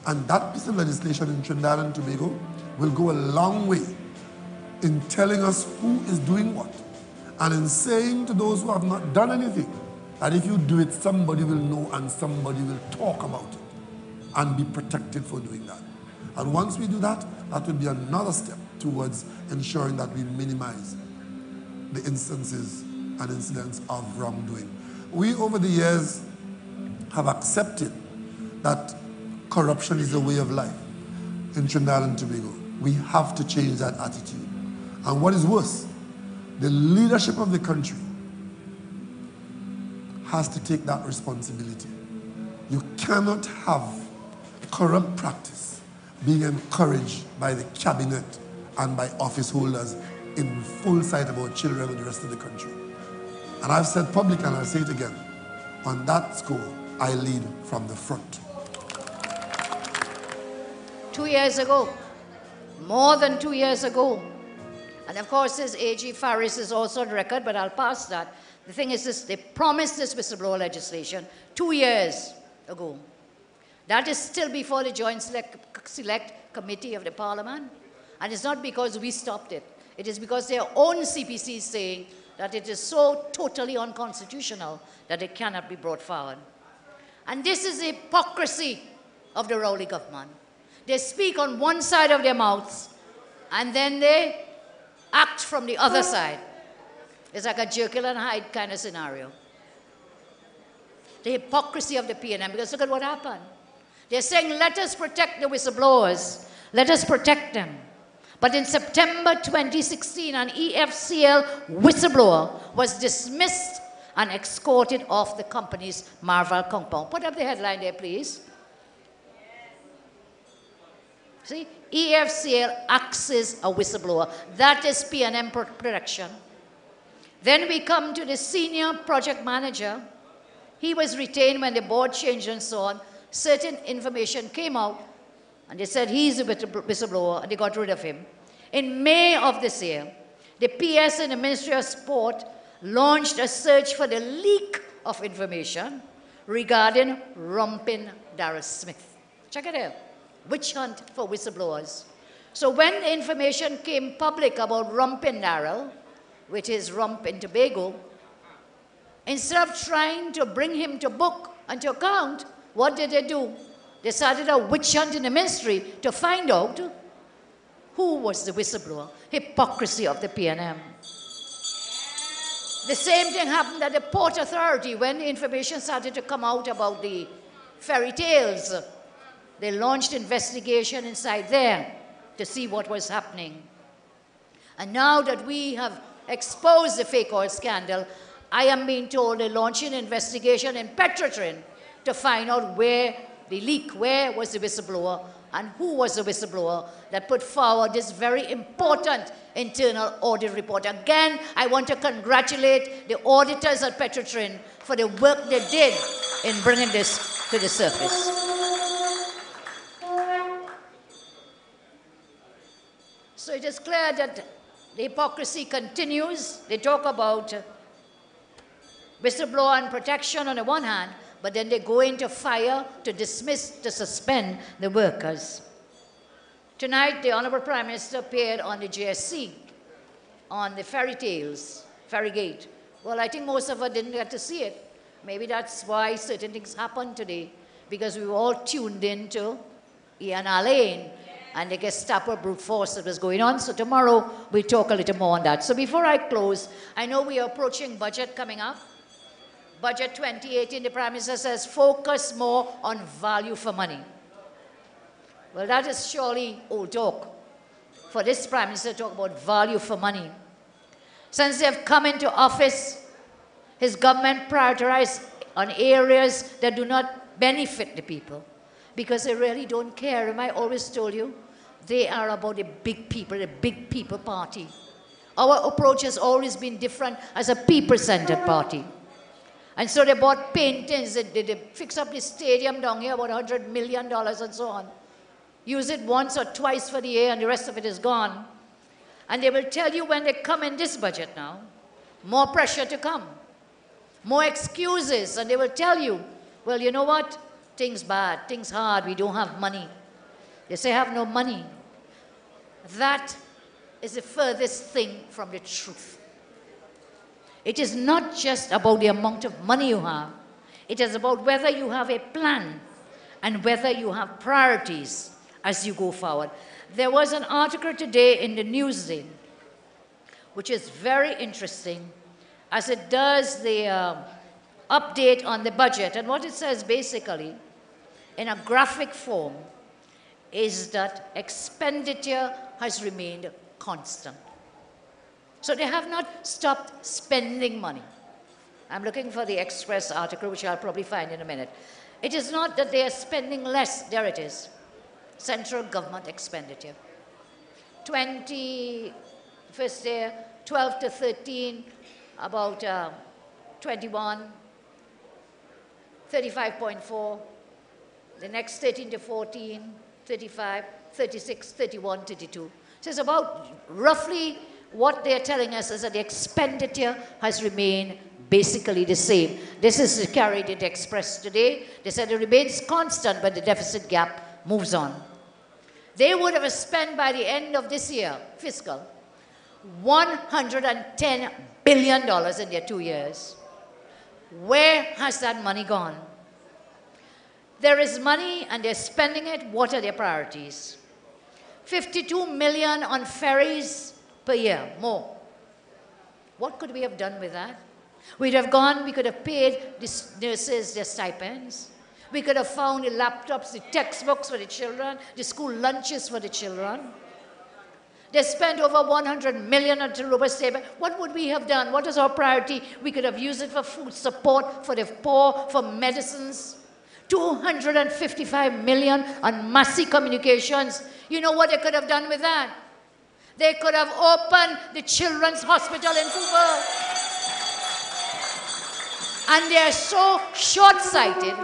And that piece of legislation in Trinidad and Tobago will go a long way in telling us who is doing what, and in saying to those who have not done anything that if you do it, somebody will know and somebody will talk about it and be protected for doing that. And once we do that, that will be another step towards ensuring that we minimize the instances and incidents of wrongdoing. We, over the years, have accepted that corruption is a way of life in Trinidad and Tobago. We have to change that attitude. And what is worse, the leadership of the country has to take that responsibility. You cannot have corrupt practice being encouraged by the cabinet and by office holders in full sight of our children and the rest of the country. And I've said publicly, and I'll say it again, on that score, I lead from the front. 2 years ago, more than 2 years ago, and of course this AG Faris is also on record, but I'll pass that. The thing is this, they promised this whistleblower legislation 2 years ago. That is still before the Joint Select Committee of the Parliament. And it's not because we stopped it. It is because their own CPC is saying that it is so totally unconstitutional that it cannot be brought forward. And this is the hypocrisy of the Rowley government. They speak on one side of their mouths, and then they act from the other side. It's like a Jekyll and Hyde kind of scenario. The hypocrisy of the PNM, because look at what happened. They're saying, let us protect the whistleblowers. Let us protect them. But in September 2016, an EFCL whistleblower was dismissed and escorted off the company's Marval compound. Put up the headline there, please. See, EFCL acts as a whistleblower. That is PNM protection. Then we come to the senior project manager. He was retained when the board changed and so on. Certain information came out, and they said he's a whistleblower, and they got rid of him. In May of this year, the PS and the Ministry of Sport launched a search for the leak of information regarding Rumpin Darrell Smith. Check it out. Witch hunt for whistleblowers. So when the information came public about Rumpindarrell, which is Rump in Tobago, instead of trying to bring him to book and to account, what did they do? They started a witch hunt in the ministry to find out who was the whistleblower. Hypocrisy of the PNM. The same thing happened at the Port Authority when the information started to come out about the fairy tales. They launched investigation inside there to see what was happening. And now that we have exposed the fake oil scandal, I am being told they're launching an investigation in Petrotrin to find out where the leak, where was the whistleblower, and who was the whistleblower that put forward this very important internal audit report. Again, I want to congratulate the auditors at Petrotrin for the work they did in bringing this to the surface. So it is clear that the hypocrisy continues. They talk about whistleblower and protection on the one hand, but then they go into fire to dismiss, to suspend the workers. Tonight, the Honorable Prime Minister appeared on the JSC, on the fairy tales, ferry gate. Well, I think most of us didn't get to see it. Maybe that's why certain things happened today, because we were all tuned into Ian Lane and the Gestapo brute force that was going on. So tomorrow, we'll talk a little more on that. So before I close, I know we are approaching budget coming up. Budget 2018, the Prime Minister says, focus more on value for money. Well, that is surely old talk for this Prime Minister to talk about value for money. Since they have come into office, his government prioritized on areas that do not benefit the people because they really don't care. And I always told you, they are about the big people party. Our approach has always been different as a people-centered party. And so they bought paintings, they fix up the stadium down here, about $100 million and so on. Use it once or twice for the year and the rest of it is gone. And they will tell you when they come in this budget now, more pressure to come, more excuses, and they will tell you, well, you know what? Things bad, things hard, we don't have money. They say, have no money. That is the furthest thing from the truth. It is not just about the amount of money you have. It is about whether you have a plan and whether you have priorities as you go forward. There was an article today in the Newsday, which is very interesting, as it does the update on the budget. And what it says basically, in a graphic form, is that expenditure has remained constant. So they have not stopped spending money. I'm looking for the Express article, which I'll probably find in a minute. It is not that they are spending less. There it is. Central government expenditure. 21st year, 12 to 13, about 21, 35.4. The next 13 to 14, 35, 36, 31, 32. So it's about roughly what they're telling us is that the expenditure has remained basically the same. This is carried in the Express today. They said it remains constant, but the deficit gap moves on. They would have spent by the end of this year, fiscal, $110 billion in their 2 years. Where has that money gone? There is money and they're spending it. What are their priorities? 52 million on ferries per year, more. What could we have done with that? We'd have gone, we could have paid the nurses their stipends. We could have found the laptops, the textbooks for the children, the school lunches for the children. They spent over 100 million on Taruba Stable. What would we have done? What is our priority? We could have used it for food support for the poor, for medicines. 255 million on massive communications. You know what they could have done with that? They could have opened the Children's Hospital in Vancouver. And they are so short-sighted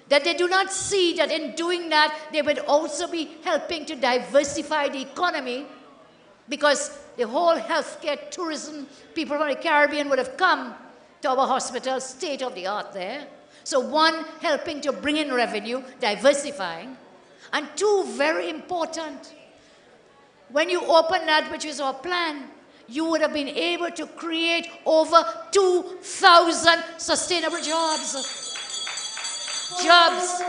that they do not see that in doing that, they would also be helping to diversify the economy, because the whole healthcare, tourism, people from the Caribbean would have come to our hospital, state of the art there. So one, helping to bring in revenue, diversifying. And two, very important, When you open that, which is our plan, you would have been able to create over 2,000 sustainable jobs. Jobs.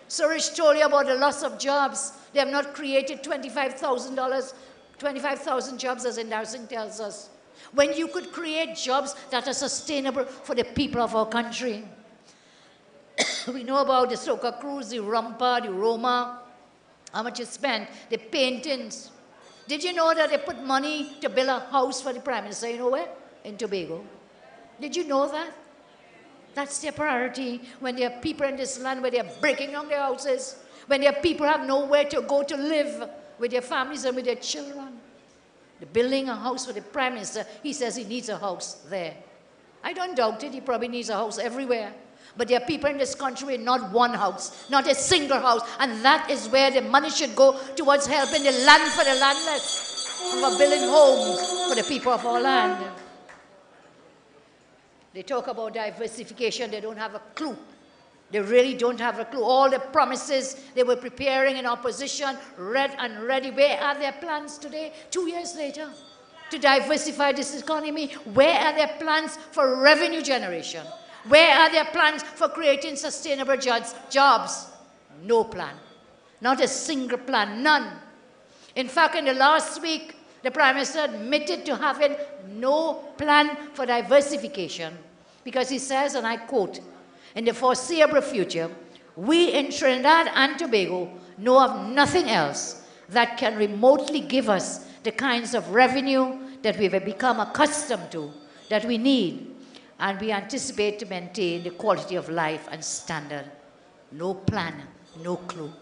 Suresh told you about the loss of jobs. They have not created $25,000 jobs, as Endorsing tells us. When you could create jobs that are sustainable for the people of our country. We know about the Soca Cruise, the Rampa, the Roma, how much is spent, the paintings. Did you know that they put money to build a house for the Prime Minister, you know where? In Tobago. Did you know that? That's their priority when there are people in this land where they are breaking down their houses, when their people have nowhere to go to live with their families and with their children. They're building a house for the Prime Minister. He says he needs a house there. I don't doubt it. He probably needs a house everywhere. But there are people in this country with not one house, not a single house. And that is where the money should go towards helping the land for the landless, and for building homes for the people of our land. They talk about diversification. They don't have a clue. They really don't have a clue. All the promises they were preparing in opposition, read and ready. Where are their plans today, 2 years later, to diversify this economy? Where are their plans for revenue generation? Where are their plans for creating sustainable jobs? No plan. Not a single plan. None. In fact, in the last week, the Prime Minister admitted to having no plan for diversification because he says, and I quote, "In the foreseeable future, we in Trinidad and Tobago know of nothing else that can remotely give us the kinds of revenue that we've become accustomed to, that we need, and we anticipate to maintain the quality of life and standard." No plan, no clue.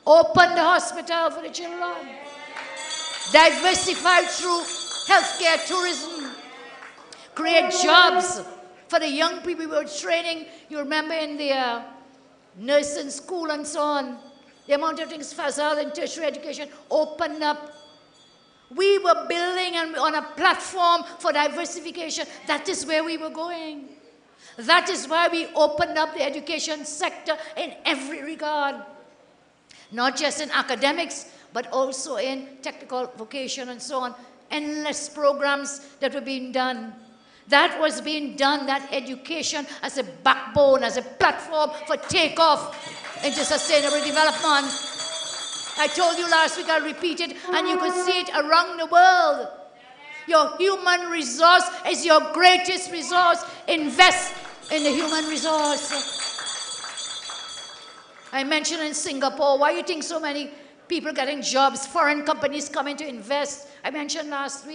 Open the hospital for the children. Diversify through healthcare, tourism. Create jobs for the young people we were training. You remember in the nursing school and so on. The amount of things Fazal in tertiary education opened up. We were building on a platform for diversification. That is where we were going. That is why we opened up the education sector in every regard. Not just in academics, but also in technical vocation and so on. Endless programs that were being done. That was being done, that education as a backbone, as a platform for takeoff into sustainable development. I told you last week, I'll repeat it, and you could see it around the world. Your human resource is your greatest resource. Invest in the human resource. I mentioned in Singapore, why you think so many people getting jobs, foreign companies coming to invest? I mentioned last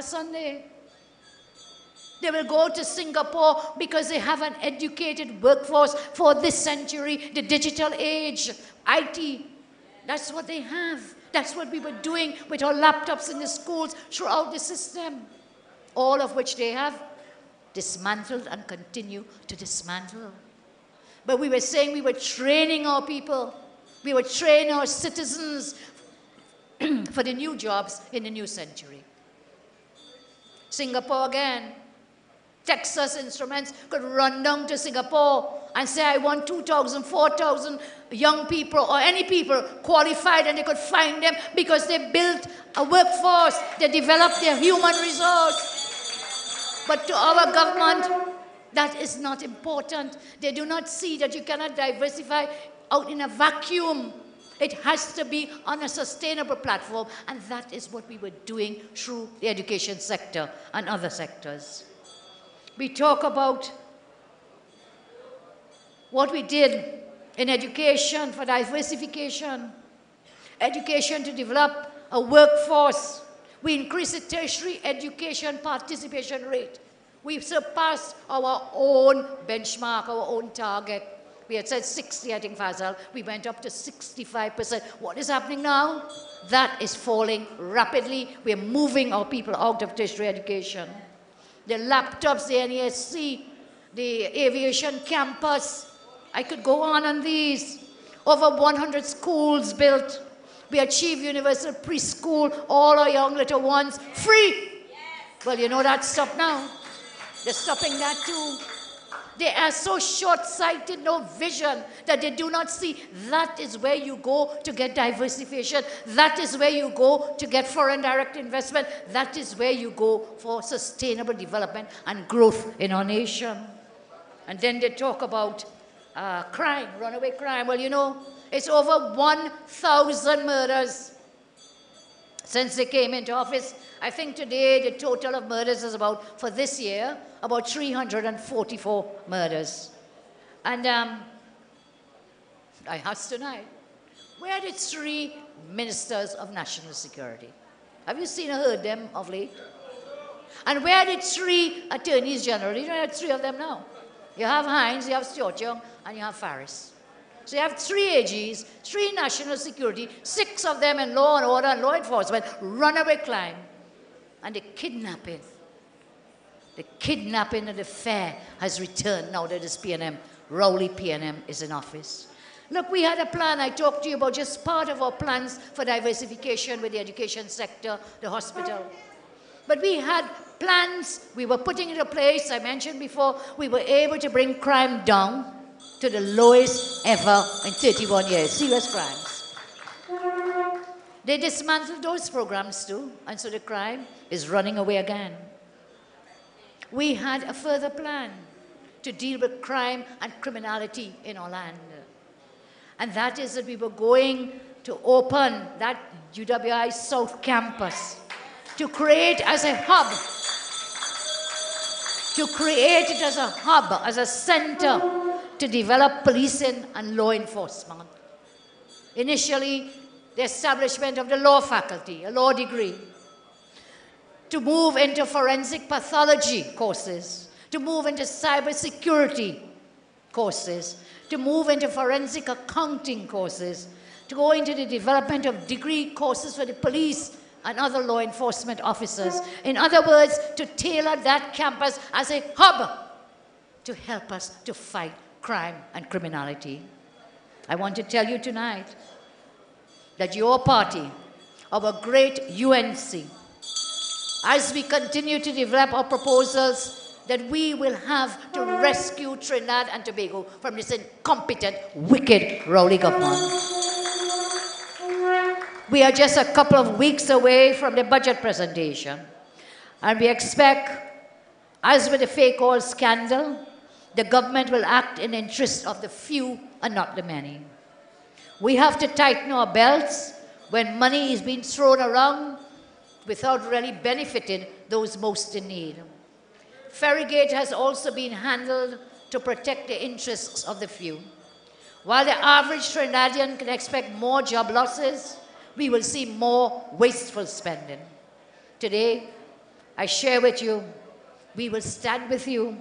Sunday. They will go to Singapore because they have an educated workforce for this century, the digital age, IT. That's what they have. That's what we were doing with our laptops in the schools throughout the system, all of which they have dismantled and continue to dismantle. But we were saying we were training our people. We were training our citizens for the new jobs in the new century. Singapore again. Texas Instruments could run down to Singapore and say, I want 2,000, 4,000 young people or any people qualified, and they could find them because they built a workforce. They developed their human resource. But to our government, that is not important. They do not see that you cannot diversify out in a vacuum. It has to be on a sustainable platform, and that is what we were doing through the education sector and other sectors. We talk about what we did in education for diversification, education to develop a workforce. We increased the tertiary education participation rate. We surpassed our own benchmark, our own target. We had said 60, I think, Fazal. We went up to 65%. What is happening now? That is falling rapidly. We're moving our people out of tertiary education. The laptops, the NESC, the aviation campus. I could go on these. Over 100 schools built. We achieved universal preschool, all our young little ones, free. Well, you know that stopped now. They're stopping that too. They are so short-sighted, no vision, that they do not see that is where you go to get diversification. That is where you go to get foreign direct investment. That is where you go for sustainable development and growth in our nation. And then they talk about crime, runaway crime. Well, you know, it's over 1,000 murders since they came into office. I think today the total of murders is about, for this year, about 344 murders. And I asked tonight, where are the 3 ministers of national security? Have you seen or heard them of late? And where are the 3 attorneys general? You don't have 3 of them now. You have Hines, you have Stuart Young, and you have Faris. So you have 3 AGs, 3 national security, 6 of them in law and order and law enforcement, runaway crime, and the kidnapping. The kidnapping of the fair has returned now that this PNM, Rowley PNM, is in office. Look, we had a plan. I talked to you about just part of our plans for diversification with the education sector, the hospital. But we had plans we were putting into place. I mentioned before, we were able to bring crime down to the lowest ever in 31 years, serious crimes. They dismantled those programs too, and so the crime is running away again. We had a further plan to deal with crime and criminality in our land. And that is that we were going to open that UWI South campus to create as a hub, as a center to develop policing and law enforcement. Initially, the establishment of the law faculty, a law degree, to move into forensic pathology courses, to move into cybersecurity courses, to move into forensic accounting courses, to go into the development of degree courses for the police and other law enforcement officers. In other words, to tailor that campus as a hub to help us to fight crime and criminality. I want to tell you tonight that your party, our great UNC, as we continue to develop our proposals, that we will have to rescue Trinidad and Tobago from this incompetent, wicked Rowley government. We are just a couple of weeks away from the budget presentation, and we expect, as with the fake oil scandal, the government will act in the interest of the few and not the many. We have to tighten our belts when money is being thrown around without really benefiting those most in need. Ferrygate has also been handled to protect the interests of the few. While the average Trinidadian can expect more job losses, we will see more wasteful spending. Today, I share with you, we will stand with you,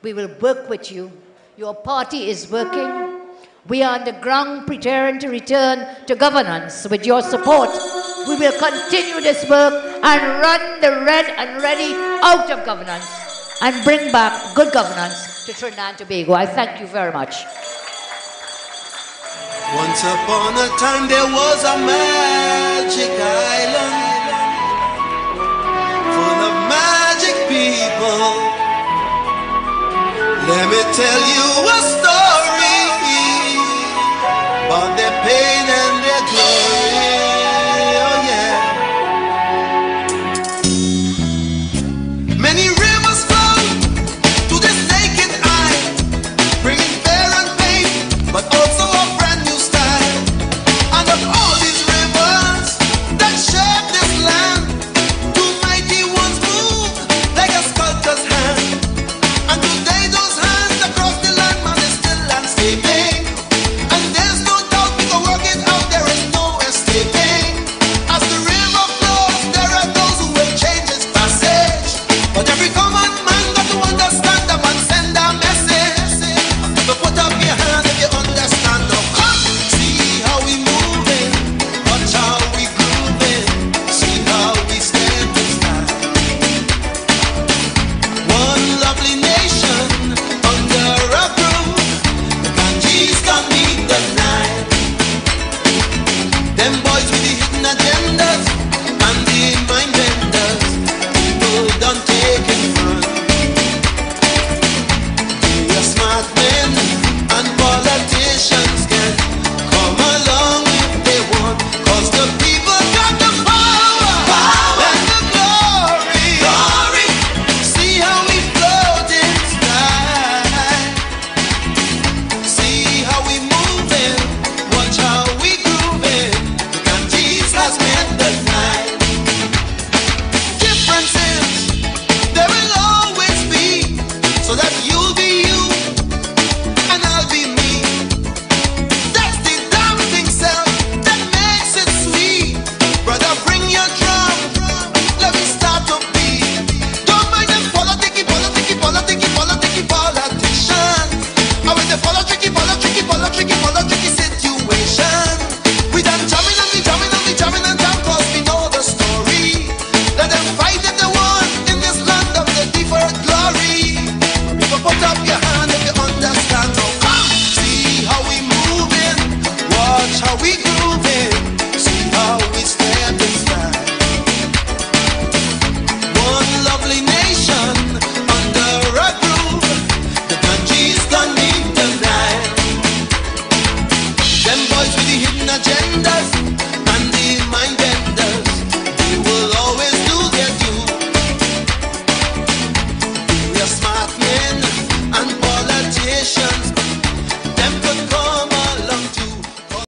we will work with you. Your party is working. We are on the ground preparing to return to governance. With your support, we will continue this work and run the red and ready out of governance and bring back good governance to Trinidad and Tobago. I thank you very much. Once upon a time there was a magic island full of magic people. Let me tell you a story about the